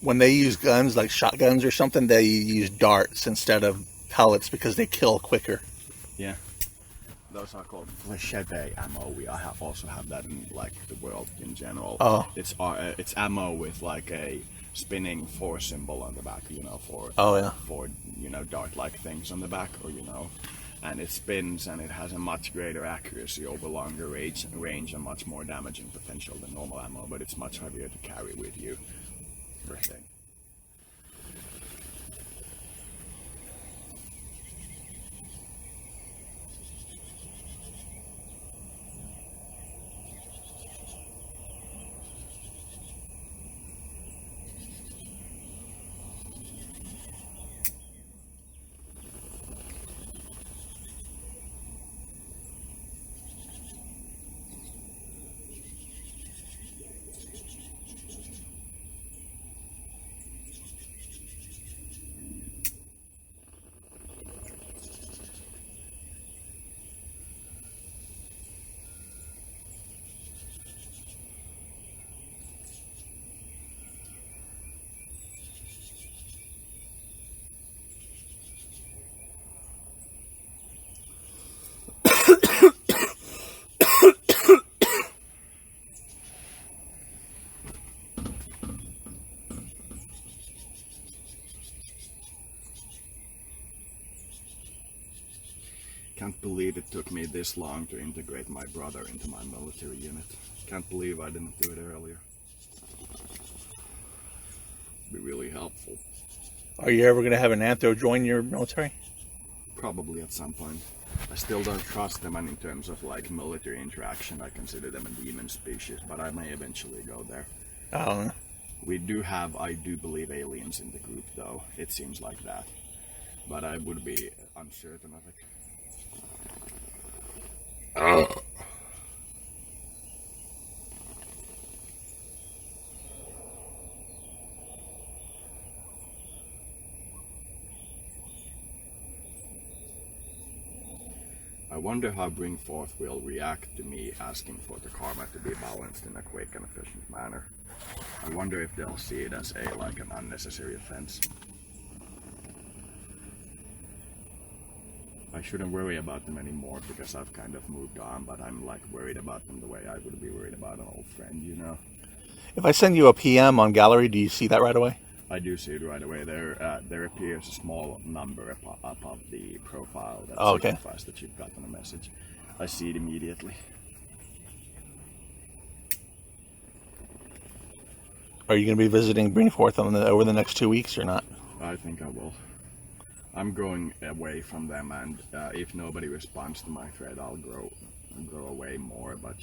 when they use guns like shotguns or something, they use darts instead of pellets because they kill quicker. Yeah. Those are called flechette ammo. We also have that in like the world in general. Oh. It's ammo with like a spinning 4 symbol on the back, for dart-like things on the back, and it spins and it has a much greater accuracy over longer range and much more damaging potential than normal ammo, but it's much heavier to carry with you. Thing. Can't believe it took me this long to integrate my brother into my military unit. Can't believe I didn't do it earlier. Be really helpful. Are you ever going to have an anthro join your military? Probably at some point. I still don't trust them, and in terms of like military interaction, I consider them a demon species, but I may eventually go there. Oh. We do have, I do believe, aliens in the group, though. It seems like that. But I would be uncertain of it. I wonder how Bring Forth will react to me asking for the karma to be balanced in a quick and efficient manner. I wonder if they'll see it as an unnecessary offense. I shouldn't worry about them anymore because I've kind of moved on, but I'm worried about them the way I would be worried about an old friend, If I send you a PM on gallery, do you see that right away? I do see it right away. There appears a small number above the profile that signifies that you've gotten a message. I see it immediately. Are you going to be visiting Bring Forth over the next 2 weeks or not? I think I will. I'm going away from them, and if nobody responds to my thread, I'll grow away more. But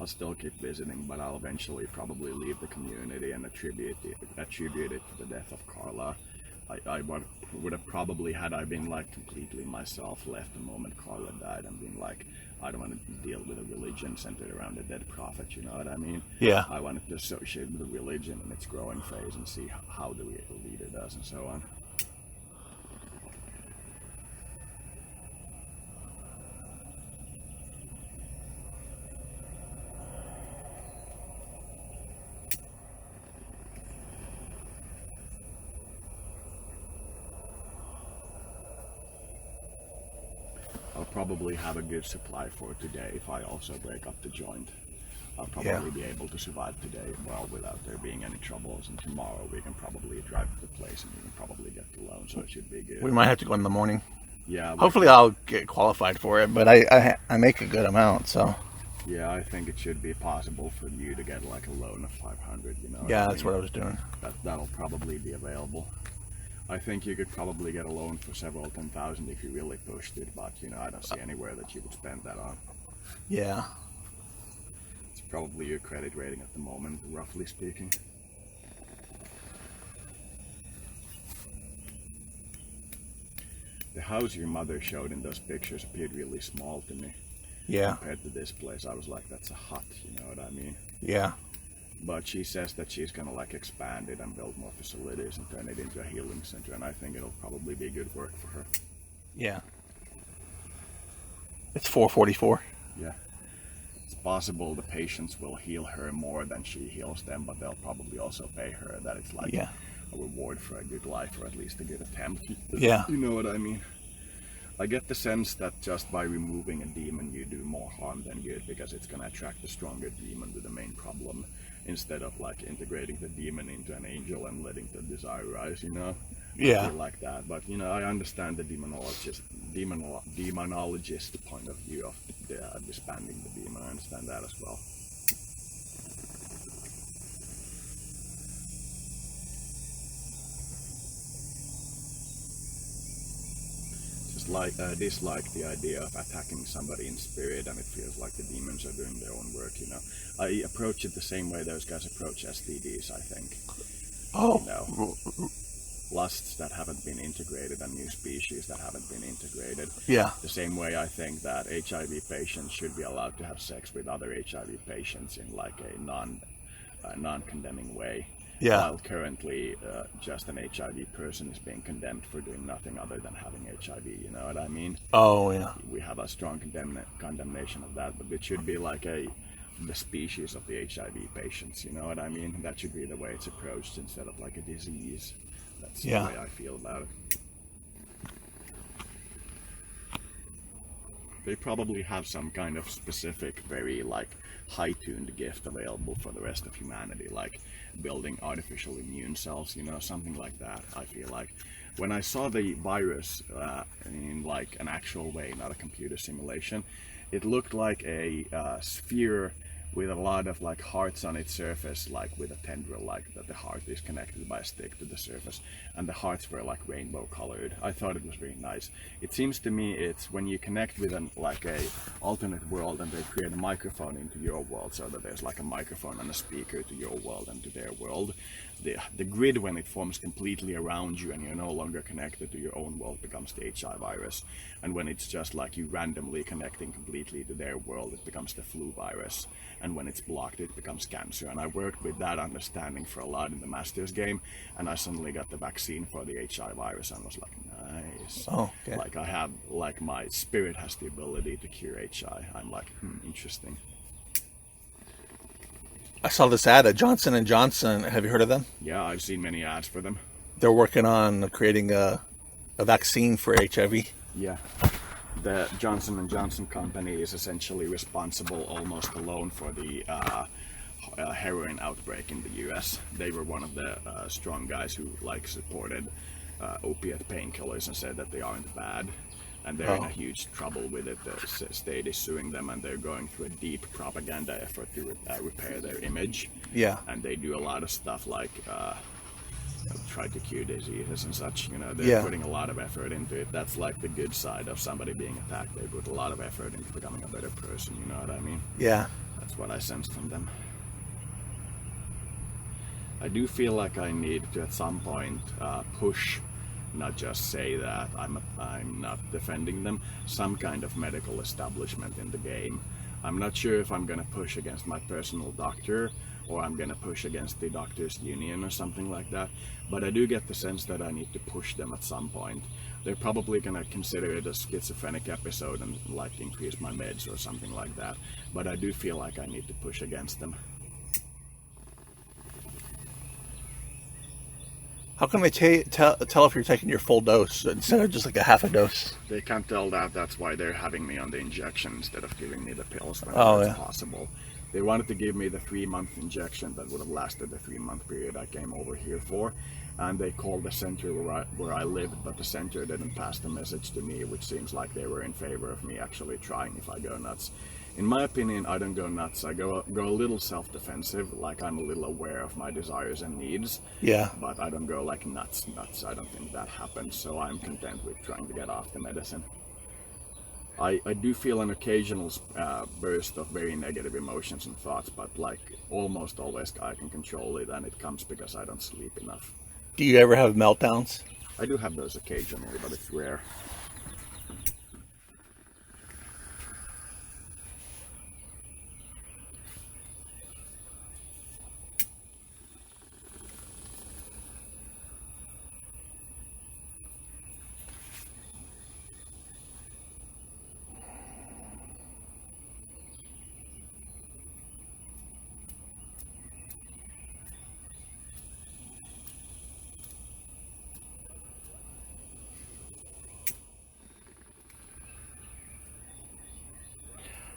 I'll still keep visiting. But I'll eventually probably leave the community and attribute it to the death of Carla. I would have probably, had I been completely myself, left the moment Carla died and been I don't want to deal with a religion centered around a dead prophet. You know what I mean? Yeah. I wanted to associate with the religion in its growing phase and see how the leader does and so on. I'll probably have a good supply for today if I also break up the joint. I'll probably be able to survive today well without there being any troubles, and tomorrow we can probably drive to the place and we can probably get the loan, so it should be good. We might have to go in the morning. Yeah. Hopefully I'll get qualified for it, but I make a good amount, so. Yeah, I think it should be possible for you to get a loan of 500, Yeah, that's what I was doing. That'll probably be available. I think you could probably get a loan for several 10,000 if you really pushed it, but I don't see anywhere that you would spend that on. Yeah. It's probably your credit rating at the moment, roughly speaking. The house your mother showed in those pictures appeared really small to me. Yeah. Compared to this place, I was like, that's a hut, you know what I mean? Yeah. But she says that she's gonna expand it and build more facilities and turn it into a healing center, and I think it'll probably be good work for her. Yeah. It's 4:44. Yeah. it's possible the patients will heal her more than she heals them, but they'll probably also pay her that it's like Yeah. a reward for a good life, or at least a good attempt. Yeah. You know what I mean? I get the sense that just by removing a demon you do more harm than good, because it's gonna attract a stronger demon with the main problem, instead of like integrating the demon into an angel and letting the desire rise, you know? Yeah. I feel like that, but you know, I understand the demonologist point of view of disbanding the demon. I understand that as well. Just like dislike the idea of attacking somebody in spirit, and it feels like the demons are doing their own work. You know, I approach it the same way those guys approach STDs. I think. Oh. You know, lusts that haven't been integrated and new species that haven't been integrated. Yeah. The same way I think that HIV patients should be allowed to have sex with other HIV patients in like a non-condemning way. Yeah. While currently just an HIV person is being condemned for doing nothing other than having HIV, you know what I mean? Oh, yeah. We have a strong condemnation of that, but it should be like the species of the HIV patients, you know what I mean? That should be the way it's approached instead of like a disease. That's the way I feel about it. They probably have some kind of specific, very like high-tuned gift available for the rest of humanity, like building artificial immune cells, you know, something like that. I feel like when I saw the virus in like an actual way, not a computer simulation, it looked like a sphere with a lot of like hearts on its surface, like with a tendril, like that the heart is connected by a stick to the surface, and the hearts were like rainbow colored. I thought it was very nice. It seems to me it's when you connect with like a alternate world and they create a microphone into your world, so that there's like a microphone and a speaker to your world and to their world. The grid, when it forms completely around you and you're no longer connected to your own world, becomes the HIV virus. And when it's just like you randomly connecting completely to their world, it becomes the flu virus. And when it's blocked, it becomes cancer. And I worked with that understanding for a lot in the Masters game, and I suddenly got the vaccine for the HIV virus and was like, nice. Oh, okay. Like I have, like my spirit has the ability to cure HIV. I'm like, interesting. I saw this ad at Johnson & Johnson. Have you heard of them? Yeah, I've seen many ads for them. They're working on creating a vaccine for HIV. Yeah. The Johnson & Johnson company is essentially responsible almost alone for the heroin outbreak in the US. They were one of the strong guys who like supported opiate painkillers and said that they aren't bad. And they're in a huge trouble with it. The state is suing them, and they're going through a deep propaganda effort to repair their image. Yeah. And they do a lot of stuff like try to cure diseases and such. You know, they're putting a lot of effort into it. That's like the good side of somebody being attacked. They put a lot of effort into becoming a better person. You know what I mean? Yeah. That's what I sense from them. I do feel like I need to at some point push, not just say that I'm not defending them, some kind of medical establishment in the game. I'm not sure if I'm going to push against my personal doctor or I'm going to push against the doctors union or something like that, but I do get the sense that I need to push them at some point. They're probably going to consider it a schizophrenic episode and like increase my meds or something like that, but I do feel like I need to push against them. How can they tell if you're taking your full dose instead of just like a half a dose? They can't tell that. That's why they're having me on the injection instead of giving me the pills when it's possible. They wanted to give me the 3-month injection that would have lasted the 3-month period I came over here for, and they called the center where I lived, but the center didn't pass the message to me, which seems like they were in favor of me actually trying if I go nuts. In my opinion, I don't go nuts. I go a little self-defensive, like I'm a little aware of my desires and needs. Yeah. But I don't go like nuts. I don't think that happens, so I'm content with trying to get off the medicine. I do feel an occasional burst of very negative emotions and thoughts, but like almost always I can control it, and it comes because I don't sleep enough. Do you ever have meltdowns? I do have those occasionally, but it's rare.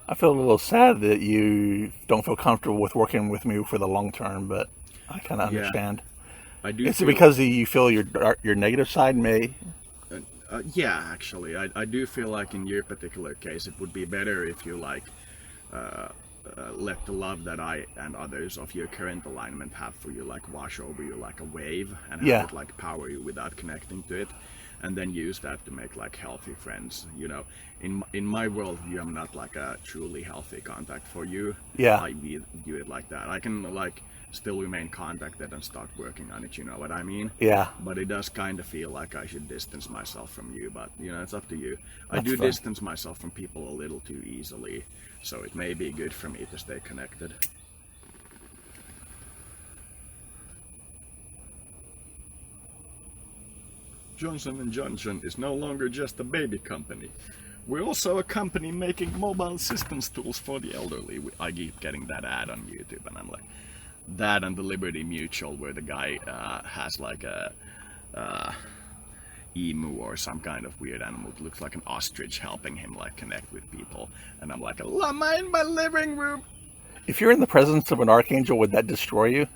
I feel a little sad that you don't feel comfortable with working with me for the long term, but I kind of Yeah, understand. I do Is it feel. because you feel your negative side may? Yeah, actually, I do feel like in your particular case, it would be better if you like let the love that I and others of your current alignment have for you like wash over you like a wave and have Yeah. it like power you without connecting to it, and then use that to make like healthy friends. You know, in my world, you am not like a truly healthy contact for you. Yeah. I view it like that. I can like still remain contacted and start working on it. You know what I mean? Yeah. But it does kind of feel like I should distance myself from you. But you know, it's up to you. I That's do fine. distance myself from people a little too easily, so it may be good for me to stay connected. Johnson & Johnson is no longer just a baby company. We're also a company making mobile assistance tools for the elderly. I keep getting that ad on YouTube, and I'm like, that and the Liberty Mutual, where the guy has like a emu or some kind of weird animal. It looks like an ostrich helping him like connect with people, and I'm like, llama in my living room. If you're in the presence of an archangel, would that destroy you?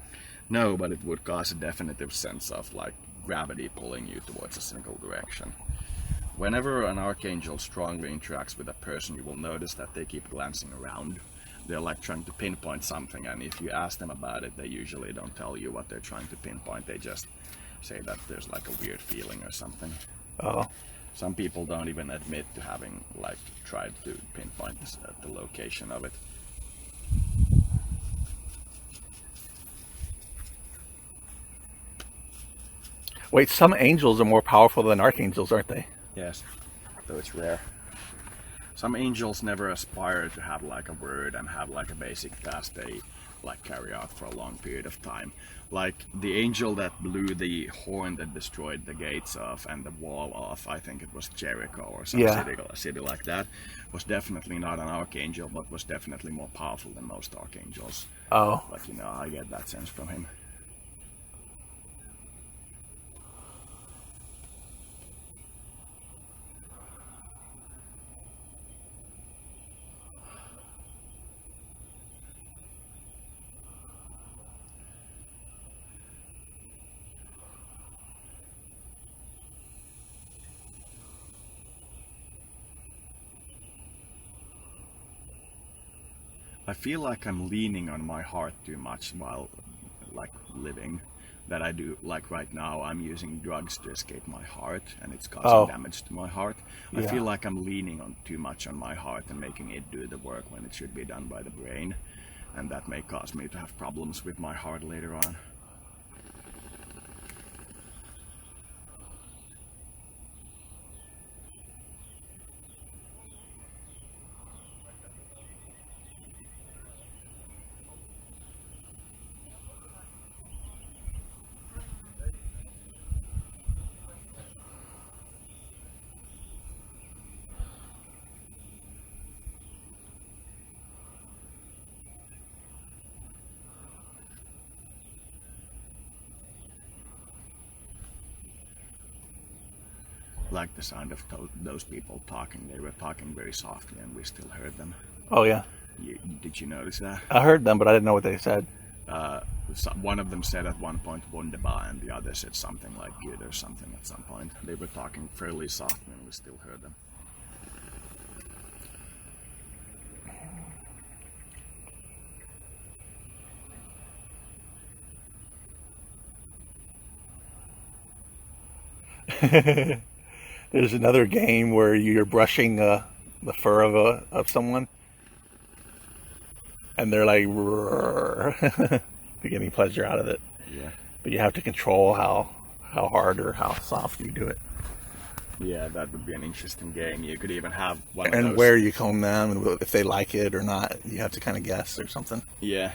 No, but it would cause a definitive sense of like gravity pulling you towards a single direction. Whenever an archangel strongly interacts with a person, you will notice that they keep glancing around. They're like trying to pinpoint something, and if you ask them about it, they usually don't tell you what they're trying to pinpoint. They just say that there's like a weird feeling or something. Oh. Some people don't even admit to having like tried to pinpoint the location of it. Wait, some angels are more powerful than archangels, aren't they? Yes, though it's rare. Some angels never aspire to have like a word and have like a basic task they like carry out for a long period of time. Like the angel that blew the horn that destroyed the gates off and the wall off, I think it was Jericho or some city like that, was definitely not an archangel, but was definitely more powerful than most archangels. Oh. Like, you know, I get that sense from him. I feel like I'm leaning on my heart too much while like living. That I do, like right now I'm using drugs to escape my heart, and it's causing damage to my heart. I feel like I'm leaning on too much on my heart and making it do the work when it should be done by the brain, and that may cause me to have problems with my heart later on. Like the sound of those people talking. They were talking very softly and we still heard them. Oh, yeah. Did you notice that? I heard them, but I didn't know what they said. One of them said at one point wunderbar, and the other said something like good or something at some point. They were talking fairly softly and we still heard them. There's another game where you're brushing the fur of someone, and they're like, they're getting pleasure out of it. Yeah. But you have to control how hard or how soft you do it. Yeah, that would be an interesting game. You could even have one of And those. where you comb them, and if they like it or not, you have to kind of guess or something. Yeah.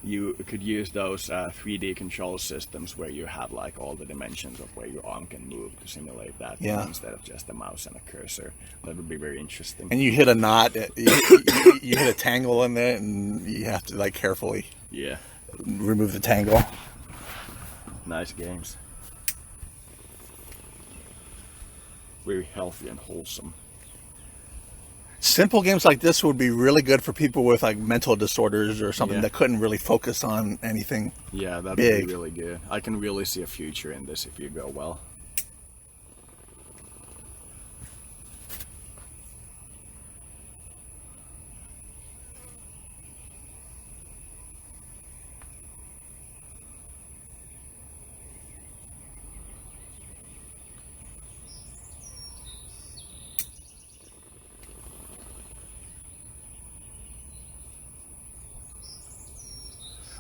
You could use those 3D control systems where you have like all the dimensions of where your arm can move to simulate that, instead of just a mouse and a cursor. That would be very interesting. And you hit a knot, you hit a tangle in there, and you have to like carefully remove the tangle. Nice games. Very healthy and wholesome. Simple games like this would be really good for people with like mental disorders or something Yeah. that couldn't really focus on anything. Yeah, that'd Big. be really good. I can really see a future in this if you go well.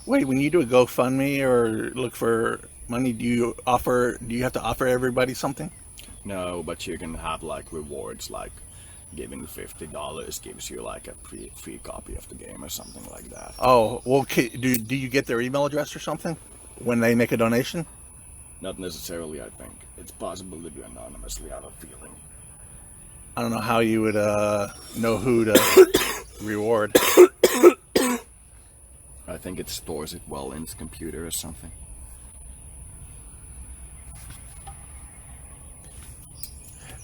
Wait, when you do a GoFundMe or look for money, do you have to offer everybody something? No, but you can have like rewards, like giving $50 gives you like a free copy of the game or something like that. Oh, well, do you get their email address or something when they make a donation? Not necessarily, I think. It's possible to do anonymously, I have a feeling. I don't know how you would know who to reward. I think it stores it well in its computer or something.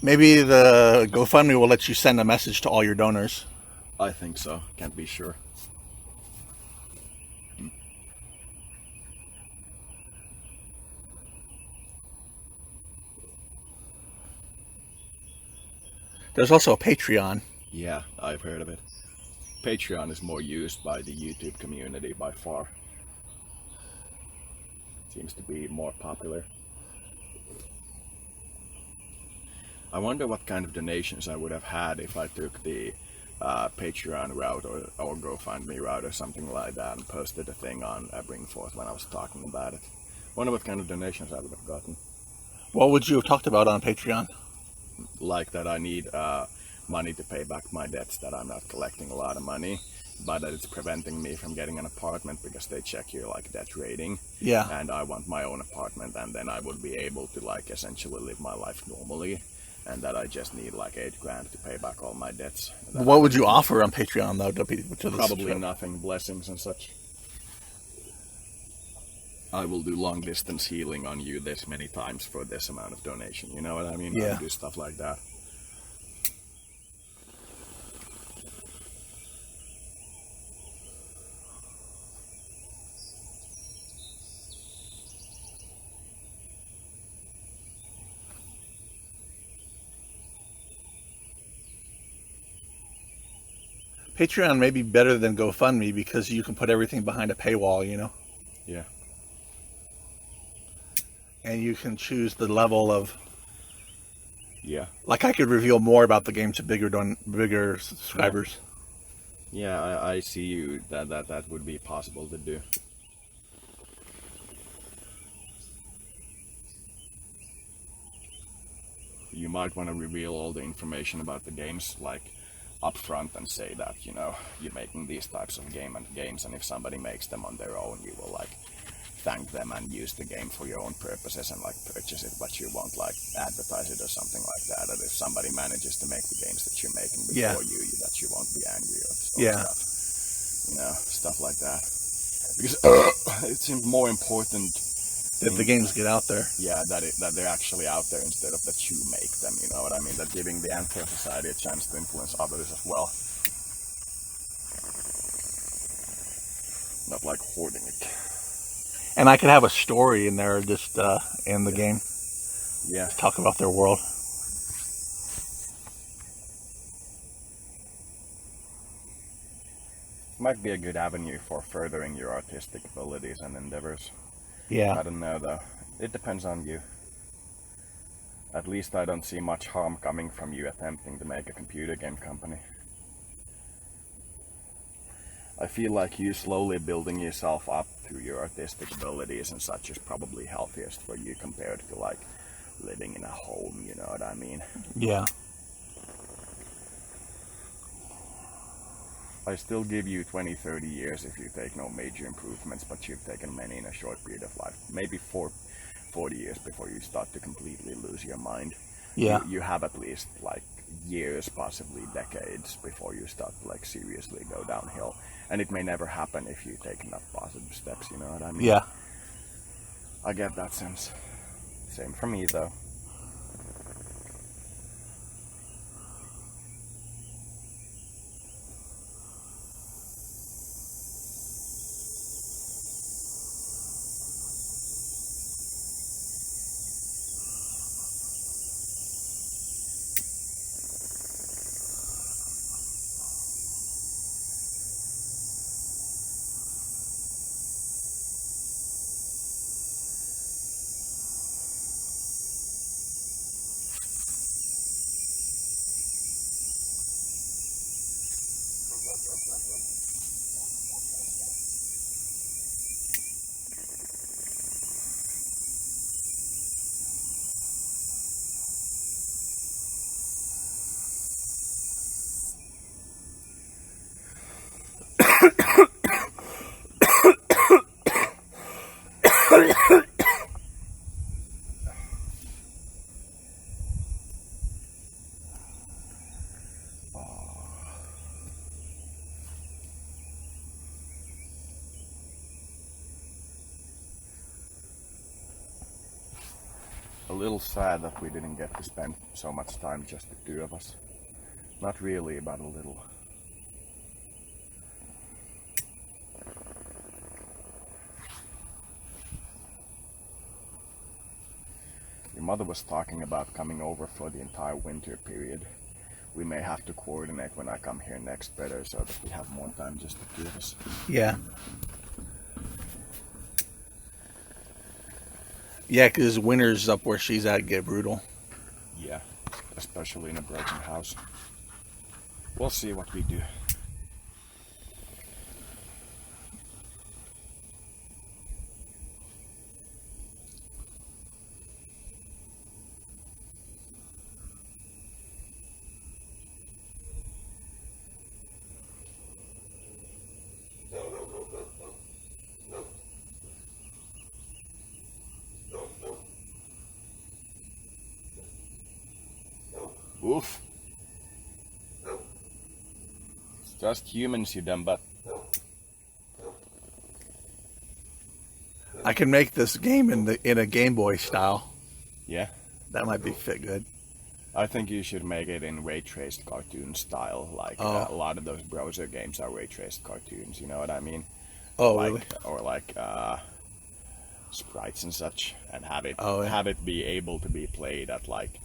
Maybe the GoFundMe will let you send a message to all your donors. I think so. Can't be sure. There's also a Patreon. Yeah, I've heard of it. Patreon is more used by the YouTube community by far. Seems to be more popular. I wonder what kind of donations I would have had if I took the Patreon route or GoFundMe route or something like that and posted a thing on Bringforth when I was talking about it. Wonder what kind of donations I would have gotten. What would you have talked about on Patreon? Like that I need money to pay back my debts, that I'm not collecting a lot of money, but that it's preventing me from getting an apartment because they check your like debt rating. Yeah. And I want my own apartment, and then I would be able to like essentially live my life normally, and that I just need like $8,000 to pay back all my debts. What would you offer on Patreon though to the Probably nothing, blessings and such. I will do long distance healing on you this many times for this amount of donation. You know what I mean? Yeah. I would do stuff like that. Patreon may be better than GoFundMe because you can put everything behind a paywall, you know? Yeah. And you can choose the level of... Yeah. Like I could reveal more about the game to bigger subscribers. Yeah, I see you that would be possible to do. You might want to reveal all the information about the games like up front and say that, you know, you're making these types of games, and if somebody makes them on their own, you will like thank them and use the game for your own purposes and like purchase it, but you won't like advertise it or something like that. And if somebody manages to make the games that you're making before you, that you won't be angry or stuff. You know, stuff like that. Because it seems more important That the games get out there. Yeah, that they're actually out there instead of that you make them, you know what I mean? That giving the entire society a chance to influence others as well. Not like hoarding it. And I could have a story in there just in the game. Yeah. Talk about their world. Might be a good avenue for furthering your artistic abilities and endeavors. Yeah. I don't know though. It depends on you. At least I don't see much harm coming from you attempting to make a computer game company. I feel like you slowly building yourself up through your artistic abilities and such is probably healthiest for you compared to like living in a home, you know what I mean? Yeah. I still give you 20-30 years if you take no major improvements, but you've taken many in a short period of life. Maybe 40 years before you start to completely lose your mind. Yeah. You have at least like years, possibly decades, before you start to like seriously go downhill. And it may never happen if you take enough positive steps, you know what I mean? Yeah. I get that sense. Same for me though. A little sad that we didn't get to spend so much time just the two of us. Not really, but a little. Your mother was talking about coming over for the entire winter period. We may have to coordinate when I come here next better so that we have more time just the two of us. Yeah. Yeah, because winters up where she's at get brutal. Yeah, especially in a broken house. We'll see what we do. Oof. It's just humans, you dumb butt. I can make this game in a Game Boy style. Yeah, That might be fit good. I think you should make it in ray traced cartoon style. Like Oh. a lot of those browser games are ray traced cartoons. You know what I mean? Oh, like, really? Or like sprites and such, and have it Oh, yeah. have it be able to be played at like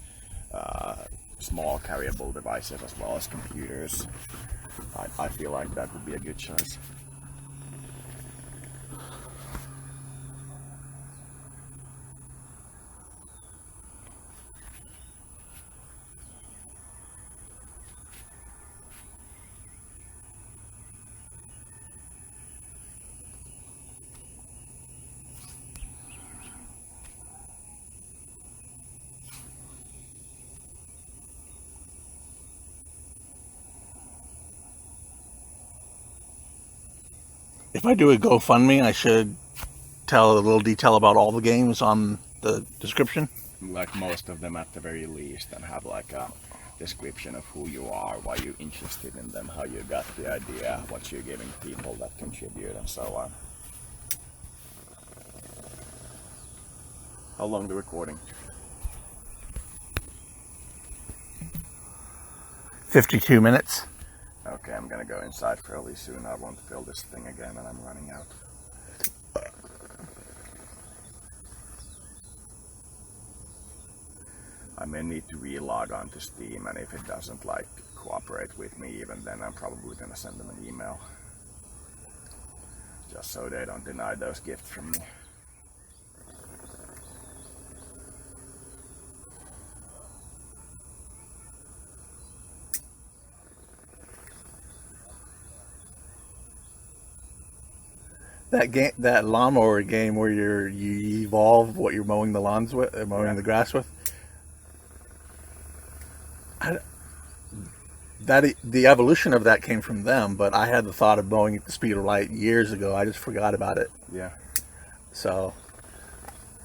small carryable devices as well as computers. I feel like that would be a good choice. If I do a GoFundMe, I should tell a little detail about all the games on the description. Like most of them at the very least, and have like a description of who you are, why you're interested in them, how you got the idea, what you're giving people that contribute, and so on. How long the recording? 52 minutes. Okay, I'm gonna go inside fairly soon. I won't fill this thing again and I'm running out. I may need to relog onto Steam, and if it doesn't like cooperate with me even then, I'm probably gonna send them an email. Just so they don't deny those gifts from me. That game, that lawnmower game where you evolve what you're mowing the lawns with, mowing the grass with. The evolution of that came from them, but I had the thought of mowing at the speed of light years ago. I just forgot about it. Yeah. So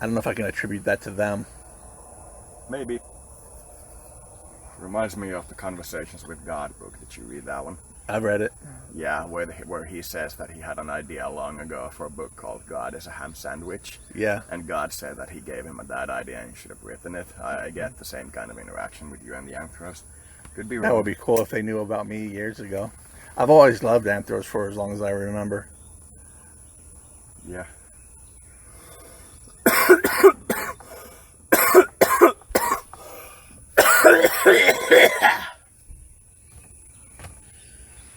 I don't know if I can attribute that to them. Maybe. Reminds me of the Conversations with God book. Did you read that one? I've read it. Yeah, where he says that he had an idea long ago for a book called God is a Ham Sandwich. Yeah. And God said that he gave him that idea and he should have written it. I get the same kind of interaction with you and the Anthros. Could be wrong. That would be cool if they knew about me years ago. I've always loved Anthros for as long as I remember. Yeah.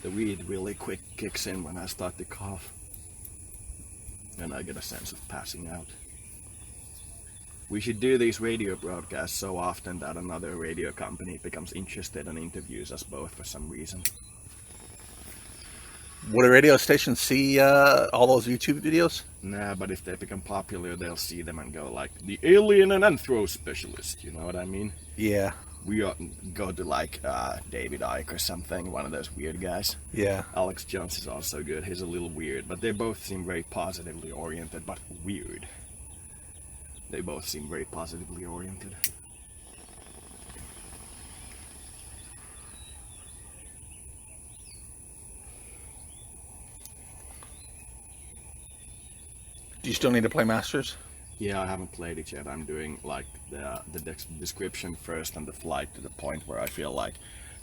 The weed really quick kicks in when I start to cough. And I get a sense of passing out. We should do these radio broadcasts so often that another radio company becomes interested and interviews us both for some reason. Would a radio station see all those YouTube videos? Nah, but if they become popular, they'll see them and go like, the alien and anthro specialist, you know what I mean? Yeah. We ought to go to like David Icke or something, one of those weird guys. Yeah. Alex Jones is also good. He's a little weird, but they both seem very positively oriented, but weird. They both seem very positively oriented. Do you still need to play Masters? Yeah, I haven't played it yet. I'm doing like the description first and the flight to the point where I feel like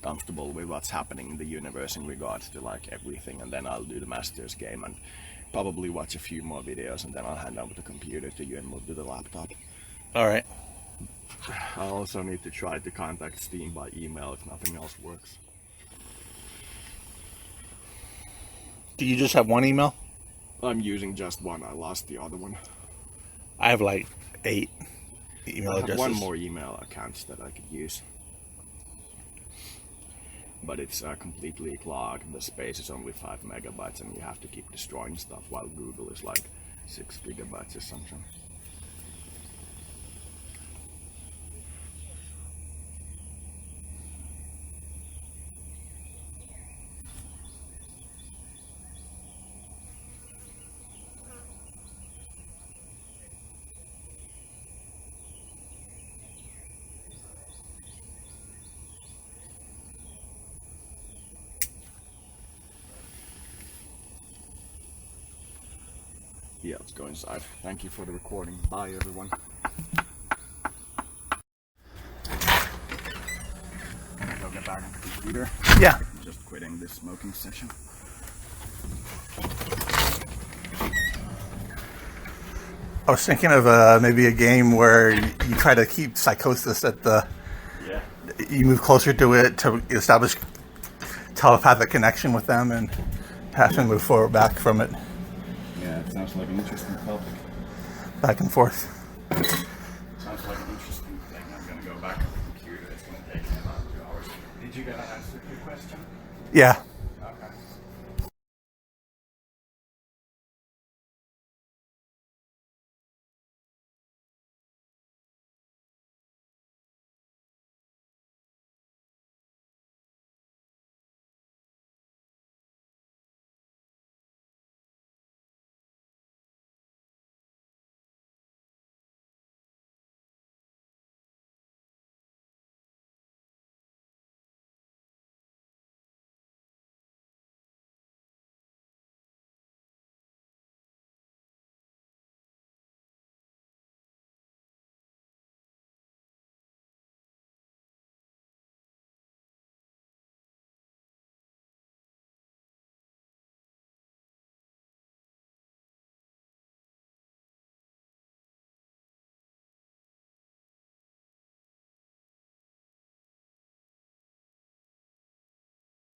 comfortable with what's happening in the universe in regards to like everything, and then I'll do the Masters game and probably watch a few more videos, and then I'll hand over the computer to you and move to the laptop. All right. I also need to try to contact Steam by email if nothing else works. Do you just have one email? I'm using just one. I lost the other one. I have like 8 email I have addresses. one more email account that I could use, but it's completely clogged. The space is only 5 megabytes, and you have to keep destroying stuff, while Google is like 6 gigabytes or something. Yeah, let's go inside. Thank you for the recording. Bye, everyone. Go get back on the computer. Yeah. I'm just quitting this smoking session. I was thinking of maybe a game where you try to keep psychosis at the... Yeah. You move closer to it to establish telepathic connection with them and have to move forward back from it. Yeah, it sounds like an interesting topic. Back and forth. Sounds like an interesting thing. I'm gonna go back to the computer. It's gonna take me about 2 hours. Did you get an answer to your question? Yeah.